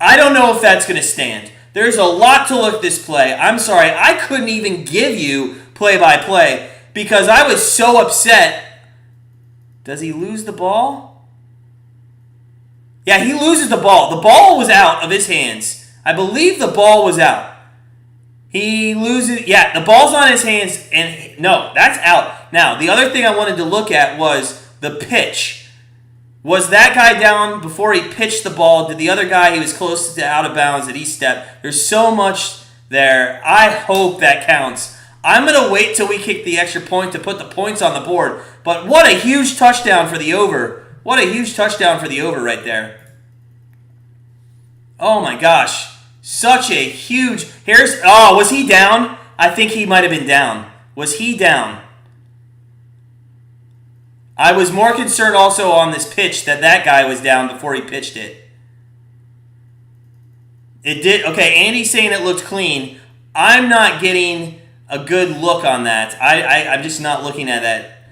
I don't know if that's going to stand. There's a lot to look at this play. I'm sorry, I couldn't even give you play-by-play because I was so upset. Does he lose the ball? Yeah, he loses the ball. The ball was out of his hands. I believe the ball was out. He loses... Yeah, the ball's on his hands, and no, that's out. Now, the other thing I wanted to look at was the pitch. Was that guy down before he pitched the ball? Did the other guy, he was close to out of bounds, did he step? There's so much there. I hope that counts. I'm going to wait till we kick the extra point to put the points on the board. But what a huge touchdown for the over. What a huge touchdown for the over right there. Oh my gosh. Such a huge... was he down? I think he might have been down. Was he down? I was more concerned also on this pitch that guy was down before he pitched it. It did. Okay, Andy's saying it looked clean. I'm not getting a good look on that. I'm just not looking at that.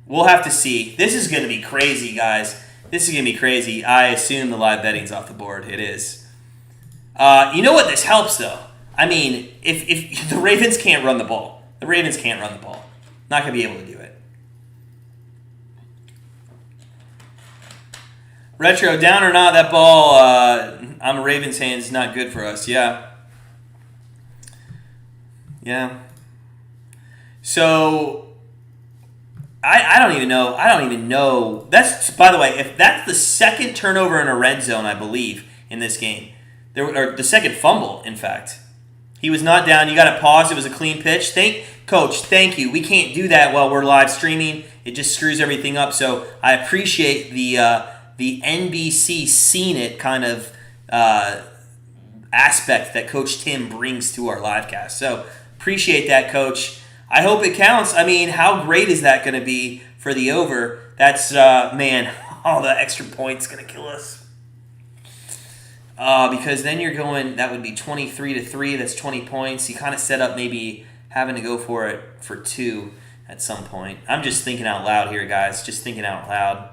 We'll have to see. This is going to be crazy, guys. This is going to be crazy. I assume the live betting's off the board. It is. You know what this helps, though? I mean, if the Ravens can't run the ball. The Ravens can't run the ball. Not going to be able to do it. Retro, down or not, that ball on the Ravens' hands is not good for us. Yeah. Yeah. So, I don't even know. I don't even know. That's, by the way, if that's the second turnover in a red zone, I believe, in this game. Or the second fumble, in fact. He was not down. You got to pause. It was a clean pitch. Coach, thank you. We can't do that while we're live streaming. It just screws everything up. So, I appreciate the NBC seen it kind of aspect that Coach Tim brings to our live cast. So appreciate that, Coach. I hope it counts. I mean, how great is that going to be for the over? That's, man, all the extra points going to kill us. Because then you're going, that would be 23-3. That's 20 points. You kind of set up maybe having to go for it for 2 at some point. I'm just thinking out loud here, guys. Just thinking out loud.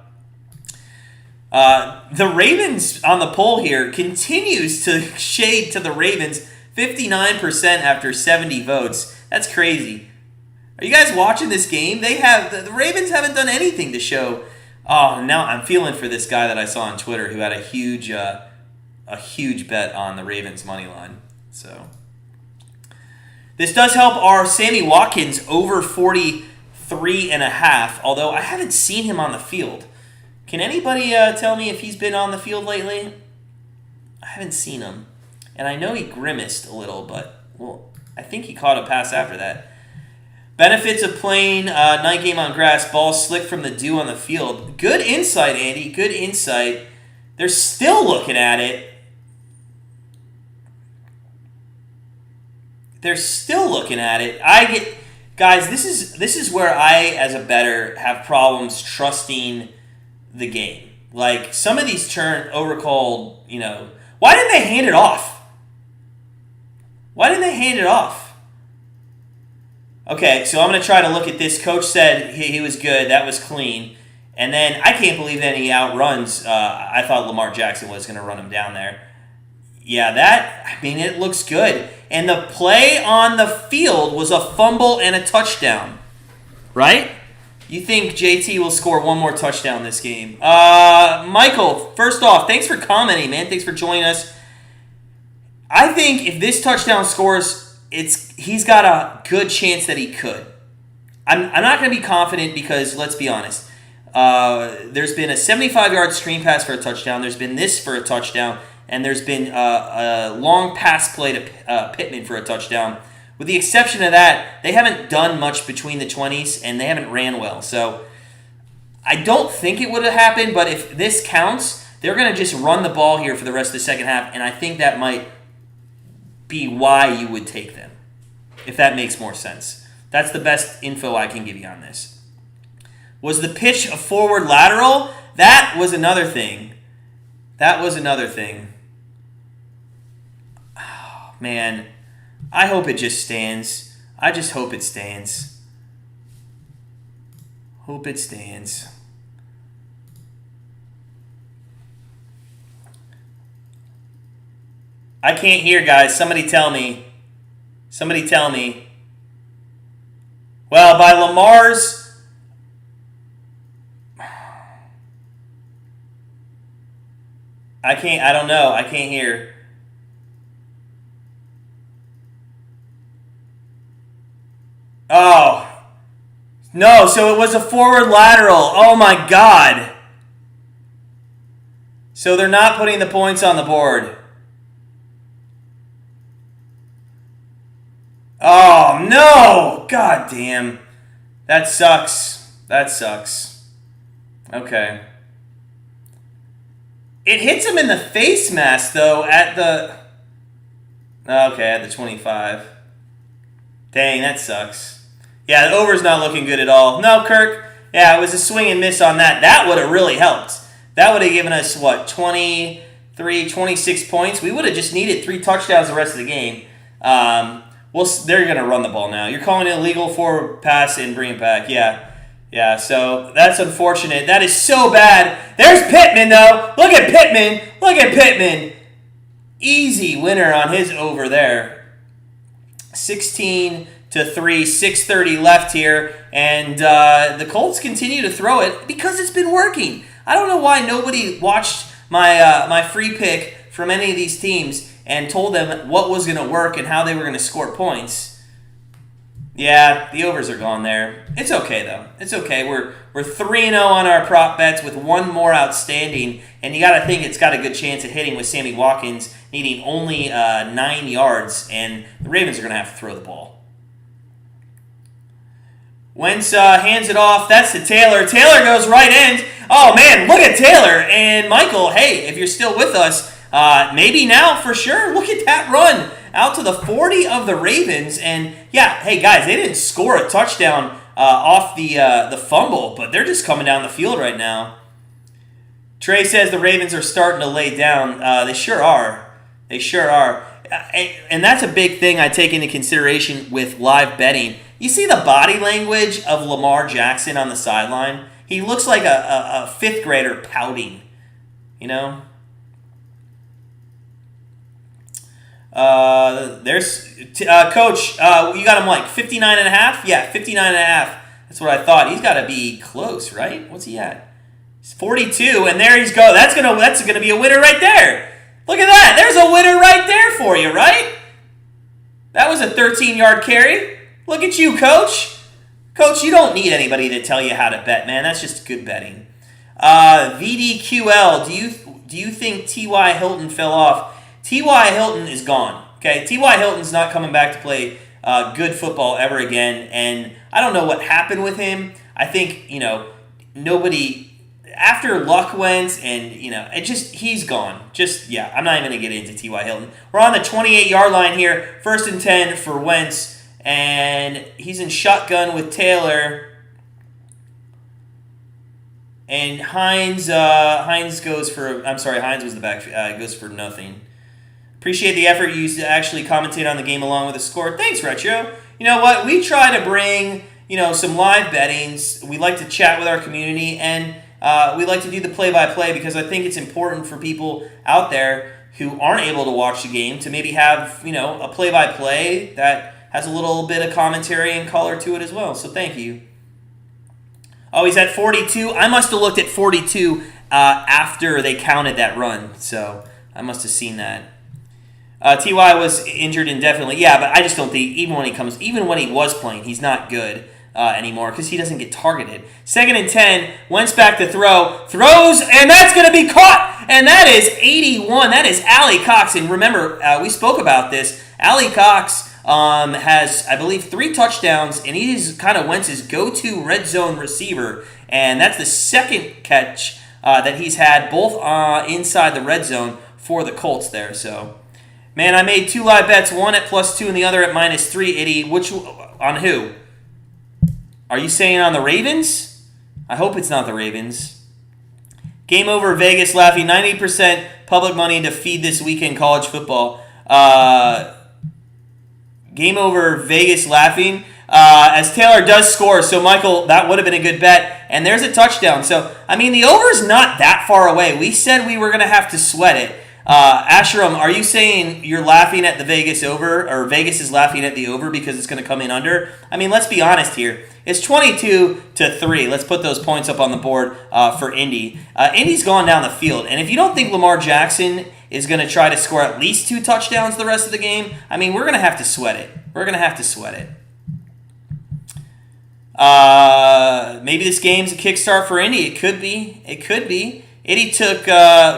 The Ravens on the poll here continues to shade to the Ravens 59% after 70 votes. That's crazy. Are you guys watching this game? The Ravens haven't done anything to show. Oh, now I'm feeling for this guy that I saw on Twitter who had a huge bet on the Ravens money line. So this does help our Sammy Watkins over 43.5. Although I haven't seen him on the field. Can anybody tell me if he's been on the field lately? I haven't seen him. And I know he grimaced a little, but, well, I think he caught a pass after that. Benefits of playing night game on grass. Ball slick from the dew on the field. Good insight, Andy. Good insight. They're still looking at it. They're still looking at it. Guys, this is where I, as a bettor, have problems trusting the game. Like, some of these turn overcalled, why didn't they hand it off? Why didn't they hand it off? Okay, so I'm going to try to look at this. Coach said he was good. That was clean. And then I can't believe that he outruns. I thought Lamar Jackson was going to run him down there. Yeah, it looks good. And the play on the field was a fumble and a touchdown. Right? you think JT will score one more touchdown this game? Michael, first off, thanks for commenting, man. Thanks for joining us. I think if this touchdown scores, he's got a good chance that he could. I'm not going to be confident because, let's be honest, there's been a 75-yard screen pass for a touchdown. There's been this for a touchdown. And there's been a long pass play to Pittman for a touchdown. With the exception of that, they haven't done much between the 20s, and they haven't ran well. So I don't think it would have happened, but if this counts, they're going to just run the ball here for the rest of the second half, and I think that might be why you would take them, if that makes more sense. That's the best info I can give you on this. Was the pitch a forward lateral? That was another thing. Oh, man, I hope it just stands. I just hope it stands. Hope it stands. I can't hear, guys. Somebody tell me. Well, by Lamar's... I don't know. I can't hear. Oh. No, so it was a forward lateral. Oh my God. So they're not putting the points on the board. Oh no. God damn. That sucks. Okay. It hits him in the face mask, though, at the 25. Dang, that sucks. Yeah, the over's not looking good at all. No, Kirk. Yeah, it was a swing and miss on that. That would have really helped. That would have given us, 23, 26 points? We would have just needed 3 touchdowns the rest of the game. They're going to run the ball now. You're calling it illegal forward pass and bring it back. Yeah, so that's unfortunate. That is so bad. There's Pittman, though. Look at Pittman. Easy winner on his over there. 16-3, 6:30 left here. And the Colts continue to throw it because it's been working. I don't know why nobody watched my free pick from any of these teams and told them what was going to work and how they were going to score points. Yeah, the overs are gone there. It's okay, though. It's okay. We're 3-0 on our prop bets with one more outstanding, and you got to think it's got a good chance of hitting with Sammy Watkins needing only 9 yards, and the Ravens are going to have to throw the ball. Wentz hands it off. That's to Taylor. Taylor goes right end. Oh, man, look at Taylor. And Michael, hey, if you're still with us, maybe now for sure. Look at that run out to the 40 of the Ravens. And, yeah, hey, guys, they didn't score a touchdown off the fumble, but they're just coming down the field right now. Trey says the Ravens are starting to lay down. They sure are. And that's a big thing I take into consideration with live betting. You see the body language of Lamar Jackson on the sideline? He looks like a fifth grader pouting, you know? There's Coach. You got him like 59.5? Yeah, 59.5. That's what I thought. He's got to be close, right? What's he at? He's 42, and there he's go. That's gonna be a winner right there. Look at that. There's a winner right there for you, right? That was a 13-yard carry. Look at you, Coach. Coach, you don't need anybody to tell you how to bet, man. That's just good betting. VDQL, do you think T.Y. Hilton fell off? T.Y. Hilton is gone. Okay, T.Y. Hilton's not coming back to play good football ever again, and I don't know what happened with him. I think, nobody after Luck went, and he's gone. I'm not even gonna get into T.Y. Hilton. We're on the 28-yard line here, 1st and 10 for Wentz, and he's in shotgun with Taylor. And Hines goes for. I'm sorry, Hines was the back. Goes for nothing. Appreciate the effort you used to actually commentate on the game along with the score. Thanks, Retro. You know what? We try to bring some live bettings. We like to chat with our community, and we like to do the play-by-play because I think it's important for people out there who aren't able to watch the game to maybe have a play-by-play that has a little bit of commentary and color to it as well. So thank you. Oh, he's at 42. I must have looked at 42 after they counted that run, so I must have seen that. Ty was injured indefinitely. Yeah, but I just don't think even when he was playing, he's not good anymore because he doesn't get targeted. 2nd and 10. Wentz back to throw. Throws, and that's going to be caught. And that is 81. That is Allie Cox. And remember, we spoke about this. Allie Cox has, I believe, 3 touchdowns, and he is kind of Wentz's go-to red zone receiver. And that's the second catch that he's had, both inside the red zone for the Colts there. So, man, I made 2 live bets, one at +2 and the other at -3, Itty. Which, on who? Are you saying on the Ravens? I hope it's not the Ravens. Game over, Vegas laughing. 90% public money to feed this weekend college football. Game over, Vegas laughing. As Taylor does score, so Michael, that would have been a good bet. And there's a touchdown. So, I mean, the over's not that far away. We said we were going to have to sweat it. Asheram, are you saying you're laughing at the Vegas over, or Vegas is laughing at the over because it's going to come in under? I mean, let's be honest here. It's 22-3. Let's put those points up on the board for Indy. Indy's gone down the field, and if you don't think Lamar Jackson is going to try to score at least 2 touchdowns the rest of the game, I mean, we're going to have to sweat it. Maybe this game's a kickstart for Indy. It could be. Indy took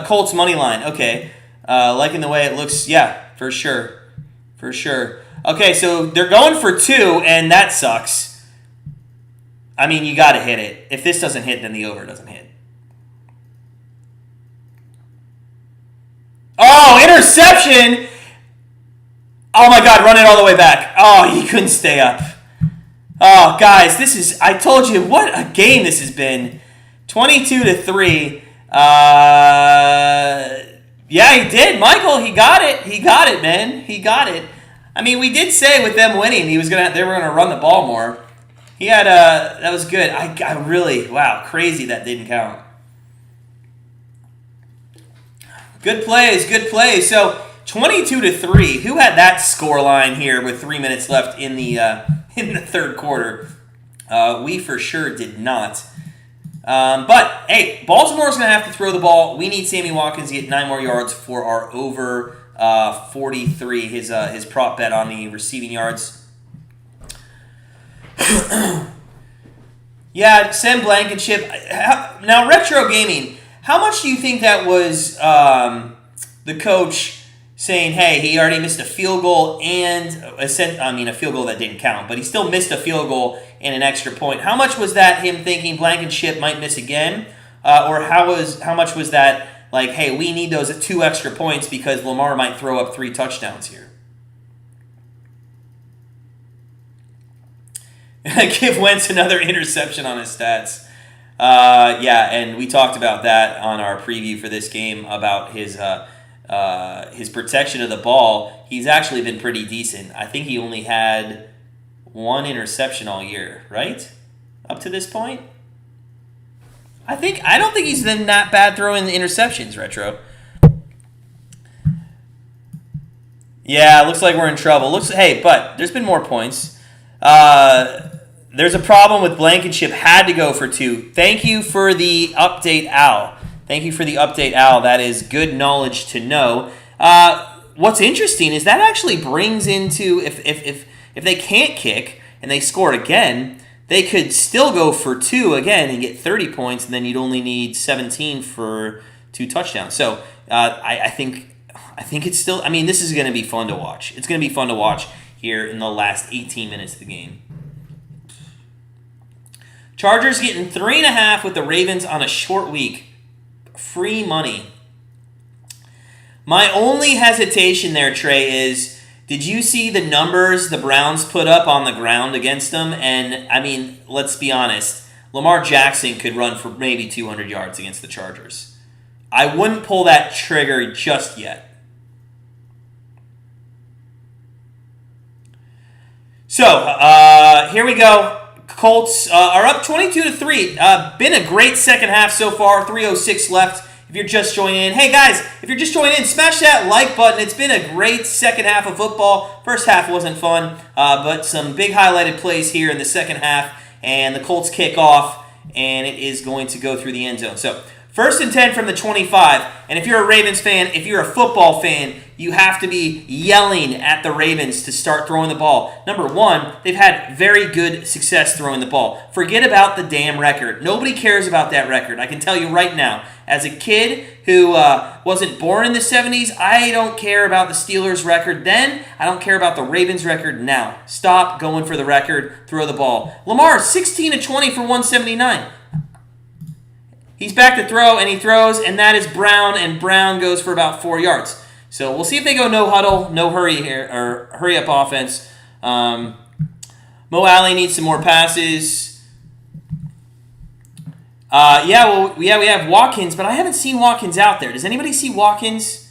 Colts money line. Okay. Liking the way it looks. Yeah, for sure. Okay, so they're going for 2, and that sucks. I mean, you got to hit it. If this doesn't hit, then the over doesn't hit. Oh, interception! Oh my God, run it all the way back. Oh, he couldn't stay up. Oh, guys, I told you, what a game this has been. 22-3. Yeah, he did. Michael, he got it, man. He got it. I mean, we did say with them winning, they were gonna run the ball more. He had that was good. I really, wow, crazy that didn't count. Good plays. So 22-3. Who had that score line here with 3 minutes left in the third quarter? We for sure did not. But hey, Baltimore's gonna have to throw the ball. We need Sammy Watkins to get 9 more yards for our over 43. His prop bet on the receiving yards. Yeah, Sam Blankenship. Now, Retro Gaming, how much do you think that was the coach saying, hey, he already missed a field goal and a field goal that didn't count, but he still missed a field goal and an extra point. How much was that him thinking Blankenship might miss again? Or how much was that like, hey, we need those 2 extra points because Lamar might throw up 3 touchdowns here? Give Wentz another interception on his stats. Yeah, and we talked about that on our preview for this game about his protection of the ball. He's actually been pretty decent. I think he only had 1 interception all year, right? Up to this point? I don't think he's been that bad throwing the interceptions, Retro. Yeah, looks like we're in trouble. But there's been more points. There's a problem with Blankenship. Had to go for 2. Thank you for the update, Al. That is good knowledge to know. What's interesting is that actually brings into if they can't kick and they score again, they could still go for 2 again and get 30 points, and then you'd only need 17 for 2 touchdowns. So I think it's still. I mean, this is going to be fun to watch. It's going to be fun to watch here in the last 18 minutes of the game. Chargers getting 3.5 with the Ravens on a short week. Free money. My only hesitation there, Trey, is did you see the numbers the Browns put up on the ground against them? And, I mean, let's be honest. Lamar Jackson could run for maybe 200 yards against the Chargers. I wouldn't pull that trigger just yet. So, here we go. Colts are up 22-3. Been a great second half so far. 3:06 left. If you're just joining in, hey guys, if you're just joining in, smash that like button. It's been a great second half of football. First half wasn't fun, but some big highlighted plays here in the second half, and the Colts kick off. and it is going to go through the end zone. So 1st and 10 from the 25, and if you're a Ravens fan, if you're a football fan, you have to be yelling at the Ravens to start throwing the ball. Number one, they've had very good success throwing the ball. Forget about the damn record. Nobody cares about that record. I can tell you right now, as a kid who wasn't born in the 70s, I don't care about the Steelers' record then. I don't care about the Ravens' record now. Stop going for the record. Throw the ball. Lamar, 16 of 20 for 179. He's back to throw, and he throws, and that is Brown, and Brown goes for about 4 yards. So we'll see if they go no huddle, no hurry here, or hurry up offense. Mo Alley needs some more passes. We have Watkins, but I haven't seen Watkins out there. Does anybody see Watkins?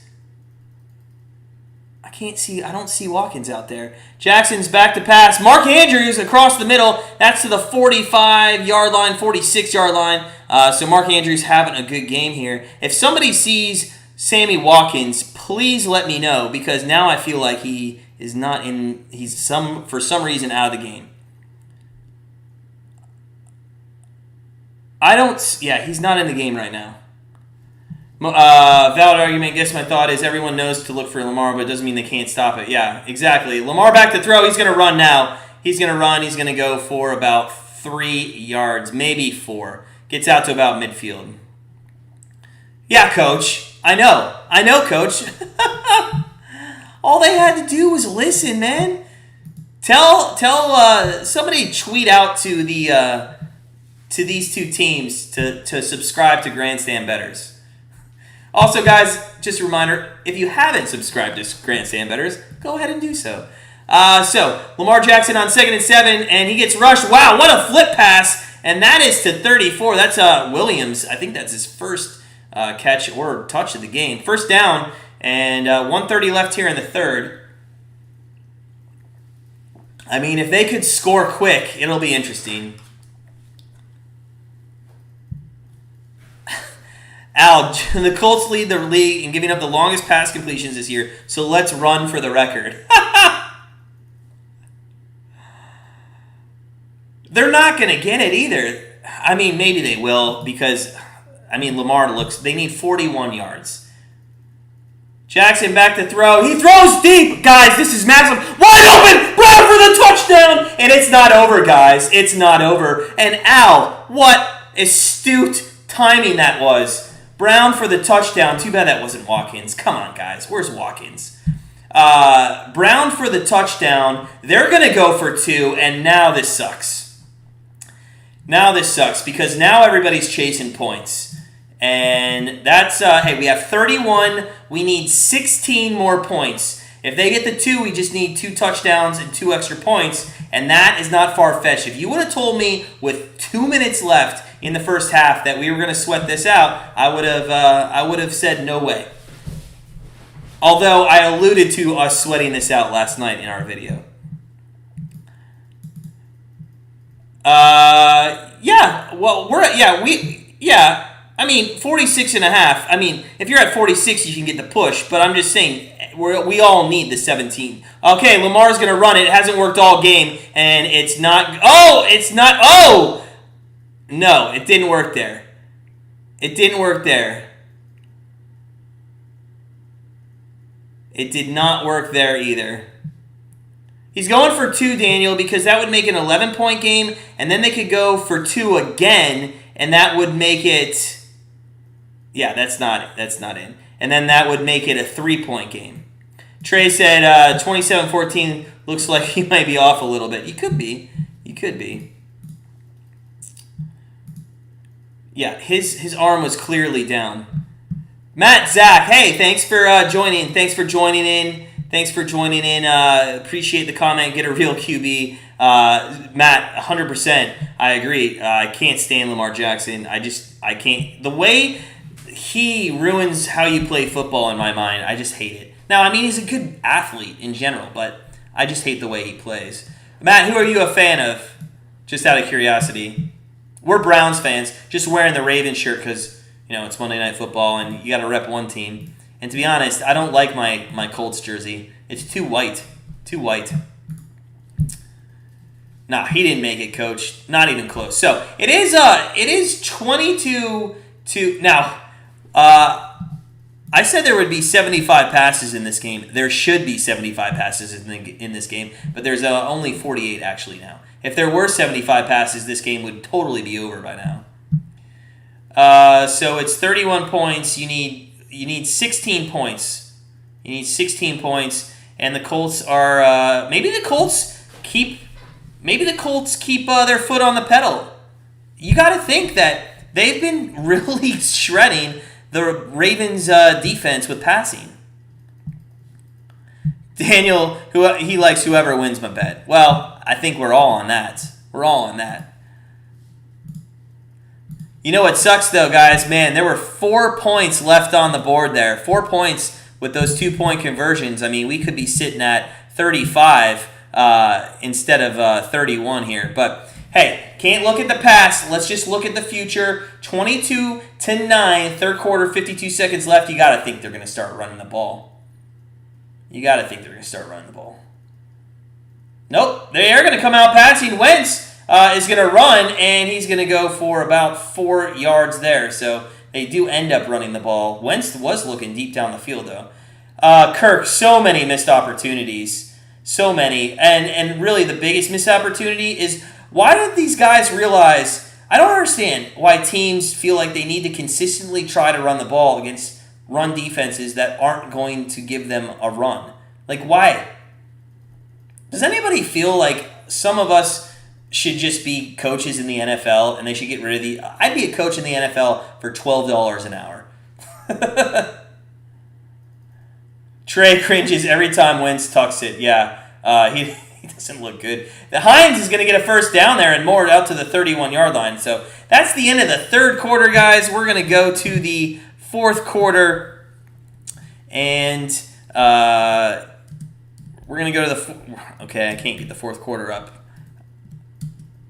I don't see Watkins out there. Jackson's back to pass. Mark Andrews across the middle. That's to the 45-yard line, 46-yard line. So Mark Andrews having a good game here. If somebody sees Sammy Watkins, please let me know, because now I feel like he is not in. He's for some reason out of the game. He's not in the game right now. Valid argument. Guess my thought is everyone knows to look for Lamar, but it doesn't mean they can't stop it. Yeah, exactly. Lamar back to throw. He's going to run now. He's going to run. He's going to go for about 3 yards, maybe 4. Gets out to about midfield. Yeah, Coach. I know, Coach. All they had to do was listen, man. Tell somebody tweet out to these two teams to subscribe to Grandstand Bettors. Also, guys, just a reminder, if you haven't subscribed to Grandstand Bettors, go ahead and do so. So, Lamar Jackson on 2nd and 7, and he gets rushed. Wow, what a flip pass, and that is to 34. That's Williams. I think that's his first catch or touch of the game. First down, and 1:30 left here in the third. I mean, if they could score quick, it'll be interesting. Al, the Colts lead the league in giving up the longest pass completions this year, so let's run for the record. They're not going to get it either. I mean, maybe they will, because, Lamar they need 41 yards. Jackson back to throw. He throws deep. Guys, this is massive. Wide open. Brown for the touchdown. And it's not over, guys. It's not over. And Al, what astute timing that was. Brown for the touchdown. Too bad that wasn't Watkins. Come on, guys. Where's Watkins? Brown for the touchdown. They're going to go for 2, and now this sucks. Because now everybody's chasing points. And that's, we have 31. We need 16 more points. If they get the 2, we just need 2 touchdowns and 2 extra points, and that is not far-fetched. If you would have told me with 2 minutes left in the first half that we were going to sweat this out, I would have said no way. Although I alluded to us sweating this out last night in our video. 46 and a half. If you're at 46, you can get the push, but I'm just saying we all need the 17. Okay, Lamar's going to run it. It hasn't worked all game, and it's not. Oh, it's not. Oh! No, it didn't work there. It did not work there either. He's going for 2, Daniel, because that would make an 11-point game, and then they could go for 2 again, and that would make it... Yeah, that's not in. And then that would make it a 3-point game. Trey said 27-14 looks like he might be off a little bit. You could be. Yeah, his arm was clearly down. Matt, Zach, hey, thanks for joining. Thanks for joining in. Appreciate the comment. Get a real QB. Matt, 100%. I agree. I can't stand Lamar Jackson. I can't. The way he ruins how you play football in my mind, I just hate it. Now, he's a good athlete in general, but I just hate the way he plays. Matt, who are you a fan of? Just out of curiosity. We're Browns fans, just wearing the Ravens shirt because, it's Monday Night Football and you got to rep one team. And to be honest, I don't like my Colts jersey. It's too white. Nah, he didn't make it, Coach. Not even close. So it is 22 to now. I said there would be 75 passes in this game. There should be 75 passes in this game, but there's only 48 actually now. If there were 75 passes, this game would totally be over by now. So it's 31 points. You need 16 points. You need 16 points, and the Colts are maybe the Colts keep their foot on the pedal. You got to think that they've been really shredding the Ravens' defense with passing. Daniel, he likes whoever wins my bet. Well, I think we're all on that. We're all on that. You know what sucks, though, guys? Man, there were 4 points left on the board there. 4 points with those 2-point conversions. I mean, we could be sitting at 35 instead of 31 here. But hey, can't look at the past. Let's just look at the future. 22-9, third quarter, 52 seconds left. You got to think they're going to start running the ball. Nope, they are going to come out passing. Wentz is going to run, and he's going to go for about 4 yards there. So they do end up running the ball. Wentz was looking deep down the field, though. Kirk, so many missed opportunities. So many. And really the biggest missed opportunity is, why did these guys realize... I don't understand why teams feel like they need to consistently try to run the ball against run defenses that aren't going to give them a run. Like, why? Does anybody feel like some of us should just be coaches in the NFL and they should get rid of the... I'd be a coach in the NFL for $12 an hour. Trey cringes every time Wentz tucks it. Yeah, he doesn't look good. The Hines is going to get a first down there and more out to the 31-yard line. So that's the end of the third quarter, guys. We're going to go to the fourth quarter, and we're going to go to the... Okay, I can't get the fourth quarter up.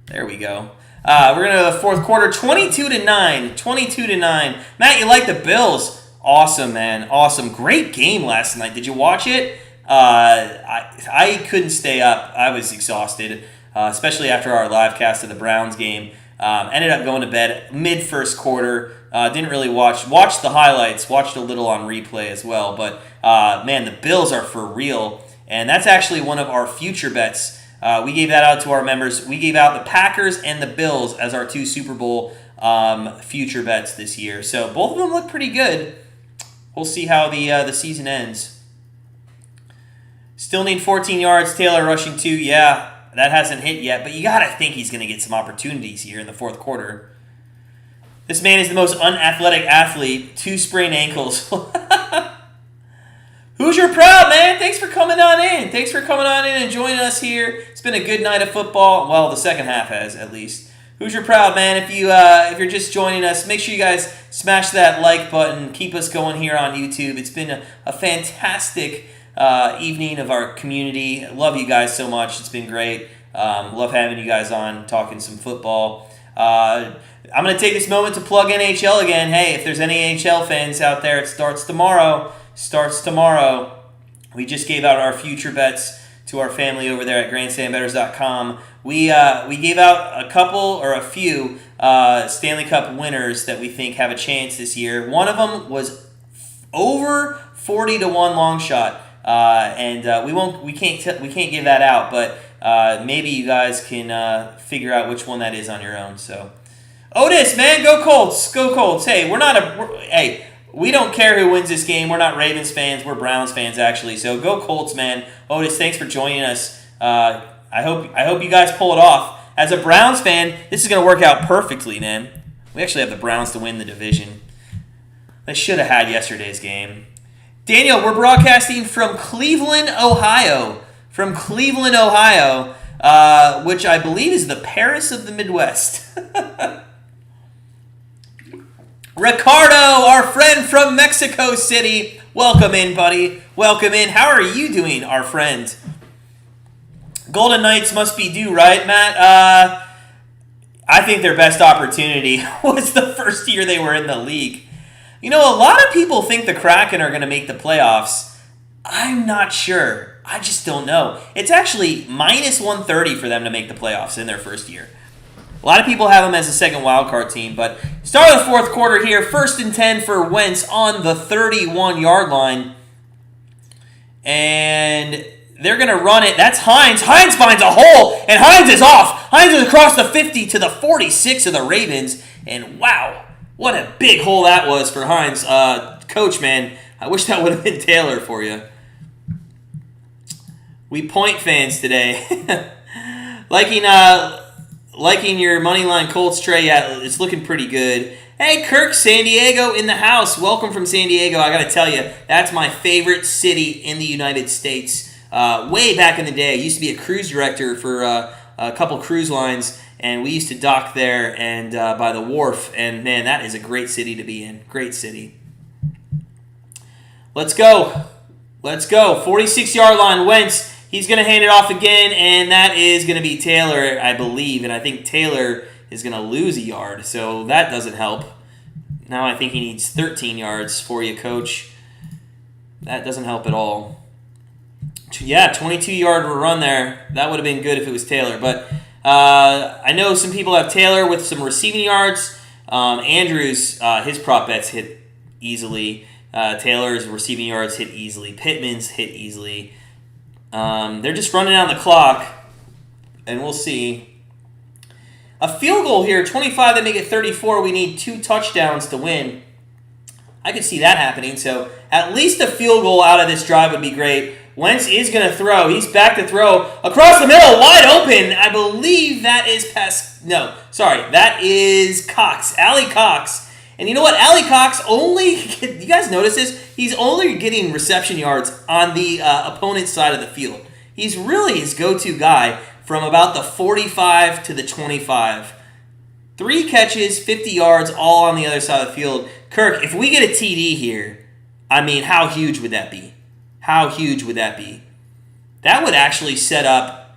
There we go. We're going to go to the fourth quarter, 22-9. 22-9. Matt, you like the Bills? Awesome, man. Awesome. Great game last night. Did you watch it? I couldn't stay up. I was exhausted, especially after our live cast of the Browns game. Ended up going to bed mid-first quarter. Didn't really watch the highlights. Watched a little on replay as well. But, man, the Bills are for real. And that's actually one of our future bets. We gave that out to our members. We gave out the Packers and the Bills as our 2 Super Bowl future bets this year. So both of them look pretty good. We'll see how the season ends. Still need 14 yards. Taylor rushing 2. Yeah, that hasn't hit yet. But you got to think he's going to get some opportunities here in the fourth quarter. This man is the most unathletic athlete. 2 sprained ankles. Hoosier Proud, man. Thanks for coming on in. Thanks for coming on in and joining us here. It's been a good night of football. Well, the second half has, at least. Hoosier Proud, man. If you're just joining us, make sure you guys smash that like button. Keep us going here on YouTube. It's been a fantastic evening of our community. Love you guys so much. It's been great. Love having you guys on, talking some football. I'm going to take this moment to plug NHL again. Hey, if there's any NHL fans out there, it starts tomorrow. We just gave out our future bets to our family over there at grandstandbettors.com. We gave out a few Stanley Cup winners that we think have a chance this year. One of them was over 40-1 long shot. We can't give that out, but maybe you guys can figure out which one that is on your own. So, Otis, man, go Colts, go Colts. Hey, we don't care who wins this game. We're not Ravens fans, we're Browns fans actually. So go Colts, man. Otis, thanks for joining us. I hope you guys pull it off. As a Browns fan, this is gonna work out perfectly, man. We actually have the Browns to win the division. They should have had yesterday's game. Daniel, we're broadcasting from Cleveland, Ohio. Which I believe is the Paris of the Midwest. Ricardo, our friend from Mexico City. Welcome in, buddy. Welcome in. How are you doing, our friend? Golden Knights must be due, right, Matt? I think their best opportunity was the first year they were in the league. You know, a lot of people think the Kraken are going to make the playoffs. I'm not sure. I just don't know. It's actually minus 130 for them to make the playoffs in their first year. A lot of people have them as a second wildcard team, but start of the fourth quarter here. 1st and 10 for Wentz on the 31-yard line. And they're going to run it. That's Hines. Hines finds a hole, and Hines is off. Hines is across the 50 to the 46 of the Ravens. And wow, what a big hole that was for Hines. Coach, man, I wish that would have been Taylor for you. We point fans today. Liking your Moneyline Colts, Trey. Yeah, it's looking pretty good. Hey, Kirk, San Diego in the house. Welcome from San Diego. I got to tell you, that's my favorite city in the United States. Way back in the day, I used to be a cruise director for a couple cruise lines, and we used to dock there and by the wharf. And, man, that is a great city to be in. Great city. Let's go. 46-yard line, Wentz. He's going to hand it off again, and that is going to be Taylor, I believe. And I think Taylor is going to lose a yard, so that doesn't help. Now I think he needs 13 yards for you, Coach. That doesn't help at all. Yeah, 22-yard run there. That would have been good if it was Taylor. But I know some people have Taylor with some receiving yards. Andrews, his prop bets hit easily. Taylor's receiving yards hit easily. Pittman's hit easily. They're just running down the clock, and we'll see. A field goal here, 25 to make it 34. We need 2 touchdowns to win. I could see that happening, so at least a field goal out of this drive would be great. Wentz is going to throw. He's back to throw. Across the middle, wide open. I believe that is that is Cox. Allie Cox. And you know what? Allie Cox you guys notice this? He's only getting reception yards on the opponent's side of the field. He's really his go-to guy from about the 45 to the 25. 3 catches, 50 yards, all on the other side of the field. Kirk, if we get a TD here, I mean, how huge would that be? How huge would that be? That would actually set up,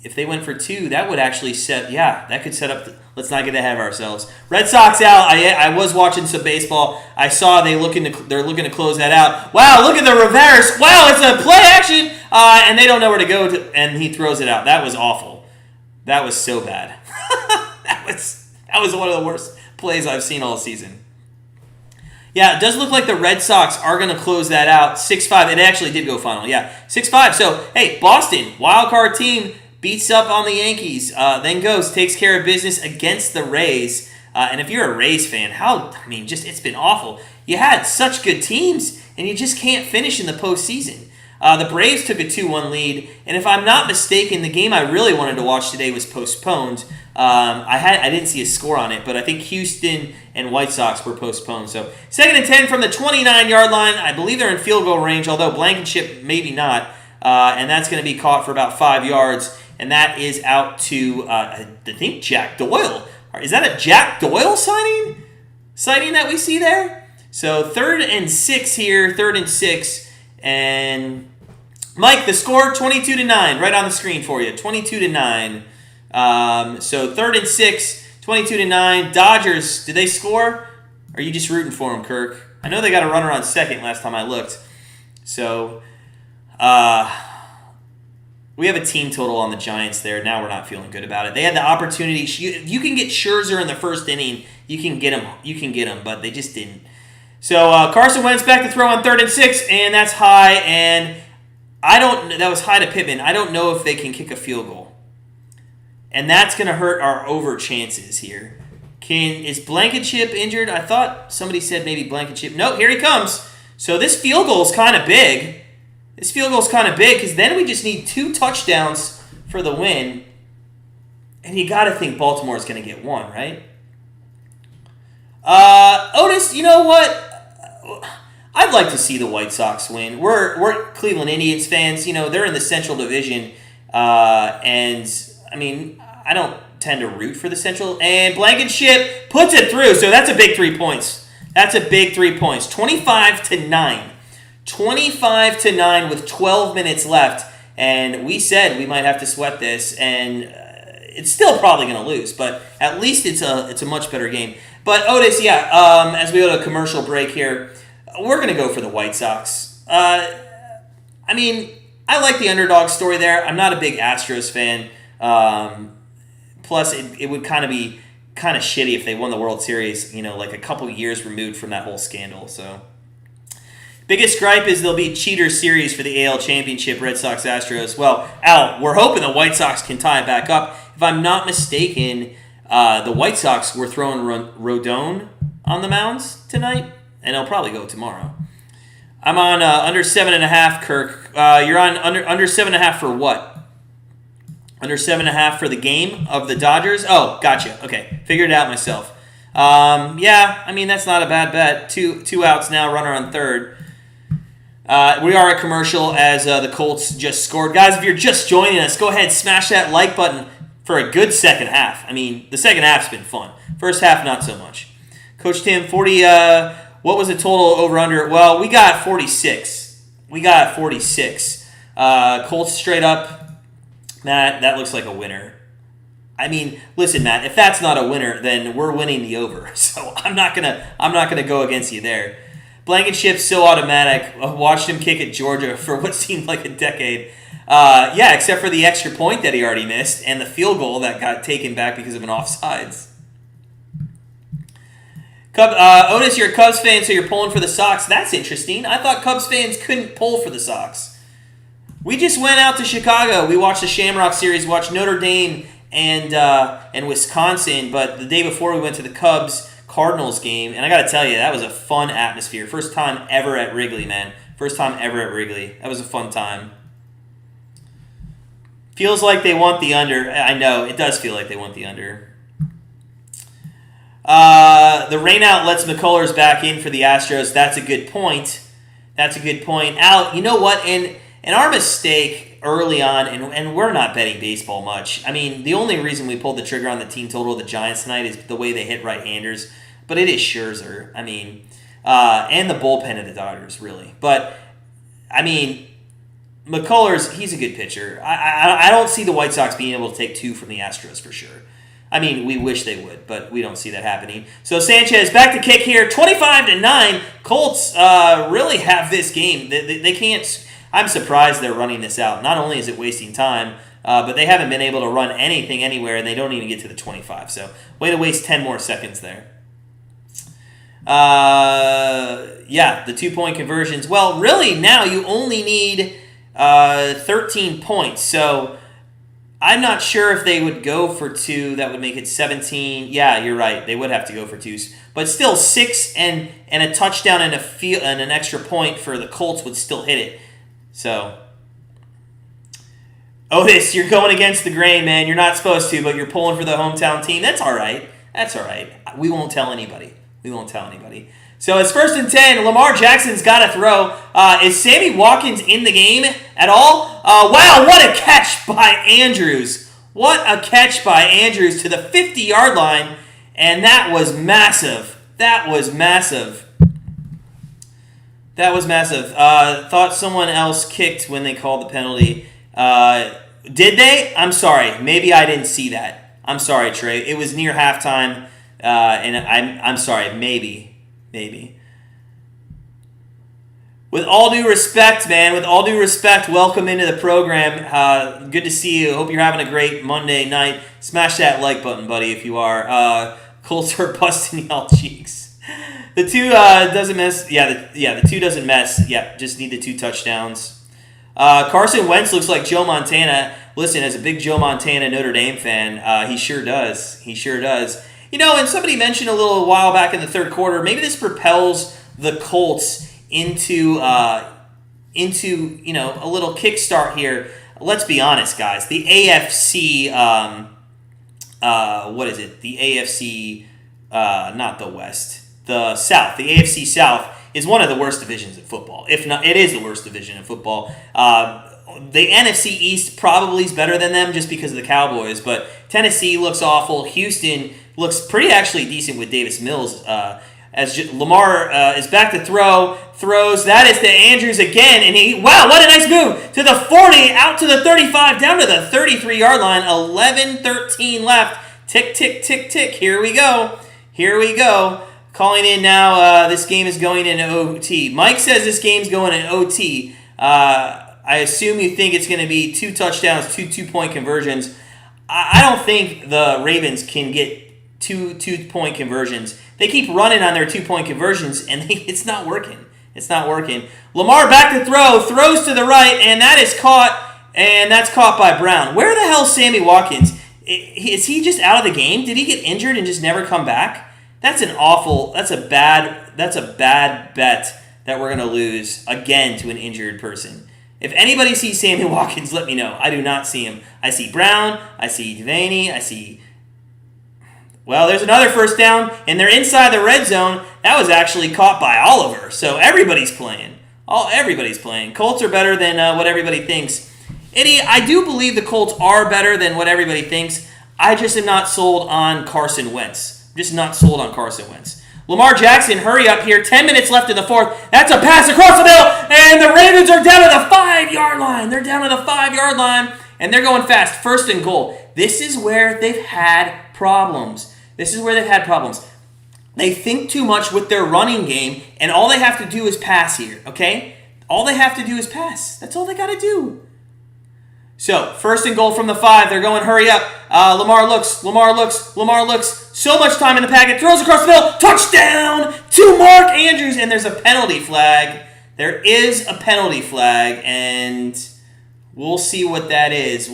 if they went for 2, that would actually that could set up, let's not get ahead of ourselves. Red Sox out. I was watching some baseball. I saw they're looking to close that out. Wow, look at the reverse. Wow, it's a play action, and they don't know where to go, and he throws it out. That was awful. That was so bad. That was one of the worst plays I've seen all season. Yeah, it does look like the Red Sox are going to close that out. 6-5. It actually did go final. Yeah, 6-5. So, hey, Boston, wild card team, beats up on the Yankees. Then takes care of business against the Rays. And if you're a Rays fan, it's been awful. You had such good teams, and you just can't finish in the postseason. The Braves took a 2-1 lead, and if I'm not mistaken, the game I really wanted to watch today was postponed. I didn't see a score on it, but I think Houston and White Sox were postponed. So 2nd and 10 from the 29-yard line. I believe they're in field goal range, although Blankenship maybe not. And that's going to be caught for about 5 yards, and that is out to, I think, Jack Doyle. Is that a Jack Doyle sighting that we see there? So 3rd and 6 here, 3rd and 6, and Mike, the score, 22-9, right on the screen for you, 22-9. So 3rd and 6, 22-9. Dodgers, did they score? Or are you just rooting for them, Kirk? I know they got a runner on second last time I looked. So, we have a team total on the Giants there. Now we're not feeling good about it. They had the opportunity. You can get Scherzer in the first inning. You can get him, but they just didn't. So Carson Wentz back to throw on 3rd and 6, and that's high. And that was high to Pittman. I don't know if they can kick a field goal, and that's going to hurt our over chances here. Is Blankenship injured? I thought somebody said maybe Blankenship. Nope, here he comes. So this field goal is kind of big. Because then we just need 2 touchdowns for the win. And you got to think Baltimore is going to get 1, right? Otis, you know what? I'd like to see the White Sox win. We're Cleveland Indians fans. You know, they're in the Central Division. And, I mean, I don't tend to root for the Central. And Blankenship puts it through. So that's a big 3 points. 25-9. 25-9 with 12 minutes left, and we said we might have to sweat this, and it's still probably going to lose, but at least it's a much better game. But Otis, as we go to a commercial break here, we're going to go for the White Sox. I mean, I like the underdog story there. I'm not a big Astros fan. Plus, it would kind of be kind of shitty if they won the World Series, like a couple years removed from that whole scandal. So, biggest gripe is there'll be cheater series for the AL Championship, Red Sox Astros. Well, Al, we're hoping the White Sox can tie it back up. If I'm not mistaken, the White Sox were throwing Rodon on the mounds tonight, and they'll probably go tomorrow. I'm on under 7.5, Kirk. You're on under 7.5 for what? Under 7.5 for the game of the Dodgers? Oh, gotcha. Okay, figured it out myself. Yeah, I mean, that's not a bad bet. Two outs now, runner on third. We are a commercial as the Colts just scored. Guys, if you're just joining us, go ahead, smash that like button for a good second half. I mean, the second half's been fun. First half, not so much. Coach Tim, 40, what was the total over-under? Well, we got 46. Colts straight up. Matt, that looks like a winner. I mean, listen, Matt, if that's not a winner, then we're winning the over. So I'm not gonna go against you there. Blankenship's so automatic. I watched him kick at Georgia for what seemed like a decade. Yeah, except for the extra point that he already missed and the field goal that got taken back because of an offsides. Otis, you're a Cubs fan, so you're pulling for the Sox. That's interesting. I thought Cubs fans couldn't pull for the Sox. We just went out to Chicago. We watched the Shamrock Series, watched Notre Dame and Wisconsin, but the day before we went to the Cubs-Cardinals game, and I got to tell you, that was a fun atmosphere. First time ever at Wrigley, man. First time ever at Wrigley. That was a fun time. Feels like they want the under. I know, it does feel like they want the under. The rainout lets McCullers back in for the Astros. That's a good point. Al, you know what? And our mistake early on, and we're not betting baseball much. I mean, the only reason we pulled the trigger on the team total of the Giants tonight is the way they hit right-handers. But it is Scherzer. I mean, and the bullpen of the Dodgers, really. But, I mean, McCullers, he's a good pitcher. I don't see the White Sox being able to take two from the Astros for sure. I mean, we wish they would, but we don't see that happening. So Sanchez back to kick here, 25-9. Colts really have this game. They can't. I'm surprised they're running this out. Not only is it wasting time, but they haven't been able to run anything anywhere, and they don't even get to the 25. So way to waste 10 more seconds there. Yeah, the 2-point conversions. Well, really now you only need 13 points. So I'm not sure if they would go for two. That would make it 17. Yeah, you're right. They would have to go for twos. But still, 6 and a touchdown and an extra point for the Colts would still hit it. So, Otis, you're going against the grain, man. You're not supposed to, but you're pulling for the hometown team. That's all right. We won't tell anybody. So it's 1st and 10. Lamar Jackson's got to throw. Is Sammy Watkins in the game at all? Wow, what a catch by Andrews. To the 50-yard line, and that was massive. Thought someone else kicked when they called the penalty. Did they? I'm sorry. Maybe I didn't see that. I'm sorry, Trey. It was near halftime, and I'm sorry. Maybe. With all due respect, man. Welcome into the program. Good to see you. Hope you're having a great Monday night. Smash that like button, buddy, if you are. Colts are busting y'all cheeks. The 2 doesn't miss. Yeah, the 2 doesn't mess. Yeah, just need the 2 touchdowns. Carson Wentz looks like Joe Montana. Listen, as a big Joe Montana Notre Dame fan, he sure does. And somebody mentioned a little while back in the third quarter, maybe this propels the Colts into a little kickstart here. Let's be honest, guys. The AFC, what is it? The AFC, not the West. The South, the AFC South, is one of the worst divisions in football. If not, it is the worst division in football. The NFC East probably is better than them just because of the Cowboys, but Tennessee looks awful. Houston looks pretty actually decent with Davis Mills. Lamar is back to throws. That is to Andrews again, and what a nice move to the 40, out to the 35, down to the 33-yard line. 11-13 left. Tick, tick, tick, tick. Here we go. Calling in now, this game is going in OT. Mike says this game's going in OT. I assume you think it's going to be 2 touchdowns, 2 2-point conversions. I don't think the Ravens can get 2 2-point conversions. They keep running on their 2-point conversions, and it's not working. It's not working. Lamar back to throw, throws to the right, and that is caught, and that's caught by Brown. Where the hell is Sammy Watkins? Is he just out of the game? Did he get injured and just never come back? That's a bad bet that we're going to lose again to an injured person. If anybody sees Sammy Watkins, let me know. I do not see him. I see Brown. I see Devaney. I see... Well, there's another first down, and they're inside the red zone. That was actually caught by Oliver. So everybody's playing. Everybody's playing. Colts are better than what everybody thinks. Eddie, I do believe the Colts are better than what everybody thinks. I just am not sold on Carson Wentz. Just not sold on Carson Wentz. Lamar Jackson, hurry up here. 10 minutes left in the fourth. That's a pass across the middle, and the Ravens are down to the 5-yard line. They're down to the 5-yard line, and they're going fast. 1st and goal. This is where they've had problems. They think too much with their running game, and all they have to do is pass here, okay? All they have to do is pass. That's all they got to do. So, 1st and goal from the 5. They're going, hurry up. Lamar looks. So much time in the packet. Throws across the middle. Touchdown to Mark Andrews. And there's a penalty flag. There is a penalty flag. And we'll see what that is.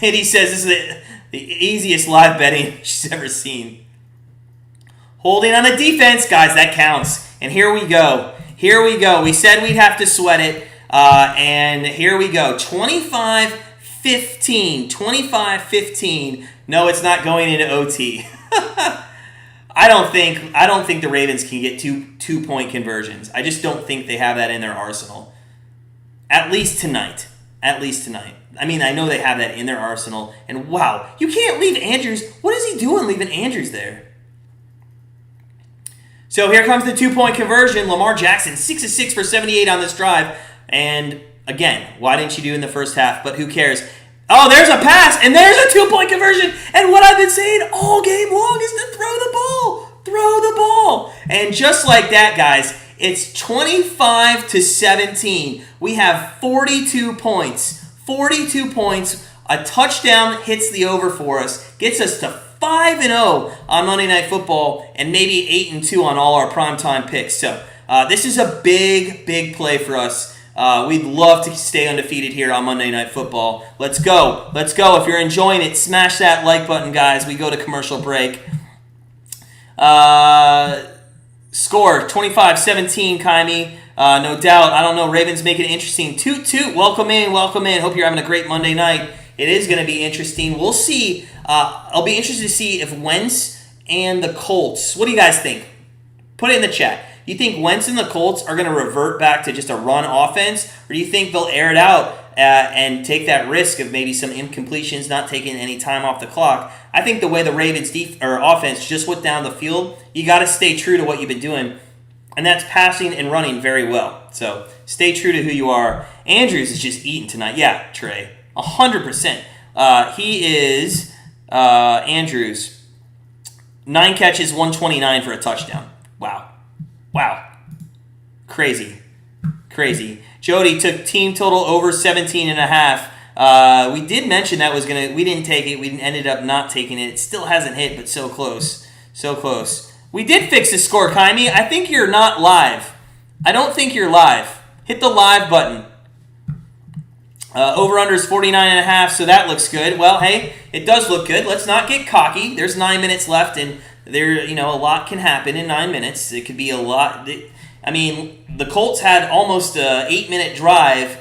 And he says this is the easiest live betting she's ever seen. Holding on the defense. Guys, that counts. And here we go. We said we'd have to sweat it. And here we go. 25-15. No, it's not going into OT. I don't think the Ravens can get 2-point conversions. I just don't think they have that in their arsenal. At least tonight. I mean, I know they have that in their arsenal. And wow, you can't leave Andrews. What is he doing leaving Andrews there? So here comes the 2-point conversion. Lamar Jackson, 6 of 6 for 78 on this drive. And again, why didn't you do in the first half? But who cares? Oh, there's a pass, and there's a 2-point conversion. And what I've been saying all game long is to throw the ball. And just like that, guys, it's 25-17. We have 42 points. A touchdown hits the over for us, gets us to 5-0 on Monday Night Football, and maybe 8-2 on all our primetime picks. So this is a big play for us. We'd love to stay undefeated here on Monday Night Football. Let's go. If you're enjoying it, smash that like button, guys. We go to commercial break. Score 25-17, Kaimi. No doubt. I don't know. Ravens make it interesting. Toot. Welcome in. Hope you're having a great Monday night. It is going to be interesting. We'll see. I'll be interested to see if Wentz and the Colts. What do you guys think? Put it in the chat. Do you think Wentz and the Colts are going to revert back to just a run offense? Or do you think they'll air it out and take that risk of maybe some incompletions, not taking any time off the clock? I think the way the Ravens offense just went down the field, you got to stay true to what you've been doing. And that's passing and running very well. So stay true to who you are. Andrews is just eating tonight. Yeah, Trey. 100%. He is Andrews. 9 catches, 129 for a touchdown. Wow. Crazy. Jody took team total over 17.5. We did mention that we didn't take it. We ended up not taking it. It still hasn't hit, but so close. We did fix the score, Kaimi. I think you're not live. I don't think you're live. Hit the live button. Over-under is 49.5, so that looks good. Well, hey, it does look good. Let's not get cocky. There's 9 minutes left, and a lot can happen in 9 minutes. It could be a lot. I mean, the Colts had almost an 8-minute drive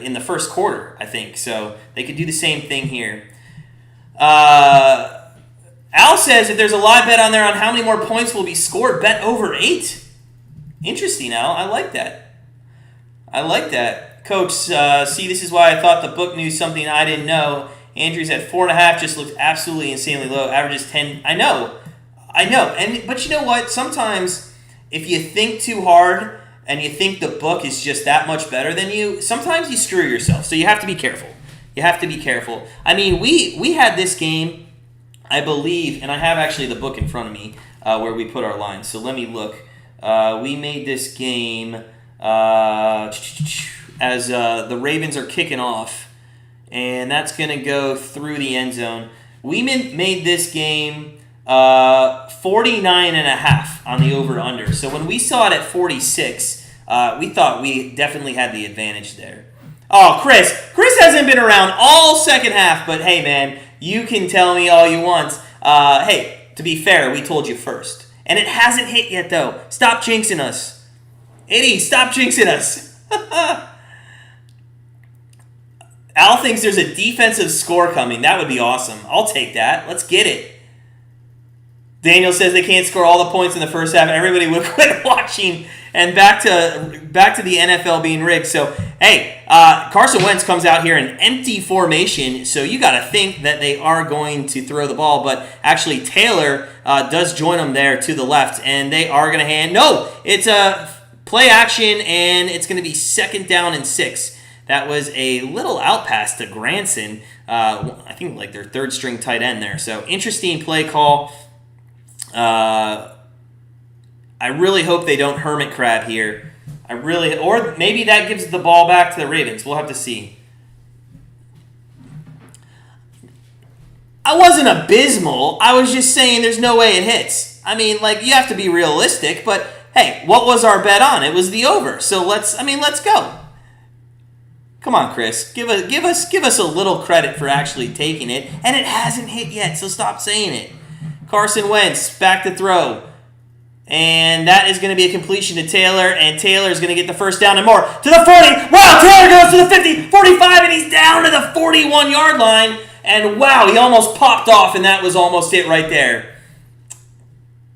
in the first quarter, I think. So they could do the same thing here. Al says if there's a live bet on there on how many more points will be scored, bet over 8. Interesting, Al. I like that. Coach, see, this is why I thought the book knew something I didn't know. Andrews at 4.5 just looked absolutely insanely low. Averages 10. I know. But you know what? Sometimes if you think too hard and you think the book is just that much better than you, sometimes you screw yourself. So you have to be careful. I mean, we had this game I believe, and I have actually the book in front of me where we put our lines. So let me look. We made this game as the Ravens are kicking off, and that's going to go through the end zone. We made this game 49.5 on the over-under. So when we saw it at 46, we thought we definitely had the advantage there. Oh, Chris hasn't been around all second half, but hey, man, you can tell me all you want. Hey, to be fair, we told you first. And it hasn't hit yet, though. Stop jinxing us. Eddie, stop jinxing us. Al thinks there's a defensive score coming. That would be awesome. I'll take that. Let's get it. Daniel says they can't score all the points in the first half. Everybody would quit watching. And back to the NFL being rigged. So, hey, Carson Wentz comes out here in empty formation, so you got to think that they are going to throw the ball. But actually, Taylor does join them there to the left, and they are going to hand. No, it's a play action, and it's going to be 2nd down and 6. That was a little out pass to Grandstand. I think like their 3rd string tight end there. So, interesting play call. I really hope they don't hermit crab here. Or maybe that gives the ball back to the Ravens. We'll have to see. I wasn't abysmal. I was just saying there's no way it hits. I mean, like, you have to be realistic, but hey, what was our bet on? It was the over. So let's go. Come on, Chris. Give us a little credit for actually taking it, and it hasn't hit yet, so stop saying it. Carson Wentz back to throw. And that is going to be a completion to Taylor, and Taylor is going to get the first down and more to the 40. Wow, Taylor goes to the 50, 45, and he's down to the 41-yard line. And wow, he almost popped off, and that was almost it right there.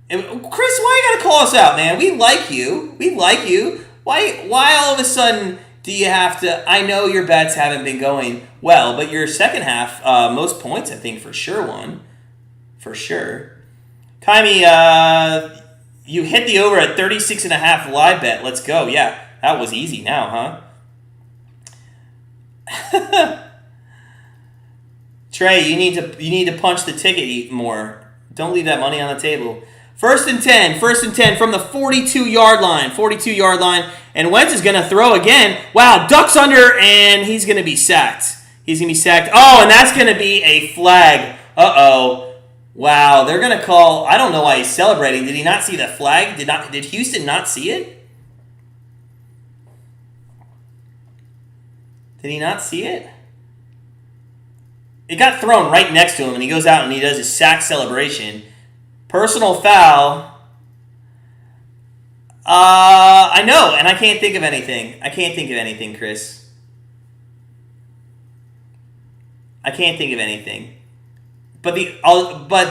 And Chris, why you got to call us out, man? We like you. Why all of a sudden do you have to? I know your bets haven't been going well, but your second half, most points, I think, for sure won. For sure. Kaimi, you hit the over at 36.5 live bet. Let's go. Yeah, that was easy now, huh? Trey, you need to punch the ticket more. Don't leave that money on the table. First and 10 from the 42-yard line. And Wentz is going to throw again. Wow, ducks under, and he's going to be sacked. Oh, and that's going to be a flag. Uh-oh. Wow, they're going to call. I don't know why he's celebrating. Did he not see the flag? Did Houston not see it? Did he not see it? It got thrown right next to him, and he goes out and he does his sack celebration. Personal foul. I know, and I can't think of anything. Chris. I can't think of anything. But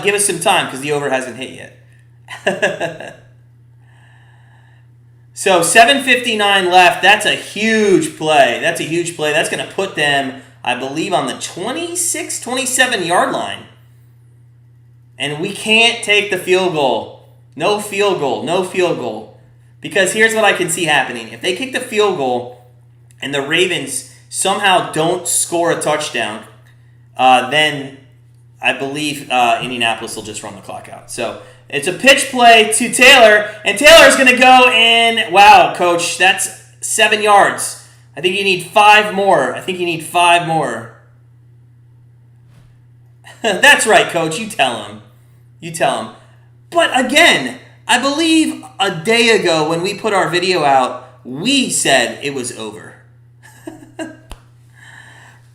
give us some time because the over hasn't hit yet. So 7:59 left. That's a huge play. That's going to put them, I believe, on the 26, 27-yard line. And we can't take the field goal. No field goal. Because here's what I can see happening. If they kick the field goal and the Ravens somehow don't score a touchdown, then I believe Indianapolis will just run the clock out. So it's a pitch play to Taylor, and Taylor's going to go and, wow, Coach, that's 7 yards. I think you need 5 more. That's right, Coach. You tell him. But again, I believe a day ago when we put our video out, we said it was over.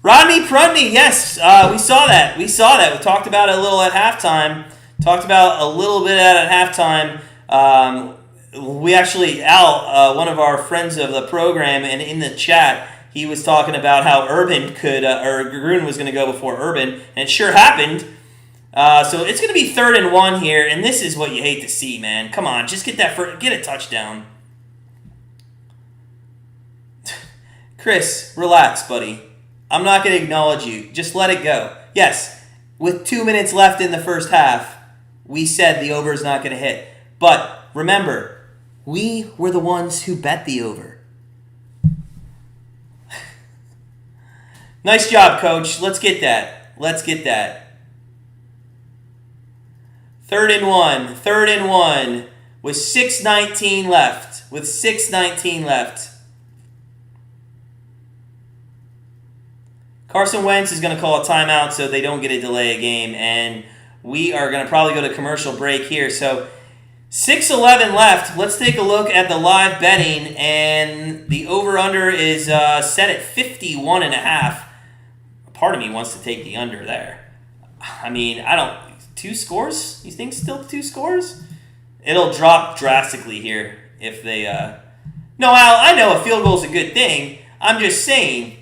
Rodney Prudney, yes, we saw that. We talked about it a little at halftime. We actually, Al, one of our friends of the program, and in the chat, he was talking about how Urban Gruden was going to go before Urban, and it sure happened. So it's going to be 3rd and 1 here, and this is what you hate to see, man. Come on, just get a touchdown. Chris, relax, buddy. I'm not going to acknowledge you. Just let it go. Yes, with 2 minutes left in the first half, we said the over is not going to hit. But remember, we were the ones who bet the over. Nice job, Coach. Let's get that. Third and one. Third and one. With 6:19 left. With 6:19 left. Carson Wentz is going to call a timeout so they don't get a delay a game. And we are going to probably go to commercial break here. So 6:11 left. Let's take a look at the live betting. And the over-under is set at 51.5. Part of me wants to take the under there. I mean, I don't... 2 scores? You think still 2 scores? It'll drop drastically here if they... No, Al, I know a field goal is a good thing. I'm just saying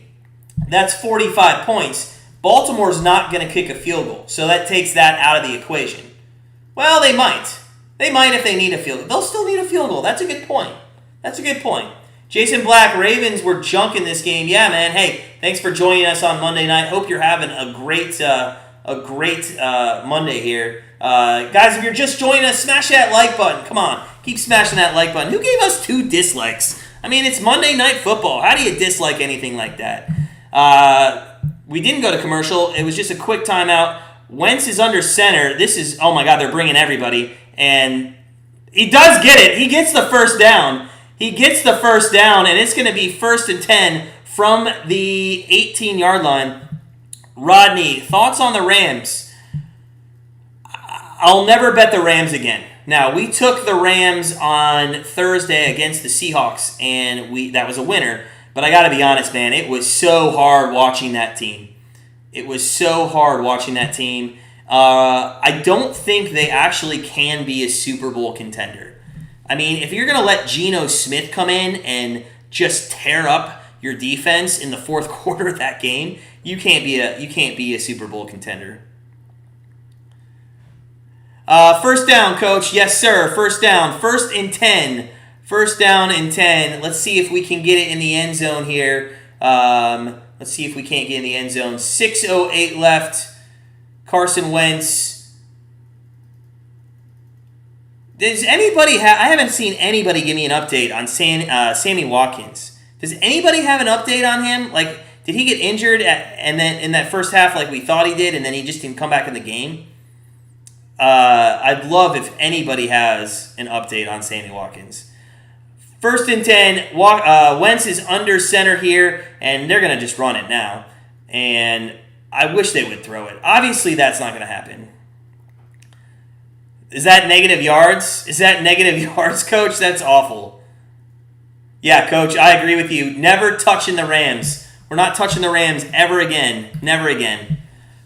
that's 45 points. Baltimore's not going to kick a field goal, so that takes that out of the equation. Well, they might. They might if they need a field goal. They'll still need a field goal. That's a good point. That's a good point. Jason Black, Ravens were junking this game. Yeah, man. Hey, thanks for joining us on Monday night. Hope you're having a great Monday here. Guys, if you're just joining us, smash that like button. Come on. Keep smashing that like button. Who gave us 2 dislikes? I mean, it's Monday Night Football. How do you dislike anything like that? We didn't go to commercial. It was just a quick timeout. Wentz is under center. This is, oh my God, they're bringing everybody. And he does get it. He gets the first down. He gets the first down, and it's going to be 1st and 10 from the 18-yard line. Rodney, thoughts on the Rams? I'll never bet the Rams again. Now, we took the Rams on Thursday against the Seahawks, and that was a winner. But I got to be honest, man, it was so hard watching that team. It was so hard watching that team. I don't think they actually can be a Super Bowl contender. I mean, if you're going to let Geno Smith come in and just tear up your defense in the fourth quarter of that game, you can't be a Super Bowl contender. First down, Coach. Yes, sir. First down. 1st and 10. 1st down and 10. Let's see if we can get it in the end zone here. Let's see if we can't get in the end zone. 6:08 left. Carson Wentz. Does anybody I haven't seen anybody give me an update on Sammy Watkins. Does anybody have an update on him? Like, did he get injured and then in that first half like we thought he did, and then he just didn't come back in the game? I'd love if anybody has an update on Sammy Watkins. 1st and 10. Wentz is under center here, and they're going to just run it now. And I wish they would throw it. Obviously, that's not going to happen. Is that negative yards? Is that negative yards, Coach? That's awful. Yeah, Coach, I agree with you. Never touching the Rams. We're not touching the Rams ever again. Never again.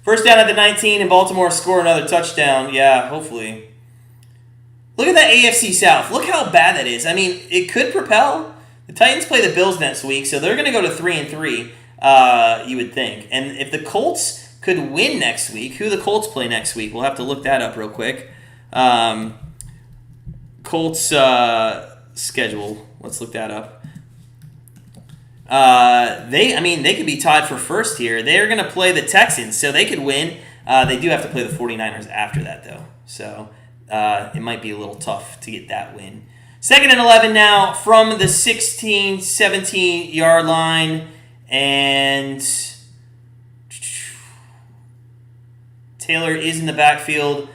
First down at the 19, and Baltimore score another touchdown. Yeah, hopefully. Look at that AFC South. Look how bad that is. I mean, it could propel. The Titans play the Bills next week, so they're going to go to 3-3, you would think. And if the Colts could win next week, who the Colts play next week? We'll have to look that up real quick. Colts schedule. Let's look that up. They could be tied for first here. They're going to play the Texans, so they could win. They do have to play the 49ers after that, though. So it might be a little tough to get that win. 2nd and 11 now from the 16, 17-yard line. And Taylor is in the backfield.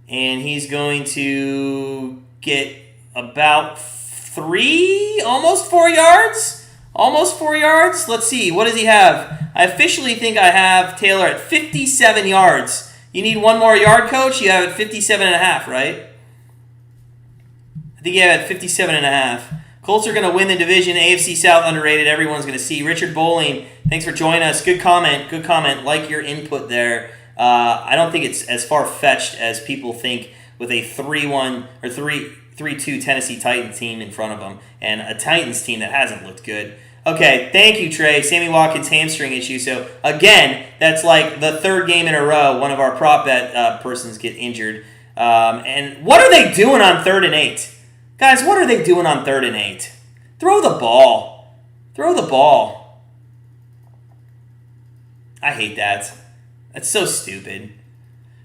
And he's going to get about 3, almost 4 yards. Almost 4 yards. Let's see. What does he have? I officially think I have Taylor at 57 yards. You need 1 more yard, Coach? You have it 57.5, right? I think you have it 57.5. Colts are going to win the division. AFC South underrated. Everyone's going to see. Richard Bowling, thanks for joining us. Good comment. Good comment. Like your input there. I don't think it's as far-fetched as people think with a 3-1 or 3-2 Tennessee Titans team in front of them and a Titans team that hasn't looked good. Okay, thank you, Trey. Sammy Watkins hamstring issue. So, again, that's like the 3rd game in a row one of our prop bet persons get injured. And what are they doing on 3rd and 8? Guys, what are they doing on 3rd and 8? Throw the ball. Throw the ball. I hate that. That's so stupid.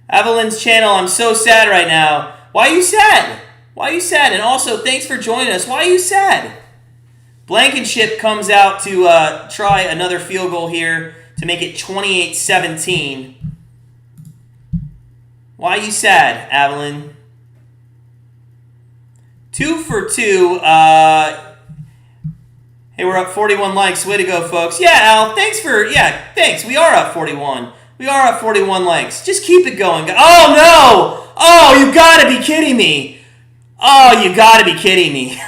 Evelyn's channel, I'm so sad right now. Why are you sad? Why are you sad? And also, thanks for joining us. Why are you sad? Blankenship comes out to try another field goal here to make it 28-17. Why are you sad, Evelyn? 2 for 2. Hey, we're up 41 likes. Way to go, folks. Yeah, Al, thanks. We are up 41. We are up 41 likes. Just keep it going. Oh, no! Oh, you gotta be kidding me. Oh, you gotta be kidding me.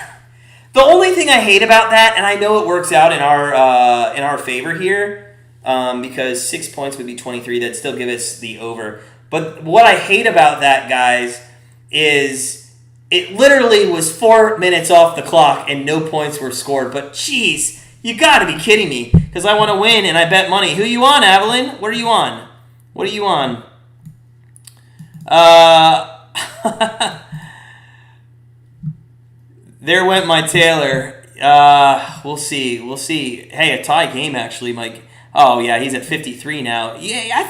The only thing I hate about that, and I know it works out in our favor here, because 6 points would be 23. That'd still give us the over. But what I hate about that, guys, is it literally was 4 minutes off the clock and no points were scored. But jeez, you got to be kidding me, because I want to win and I bet money. Who you on, Evelyn? What are you on? What are you on? There went my Taylor. We'll see. We'll see. Hey, a tie game actually, Mike. Oh yeah, he's at 53 now. Yeah, I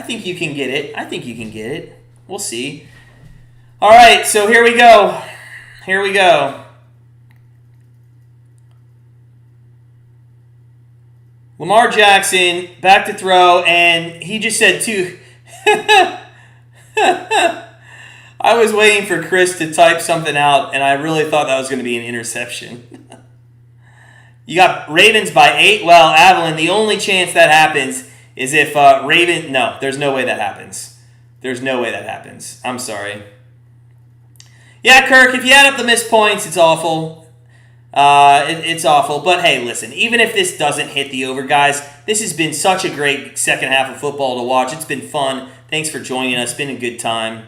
think you can get it. I think you can get it. We'll see. All right, so here we go. Here we go. Lamar Jackson back to throw, and he just said two. I was waiting for Chris to type something out, and I really thought that was going to be an interception. You got Ravens by 8. Well, Evelyn, the only chance that happens is if Raven... No, there's no way that happens. There's no way that happens. I'm sorry. Yeah, Kirk, if you add up the missed points, it's awful. It's awful. But hey, listen, even if this doesn't hit the over, guys, this has been such a great second half of football to watch. It's been fun. Thanks for joining us. It's been a good time.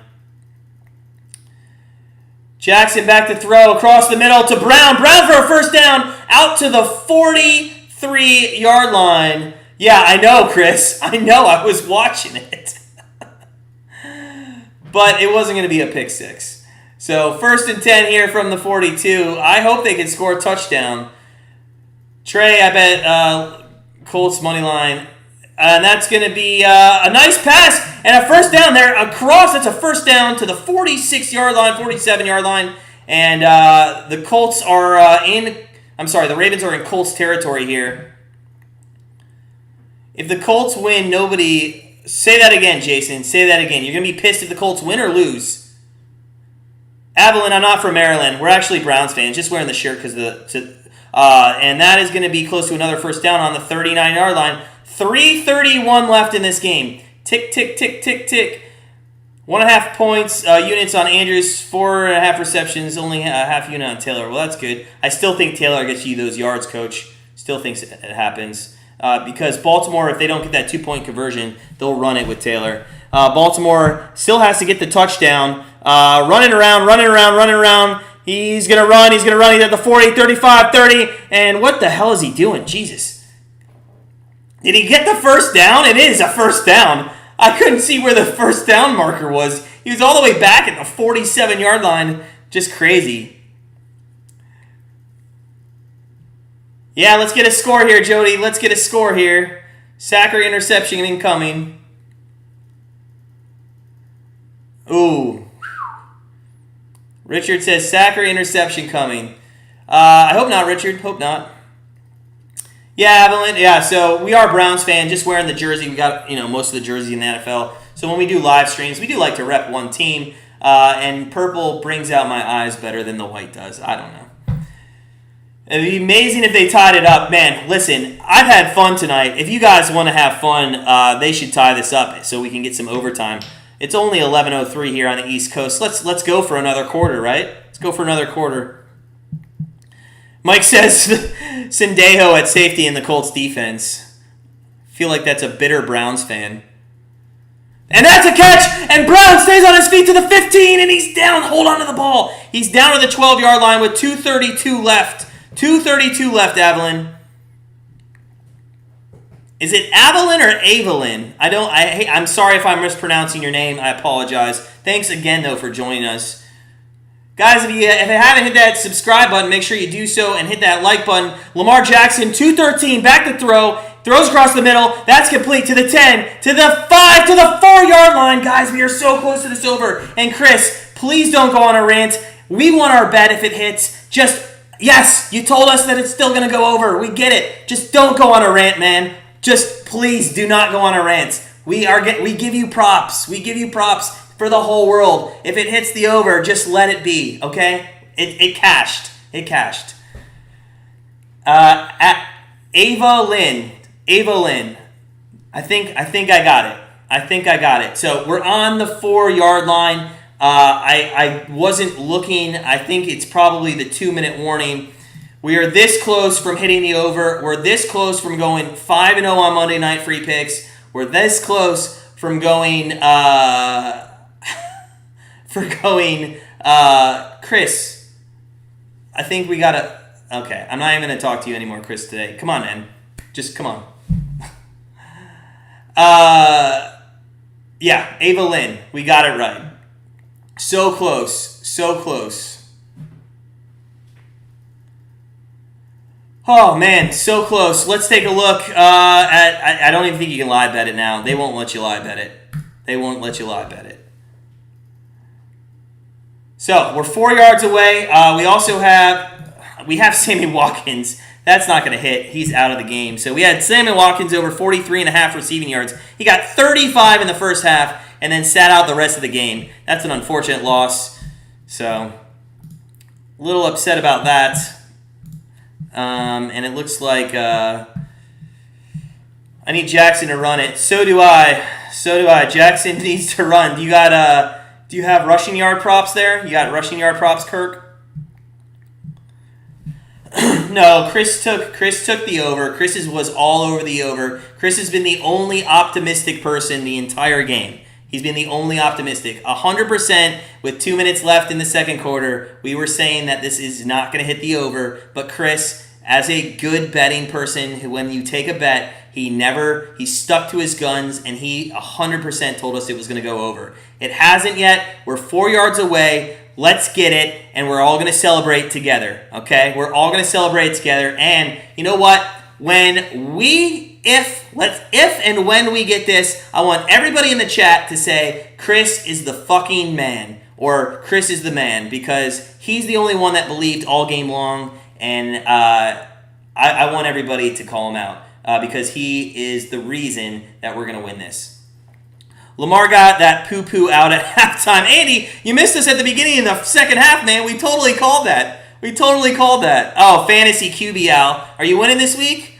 Jackson back to throw across the middle to Brown. Brown for a first down out to the 43-yard line. Yeah, I know, Chris. I know. I was watching it. But it wasn't going to be a pick six. So 1st and 10 here from the 42. I hope they can score a touchdown. Trey, I bet Colts money line. And that's going to be a nice pass and a first down there across. That's a first down to the 46-yard line, 47-yard line. And the Colts are the Ravens are in Colts territory here. If the Colts win, nobody... Say that again, Jason. Say that again. You're going to be pissed if the Colts win or lose. Evelyn, I'm not from Maryland. We're actually Browns fans. Just wearing the shirt because and that is going to be close to another first down on the 39-yard line. 3:31 left in this game. Tick, tick, tick, tick, tick. 1.5 points, units on Andrews, 4.5 receptions, only a half unit on Taylor. Well, that's good. I still think Taylor gets you those yards, Coach. Still thinks it happens. Because Baltimore, if they don't get that 2-point conversion, they'll run it with Taylor. Baltimore still has to get the touchdown. Running around. He's going to run. He's at the 40, 35, 30. And what the hell is he doing? Jesus. Did he get the first down? It is a first down. I couldn't see where the first down marker was. He was all the way back at the 47-yard line. Just crazy. Yeah, let's get a score here, Jody. Let's get a score here. Sack or interception incoming. Ooh. Richard says sack or interception coming. I hope not, Richard. Hope not. Yeah, Evelyn. Yeah, so we are Browns fan, just wearing the jersey. We got, most of the jersey in the NFL. So when we do live streams, we do like to rep one team. And purple brings out my eyes better than the white does. I don't know. It'd be amazing if they tied it up. Man, listen, I've had fun tonight. If you guys want to have fun, they should tie this up so we can get some overtime. It's only 11:03 here on the East Coast. Let's go for another quarter, right? Let's go for another quarter. Mike says Sendejo at safety in the Colts defense. Feel like that's a bitter Browns fan. And that's a catch! And Brown stays on his feet to the 15, and he's down. Hold on to the ball. He's down to the 12-yard line with 2:32 left. 2:32 left, Evelyn. Is it Avelyn or Avelyn? I'm sorry if I'm mispronouncing your name. I apologize. Thanks again, though, for joining us. Guys, if you haven't hit that subscribe button, make sure you do so and hit that like button. Lamar Jackson, 2:13, back to throw. Throws across the middle. That's complete to the 10, to the 5, to the 4-yard line. Guys, we are so close to this over. And Chris, please don't go on a rant. We want our bet if it hits. Yes, you told us that it's still going to go over. We get it. Just don't go on a rant, man. Just please do not go on a rant. We give you props. We give you props. for the whole world. If it hits the over, just let it be, okay? It cashed. It cashed. At Ava Lynn. I think I got it. So we're on the 4-yard line. I wasn't looking. I think it's probably the 2-minute warning. We are this close from hitting the over. We're this close from going 5-0 on Monday Night Free Picks. We're this close from going Chris. I think we gotta. Okay, I'm not even gonna talk to you anymore, Chris, today. Come on, man. Just come on. Yeah, Ava Lynn. We got it right. So close. So close. Oh, man, so close. Let's take a look at... I don't even think you can live bet it now. They won't let you live bet it. So, we're 4 yards away. We also have Sammy Watkins. That's not going to hit. He's out of the game. So, we had Sammy Watkins over 43.5 receiving yards. He got 35 in the first half and then sat out the rest of the game. That's an unfortunate loss. So, a little upset about that. And it looks like I need Jackson to run it. So do I. Jackson needs to run. Do you have rushing yard props there? You got rushing yard props, Kirk? No, Chris took the over. Chris was all over the over. Chris has been the only optimistic person the entire game. He's been the only optimistic. 100% with 2 minutes left in the second quarter. We were saying that this is not going to hit the over, but Chris, as a good betting person, who when you take a bet, he stuck to his guns, and he 100% told us it was going to go over. It hasn't yet. We're 4 yards away. Let's get it, and we're all going to celebrate together, okay? We're all going to celebrate together, and you know what? If and when we get this, I want everybody in the chat to say, Chris is the fucking man, or Chris is the man, because he's the only one that believed all game long, and I want everybody to call him out because he is the reason that we're going to win this. Lamar got that poo-poo out at halftime. Andy, you missed us at the beginning of the second half, man. We totally called that. Oh, Fantasy QB Al. Are you winning this week?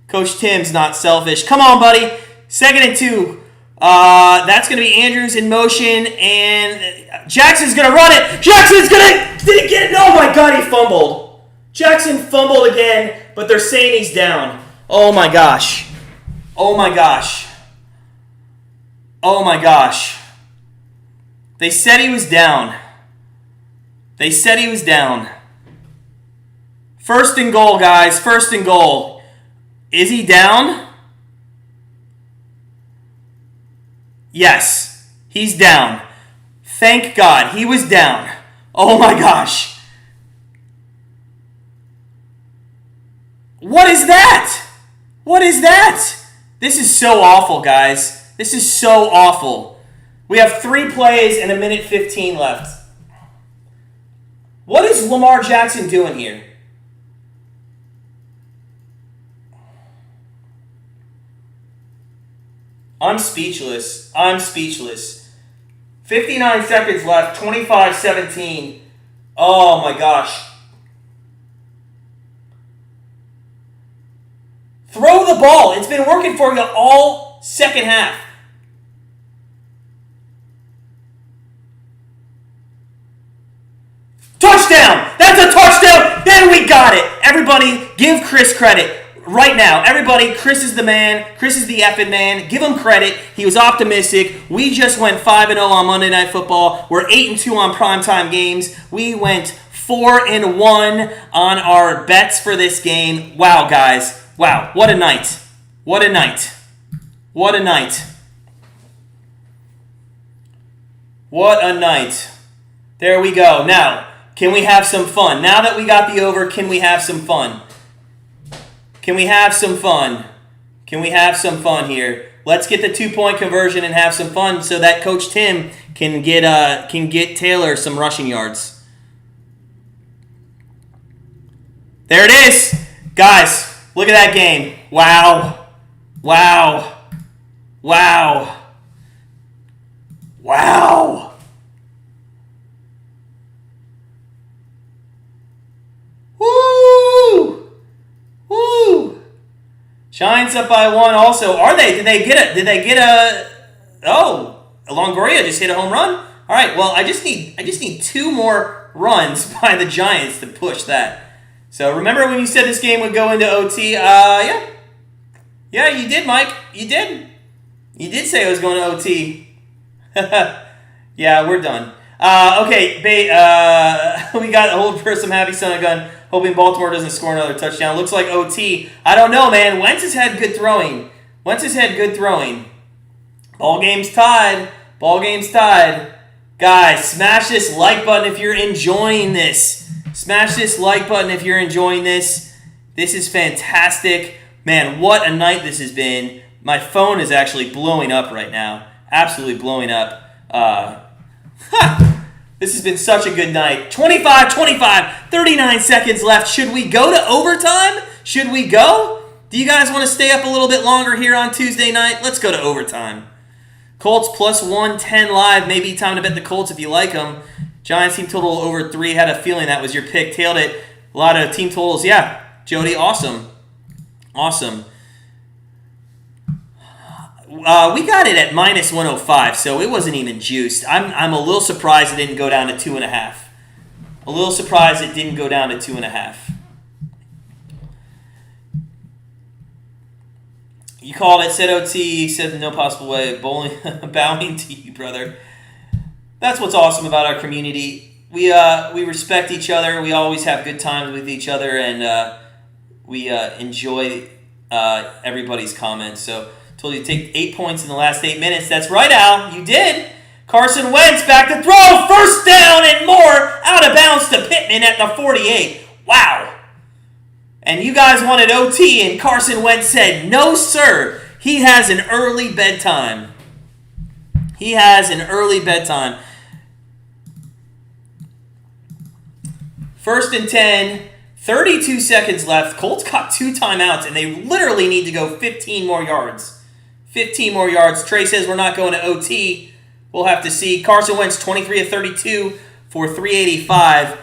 Coach Tim's not selfish. Come on, buddy. 2nd and 2. That's going to be Andrews in motion, and Jackson's going to run it. Did he get it? Oh, my God, he fumbled. Jackson fumbled again, but they're saying he's down. Oh, my gosh. They said he was down. 1st and goal, guys. 1st and goal. Is he down? Yes, he's down. Thank God, he was down. Oh my gosh. What is that? This is so awful, guys. This is so awful. We have 3 plays and 1:15 left. What is Lamar Jackson doing here? I'm speechless. 59 seconds left. 25-17. Oh my gosh. Throw the ball. It's been working for you all second half. Touchdown! That's a touchdown! Then we got it. Everybody, give Chris credit. Right now, everybody, Chris is the man. Chris is the effing man. Give him credit. He was optimistic. We just went 5-0 on Monday Night Football. We're 8-2 on primetime games. We went 4-1 on our bets for this game. Wow, guys. Wow, what a night. There we go. Now, can we have some fun? Now that we got the over, can we have some fun? Can we have some fun here? Let's get the 2-point conversion and have some fun so that Coach Tim can get Taylor some rushing yards. There it is. Guys, look at that game. Wow. Wow. Wow. Woo! Woo! Giants up by 1 also. Are they? Did they get a Oh, Longoria just hit a home run? All right, well, I just need 2 more runs by the Giants to push that. So remember when you said this game would go into OT? Yeah. Yeah, you did, Mike. You did. You did say it was going to OT. Yeah, we're done. Okay, we got a hold for some happy son of gun, hoping Baltimore doesn't score another touchdown. Looks like OT. I don't know, man. Wentz has had good throwing. Ball game's tied. Guys, smash this like button if you're enjoying this. This is fantastic. Man, what a night this has been. My phone is actually blowing up right now. Absolutely blowing up. This has been such a good night. 25-25, 39 seconds left. Should we go to overtime? Do you guys want to stay up a little bit longer here on Tuesday night? Let's go to overtime. Colts plus 110 live. Maybe time to bet the Colts if you like them. Giants team total over 3. Had a feeling that was your pick. Tailed it. A lot of team totals. Yeah, Jody, awesome. We got it at minus 105, so it wasn't even juiced. I'm a little surprised it didn't go down to 2.5. You called it, said OT, said no possible way. Bowling, bowing to you, brother. That's what's awesome about our community. We respect each other. We always have good times with each other, and we enjoy everybody's comments. So, told you to take 8 points in the last 8 minutes. That's right, Al. You did. Carson Wentz back to throw. First down and more. Out of bounds to Pittman at the 48. Wow. And you guys wanted OT, and Carson Wentz said, no, sir. He has an early bedtime. First and 10, 32 seconds left. Colts got 2 timeouts, and they literally need to go 15 more yards. Trey says we're not going to OT. We'll have to see. Carson Wentz, 23 of 32 for 385.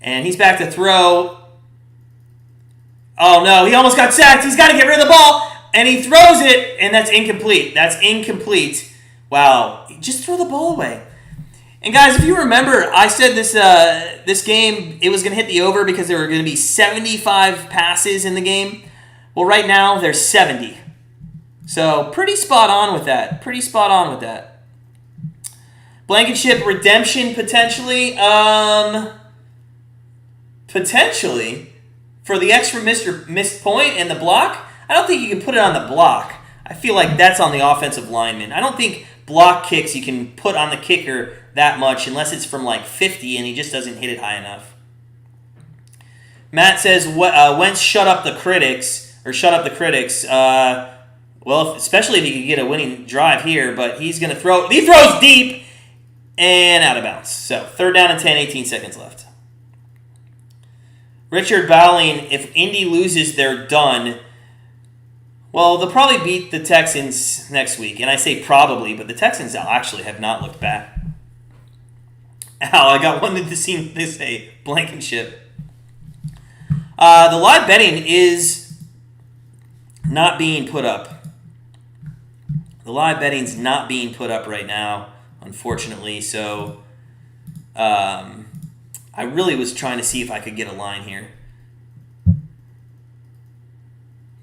And he's back to throw. Oh, no. He almost got sacked. He's got to get rid of the ball. And he throws it, and that's incomplete. Wow. Just throw the ball away. And, guys, if you remember, I said this game, it was going to hit the over because there were going to be 75 passes in the game. Well, right now, there's 70. So, pretty spot on with that. Blankenship redemption, potentially. Potentially, for the extra missed point and the block, I don't think you can put it on the block. I feel like that's on the offensive lineman. I don't think block kicks you can put on the kicker that much unless it's from like 50 and he just doesn't hit it high enough. Matt says, Wentz shut up the critics. Well, especially if he could get a winning drive here, but he's going to throw. He throws deep and out of bounds. So, 3rd down and 10, 18 seconds left. Richard Bowling, if Indy loses, they're done. Well, they'll probably beat the Texans next week. And I say probably, but the Texans actually have not looked bad. Ow, I got one to say Blankenship. The live betting is not being put up. The live betting's not being put up right now, unfortunately. So, I really was trying to see if I could get a line here.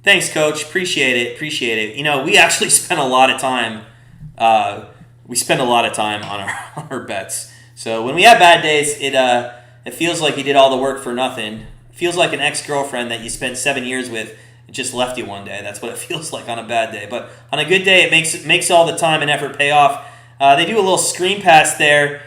Thanks, Coach. Appreciate it. You know, we actually spent a lot of time. On our bets. So when we have bad days, it feels like you did all the work for nothing. It feels like an ex-girlfriend that you spent 7 years with and just left you one day. That's what it feels like on a bad day. But on a good day, it makes all the time and effort pay off. They do a little screen pass there.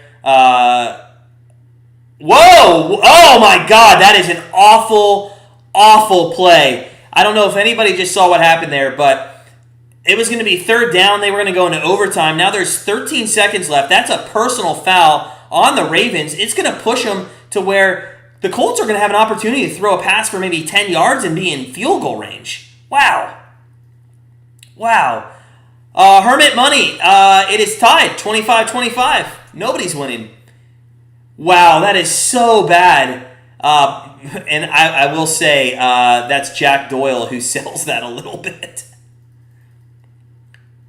Whoa! Oh my God, that is an awful, awful play. I don't know if anybody just saw what happened there, but it was going to be 3rd down. They were going to go into overtime. Now there's 13 seconds left. That's a personal foul on the Ravens. It's going to push them to where the Colts are going to have an opportunity to throw a pass for maybe 10 yards and be in field goal range. Wow. Wow. Hermit Money, it is tied 25-25. Nobody's winning. Wow, that is so bad. And I will say that's Jack Doyle who sells that a little bit.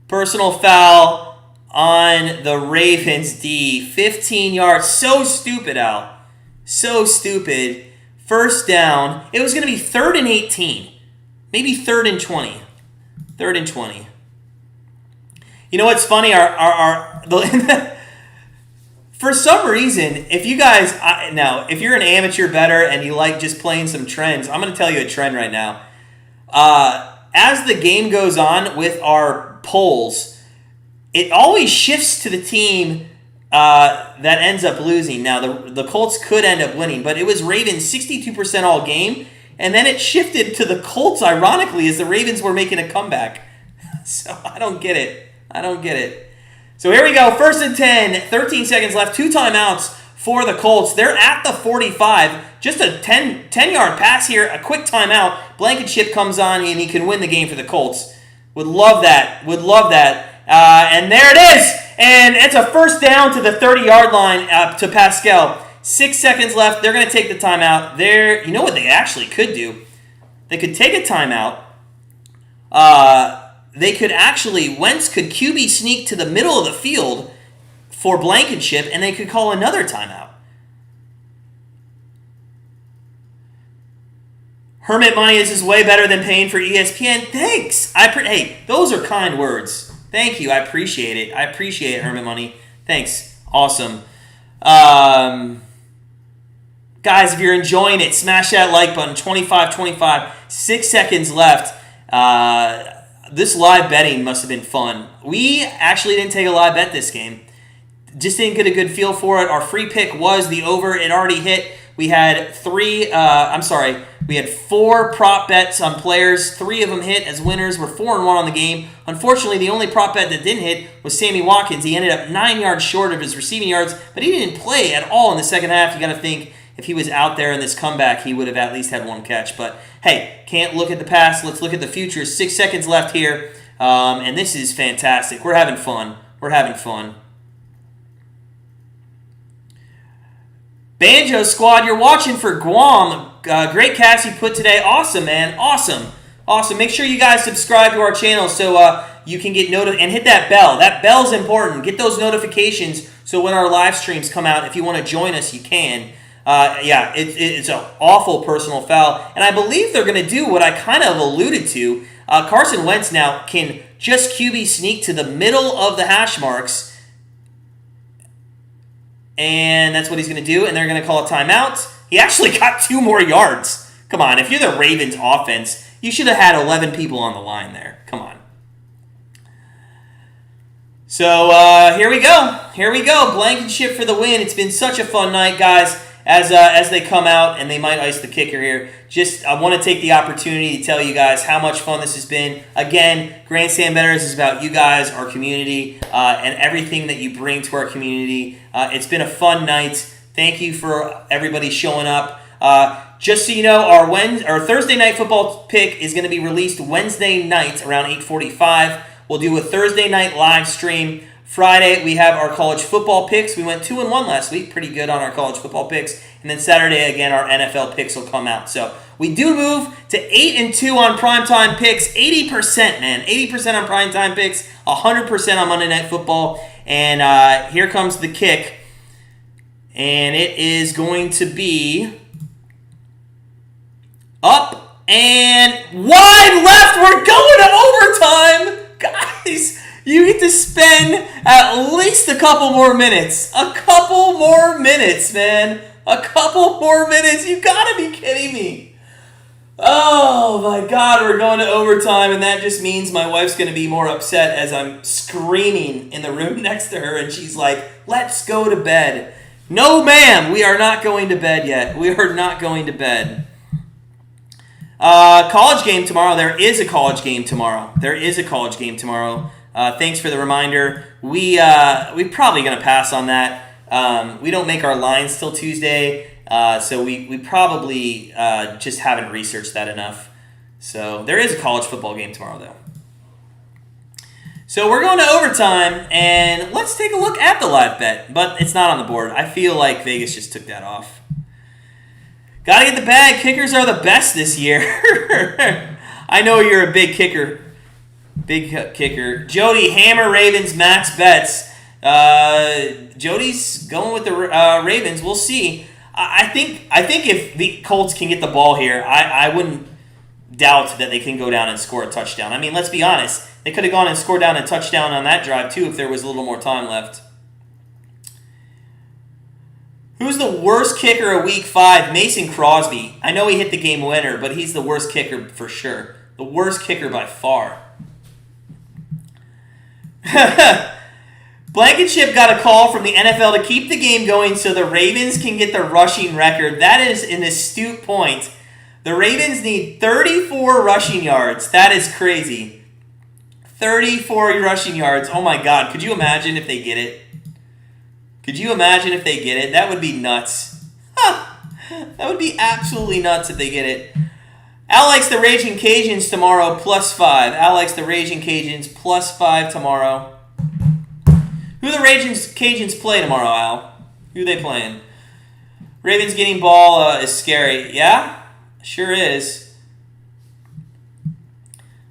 Personal foul on the Ravens D. 15 yards. So stupid, Al. So stupid. First down. It was going to be 3rd and 18. Maybe 3rd and 20. 3rd and 20. You know what's funny? For some reason, if you guys now, if you're an amateur bettor and you like just playing some trends, I'm going to tell you a trend right now. As the game goes on with our polls, it always shifts to the team that ends up losing. Now, the Colts could end up winning, but it was Ravens 62% all game, and then it shifted to the Colts, ironically, as the Ravens were making a comeback. So I don't get it. So here we go. 1st and 10, 13 seconds left, 2 timeouts for the Colts. They're at the 45. Just a 10-yard pass here, a quick timeout. Blankenship comes on, and he can win the game for the Colts. Would love that. And there it is. And it's a first down to the 30-yard line to Pascal. 6 seconds left. They're going to take the timeout. You know what they actually could do? They could take a timeout. Wentz could QB sneak to the middle of the field for Blankenship, and they could call another timeout. Hermit Money, this is way better than paying for ESPN. Thanks. Hey, those are kind words. Thank you. I appreciate it. Hermit Money. Thanks. Awesome. Guys, if you're enjoying it, smash that like button. 25-25. 6 seconds left. This live betting must have been fun. We actually didn't take a live bet this game. Just didn't get a good feel for it. Our free pick was the over. It already hit. We had 4 prop bets on players. 3 of them hit as winners. We're 4-1 on the game. Unfortunately, the only prop bet that didn't hit was Sammy Watkins. He ended up 9 yards short of his receiving yards, but he didn't play at all in the second half. You got to think if he was out there in this comeback, he would have at least had 1 catch. But hey, can't look at the past. Let's look at the future. 6 seconds left here, and this is fantastic. We're having fun. Banjo Squad, you're watching for Guam. Great cast you put today. Awesome, man. Awesome. Make sure you guys subscribe to our channel so you can get notified. And hit that bell. That bell's important. Get those notifications so when our live streams come out, if you want to join us, you can. It's an awful personal foul. And I believe they're going to do what I kind of alluded to. Carson Wentz now can just QB sneak to the middle of the hash marks. And that's what he's going to do, and they're going to call a timeout. He actually got 2 more yards. Come on, if you're the Ravens offense, you should have had 11 people on the line there. Come on. So here we go. Blankenship for the win. It's been such a fun night, guys, as they come out, and they might ice the kicker here. I want to take the opportunity to tell you guys how much fun this has been. Again, Grandstand Bettors is about you guys, our community, and everything that you bring to our community. It's been a fun night. Thank you for everybody showing up. Just so you know, our Thursday night football pick is going to be released Wednesday night around 8:45. We'll do a Thursday night live stream. Friday, we have our college football picks. We went 2-1 last week. Pretty good on our college football picks. And then Saturday, again, our NFL picks will come out. So we do move to 8-2 on primetime picks. 80%, man. 80% on primetime picks. 100% on Monday Night Football. And here comes the kick. And it is going to be up and wide left. We're going to overtime. Guys, you get to spend at least a couple more minutes. A couple more minutes, man. A couple more minutes. You gotta be kidding me. Oh my God, we're going to overtime, and that just means my wife's going to be more upset as I'm screaming in the room next to her, and she's like, let's go to bed. No, ma'am, we are not going to bed yet. We are not going to bed. College game tomorrow. There is a college game tomorrow. Thanks for the reminder. We're probably going to pass on that. We don't make our lines till Tuesday. So we probably just haven't researched that enough. So there is a college football game tomorrow, though. So we're going to overtime, and let's take a look at the live bet. But it's not on the board. I feel like Vegas just took that off. Gotta get the bag. Kickers are the best this year. I know you're a big kicker. Big kicker. Jody, hammer Ravens, max bets. Jody's going with the Ravens. We'll see. I think if the Colts can get the ball here, I wouldn't doubt that they can go down and score a touchdown. I mean, let's be honest. They could have gone and scored down a touchdown on that drive, too, if there was a little more time left. Who's the worst kicker of Week 5? Mason Crosby. I know he hit the game winner, but he's the worst kicker for sure. The worst kicker by far. Blankenship got a call from the NFL to keep the game going so the Ravens can get the rushing record. That is an astute point. The Ravens need 34 rushing yards. That is crazy. 34 rushing yards. Oh my God. Could you imagine if they get it? Could you imagine if they get it? That would be nuts. That would be absolutely nuts if they get it. Al likes the Raging Cajuns tomorrow, +5. Al likes the Raging Cajuns, +5 tomorrow. Who the Raging Cajuns play tomorrow, Al? Who they playing? Ravens getting ball is scary. Yeah? Sure is.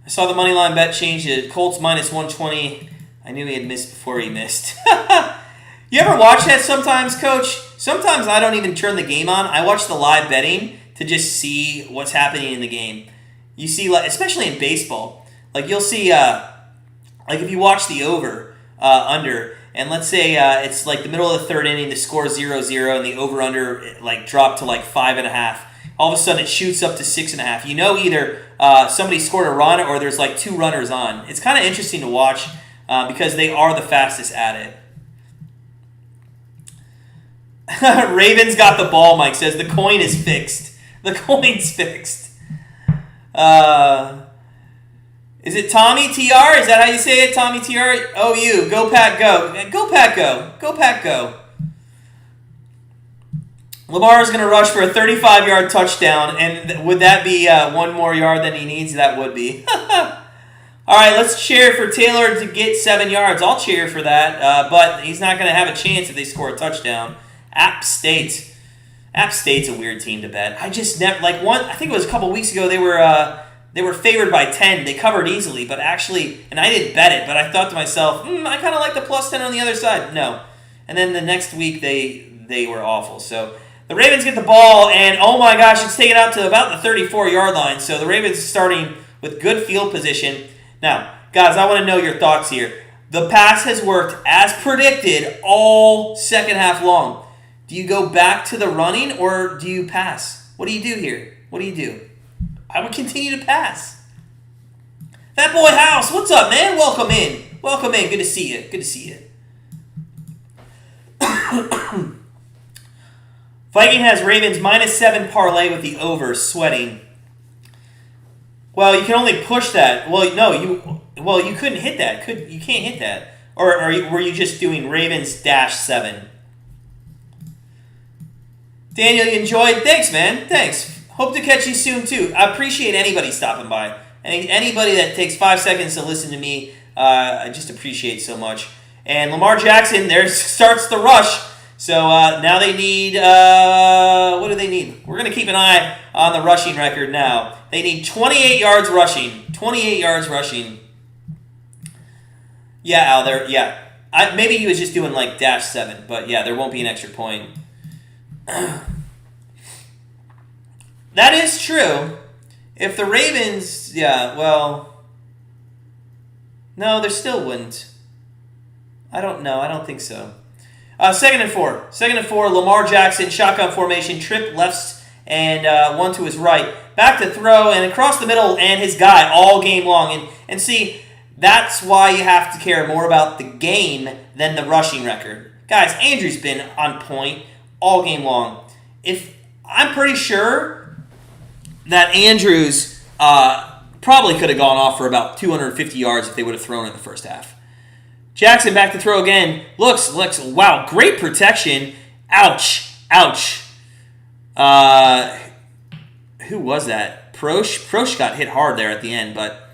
I saw the money line bet change to Colts -120. I knew he had missed before he missed. You ever watch that sometimes, Coach? Sometimes I don't even turn the game on. I watch the live betting to just see what's happening in the game. You see, like, especially in baseball, like you'll see, like if you watch the over, under, and let's say it's like the middle of the third inning, the score 0-0, and the over-under like dropped to like 5.5. All of a sudden, it shoots up to 6.5. You know, either somebody scored a run or there's like 2 runners on. It's kind of interesting to watch because they are the fastest at it. Ravens got the ball, Mike says. The coin is fixed. The coin's fixed. Is it Tommy TR? Is that how you say it? Tommy TR? OU. Go Pack Go. Go Pack Go. Go Pack Go. Lamar is going to rush for a 35-yard touchdown, and would that be 1 more yard than he needs? That would be. All right, let's cheer for Taylor to get 7 yards. I'll cheer for that, but he's not going to have a chance if they score a touchdown. App State. App State's a weird team to bet. I just never I think it was a couple weeks ago. They were favored by 10. They covered easily, but actually, and I didn't bet it, but I thought to myself, I kind of like the +10 on the other side. No, and then the next week they were awful. So the Ravens get the ball, and oh my gosh, it's taken out to about the 34-yard line. So the Ravens starting with good field position. Now, guys, I want to know your thoughts here. The pass has worked as predicted all second half long. Do you go back to the running or do you pass? What do you do here? What do you do? I would continue to pass. Fat Boy House, what's up, man? Welcome in. Welcome in. Good to see you. Good to see you. Viking has Ravens -7 parlay with the over, sweating. Well, you can only push that. Well, no, you couldn't hit that. You can't hit that. Or were you just doing Ravens -7? Daniel, you enjoyed? Thanks, man. Thanks. Hope to catch you soon, too. I appreciate anybody stopping by. Anybody that takes 5 seconds to listen to me, I just appreciate so much. And Lamar Jackson, there starts the rush. So now they need, what do they need? We're going to keep an eye on the rushing record now. They need 28 yards rushing. 28 yards rushing. Yeah, Al, yeah. Maybe he was just doing like -7, but yeah, there won't be an extra point. That is true. If the Ravens, no, there still wouldn't. I don't know. I don't think so. 2nd and 4. 2nd and 4, Lamar Jackson, shotgun formation, trip left and one to his right. Back to throw and across the middle and his guy all game long. And see, that's why you have to care more about the game than the rushing record. Guys, Andrew's been on point all game long. I'm pretty sure that Andrews probably could have gone off for about 250 yards if they would have thrown in the first half. Jackson back to throw again. Looks, wow, great protection. Ouch. Who was that? Prosh got hit hard there at the end, but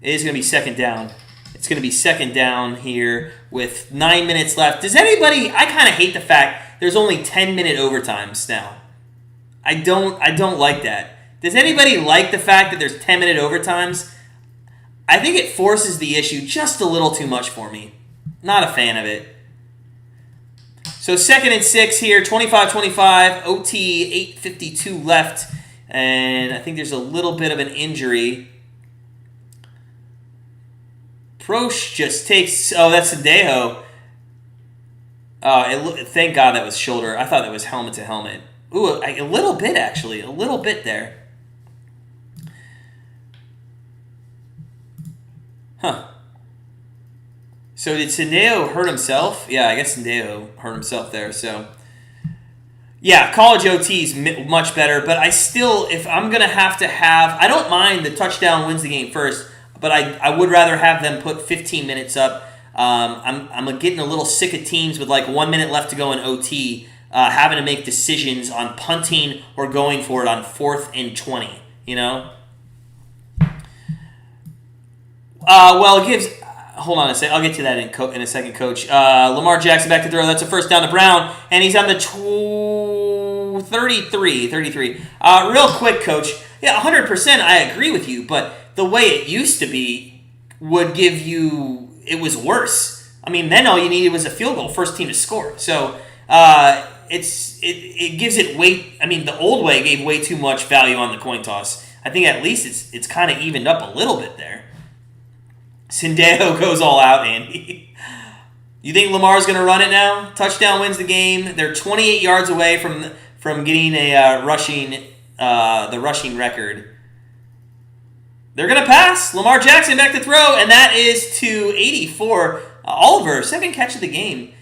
it is going to be 2nd down. It's It's going to be second down here with 9 minutes left. Does anybody? I kind of hate the fact there's only 10-minute overtimes now. I don't like that. Does anybody like the fact that there's 10-minute overtimes? I think it forces the issue just a little too much for me. Not a fan of it. So 2nd and 6 here, 25-25, OT, 8:52 left, and I think there's a little bit of an injury. Prosh just takes... Oh, that's Sendejo. Thank God that was shoulder. I thought that was helmet to helmet. Ooh, a little bit, actually. A little bit there. Huh. So did Sendejo hurt himself? Yeah, I guess Sendejo hurt himself there. So, yeah, college OT is much better. But I still, if I'm going to have... I don't mind the touchdown wins the game first, but I would rather have them put 15 minutes up. I'm getting a little sick of teams with like 1 minute left to go in OT having to make decisions on punting or going for it on 4th and 20, you know? Well, it gives... Hold on a second. I'll get to that in a second, Coach. Lamar Jackson back to throw. That's a first down to Brown, and he's on the 33. Real quick, Coach. Yeah, 100% I agree with you, but the way it used to be would give you... It was worse. I mean, then all you needed was a field goal, first team to score. So it gives it weight. I mean, the old way gave way too much value on the coin toss. I think at least it's kind of evened up a little bit there. Sendejo goes all out, Andy. You think Lamar's going to run it now? Touchdown wins the game. They're 28 yards away from getting a the rushing record. They're going to pass. Lamar Jackson back to throw, and that is to 84. Oliver, second catch of the game.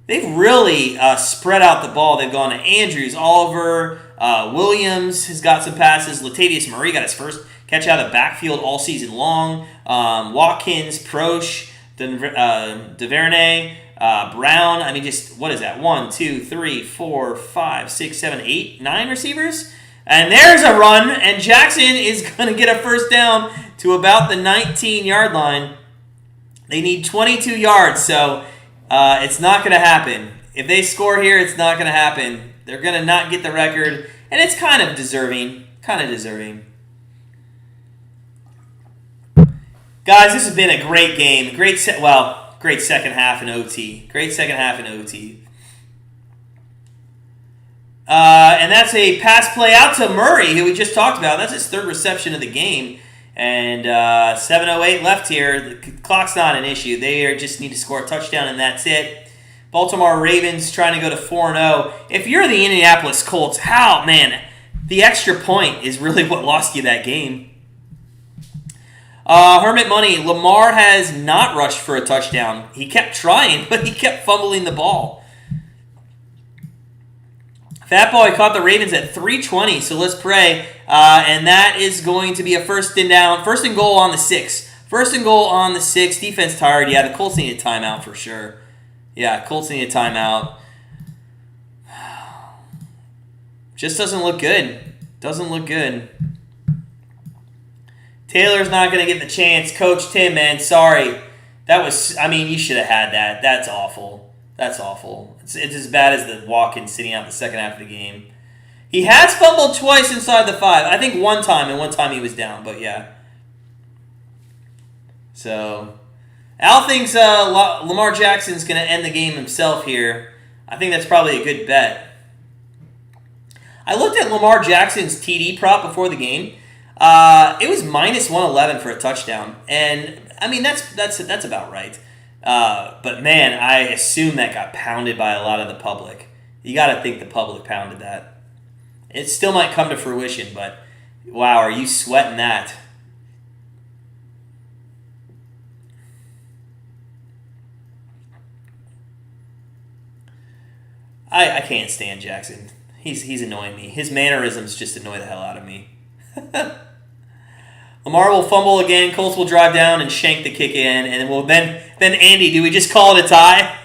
They've really spread out the ball. They've gone to Andrews, Oliver, Williams has got some passes. Latavius Murray got his first catch out of the backfield all season long. Watkins, Prosh, DuVernay, Brown. I mean, just, what is that? 1, 2, 3, 4, 5, 6, 7, 8, 9 receivers? And there's a run, and Jackson is going to get a first down to about the 19-yard line. They need 22 yards, so it's not going to happen. If they score here, it's not going to happen. They're going to not get the record, and it's kind of deserving. Guys, this has been a great game. Great second half in OT. And that's a pass play out to Murray, who we just talked about. That's his third reception of the game. And 7:08 left here. The clock's not an issue. They just need to score a touchdown, and that's it. Baltimore Ravens trying to go to 4-0. If you're the Indianapolis Colts, the extra point is really what lost you that game. Hermit Money, Lamar has not rushed for a touchdown. He kept trying, but he kept fumbling the ball. Fat Boy caught the Ravens at 3:20, so let's pray. And that is going to be a first and goal on the 6. First and goal on the 6. Defense tired. Yeah, the Colts need a timeout for sure. Just doesn't look good. Taylor's not going to get the chance. Coach Tim, man, sorry. You should have had that. That's awful. It's as bad as the Watkins sitting out the second half of the game. He has fumbled twice inside the 5. I think one time he was down, but yeah. So, Al thinks Lamar Jackson's going to end the game himself here. I think that's probably a good bet. I looked at Lamar Jackson's TD prop before the game. It was minus 111 for a touchdown, and I mean that's about right. But man, I assume that got pounded by a lot of the public. You got to think the public pounded that. It still might come to fruition, but wow, are you sweating that? I can't stand Jackson. He's annoying me. His mannerisms just annoy the hell out of me. Lamar will fumble again. Colts will drive down and shank the kick in, and then Andy, do we just call it a tie?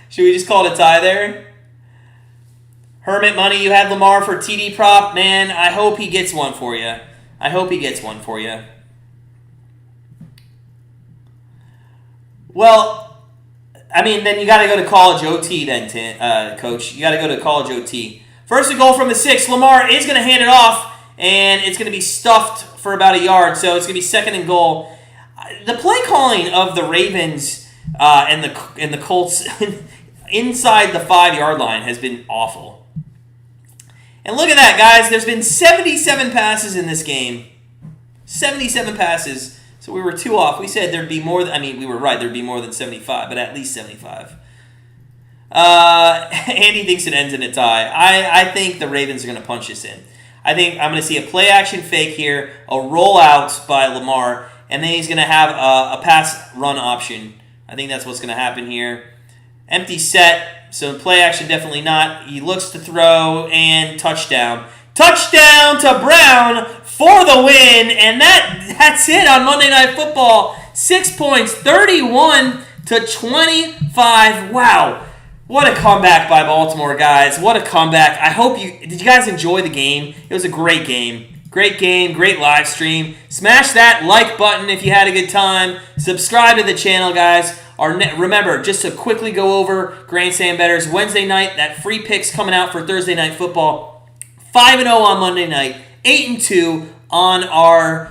Should we just call it a tie there? Hermit Money, you had Lamar for TD prop. Man, I hope he gets one for you. Well, I mean, then you got to go to college OT then, Coach. You got to go to college OT. First and goal from the 6. Lamar is going to hand it off, and it's going to be stuffed for about a yard, so it's going to be second and goal. The play calling of the Ravens and the Colts inside the 5-yard line has been awful. And look at that, guys. There's been 77 passes in this game. 77 passes. So we were 2 off. We said there'd be more than, we were right. There'd be more than 75, but at least 75. Andy thinks it ends in a tie. I think the Ravens are going to punch this in. I think I'm going to see a play-action fake here, a rollout by Lamar, and then he's going to have a pass-run option. I think that's what's going to happen here. Empty set, so play-action definitely not. He looks to throw, and touchdown. Touchdown to Brown for the win, and that's it on Monday Night Football. 6 points, 31-25. Wow. What a comeback by Baltimore, guys. What a comeback. Did you guys enjoy the game? It was a great game. Great game, great live stream. Smash that like button if you had a good time. Subscribe to the channel, guys. Remember, just to quickly go over Grandstand Bettors, Wednesday night, that free pick's coming out for Thursday Night Football. 5-0 on Monday night, 8-2 on our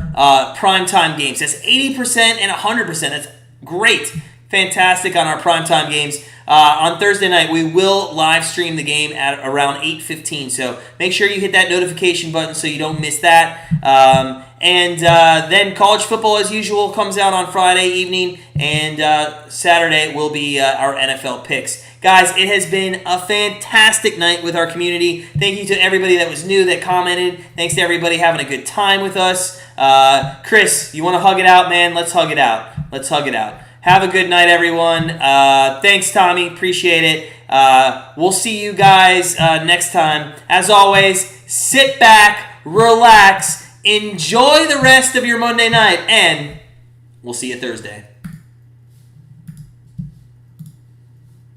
primetime games. That's 80% and 100%. That's great. Fantastic on our primetime games. On Thursday night, we will live stream the game at around 8:15. So make sure you hit that notification button so you don't miss that. Then college football, as usual, comes out on Friday evening. And Saturday will be our NFL picks. Guys, it has been a fantastic night with our community. Thank you to everybody that was new, that commented. Thanks to everybody having a good time with us. Chris, you want to hug it out, man? Let's hug it out. Let's hug it out. Have a good night, everyone. Thanks, Tommy. Appreciate it. We'll see you guys next time. As always, sit back, relax, enjoy the rest of your Monday night, and we'll see you Thursday.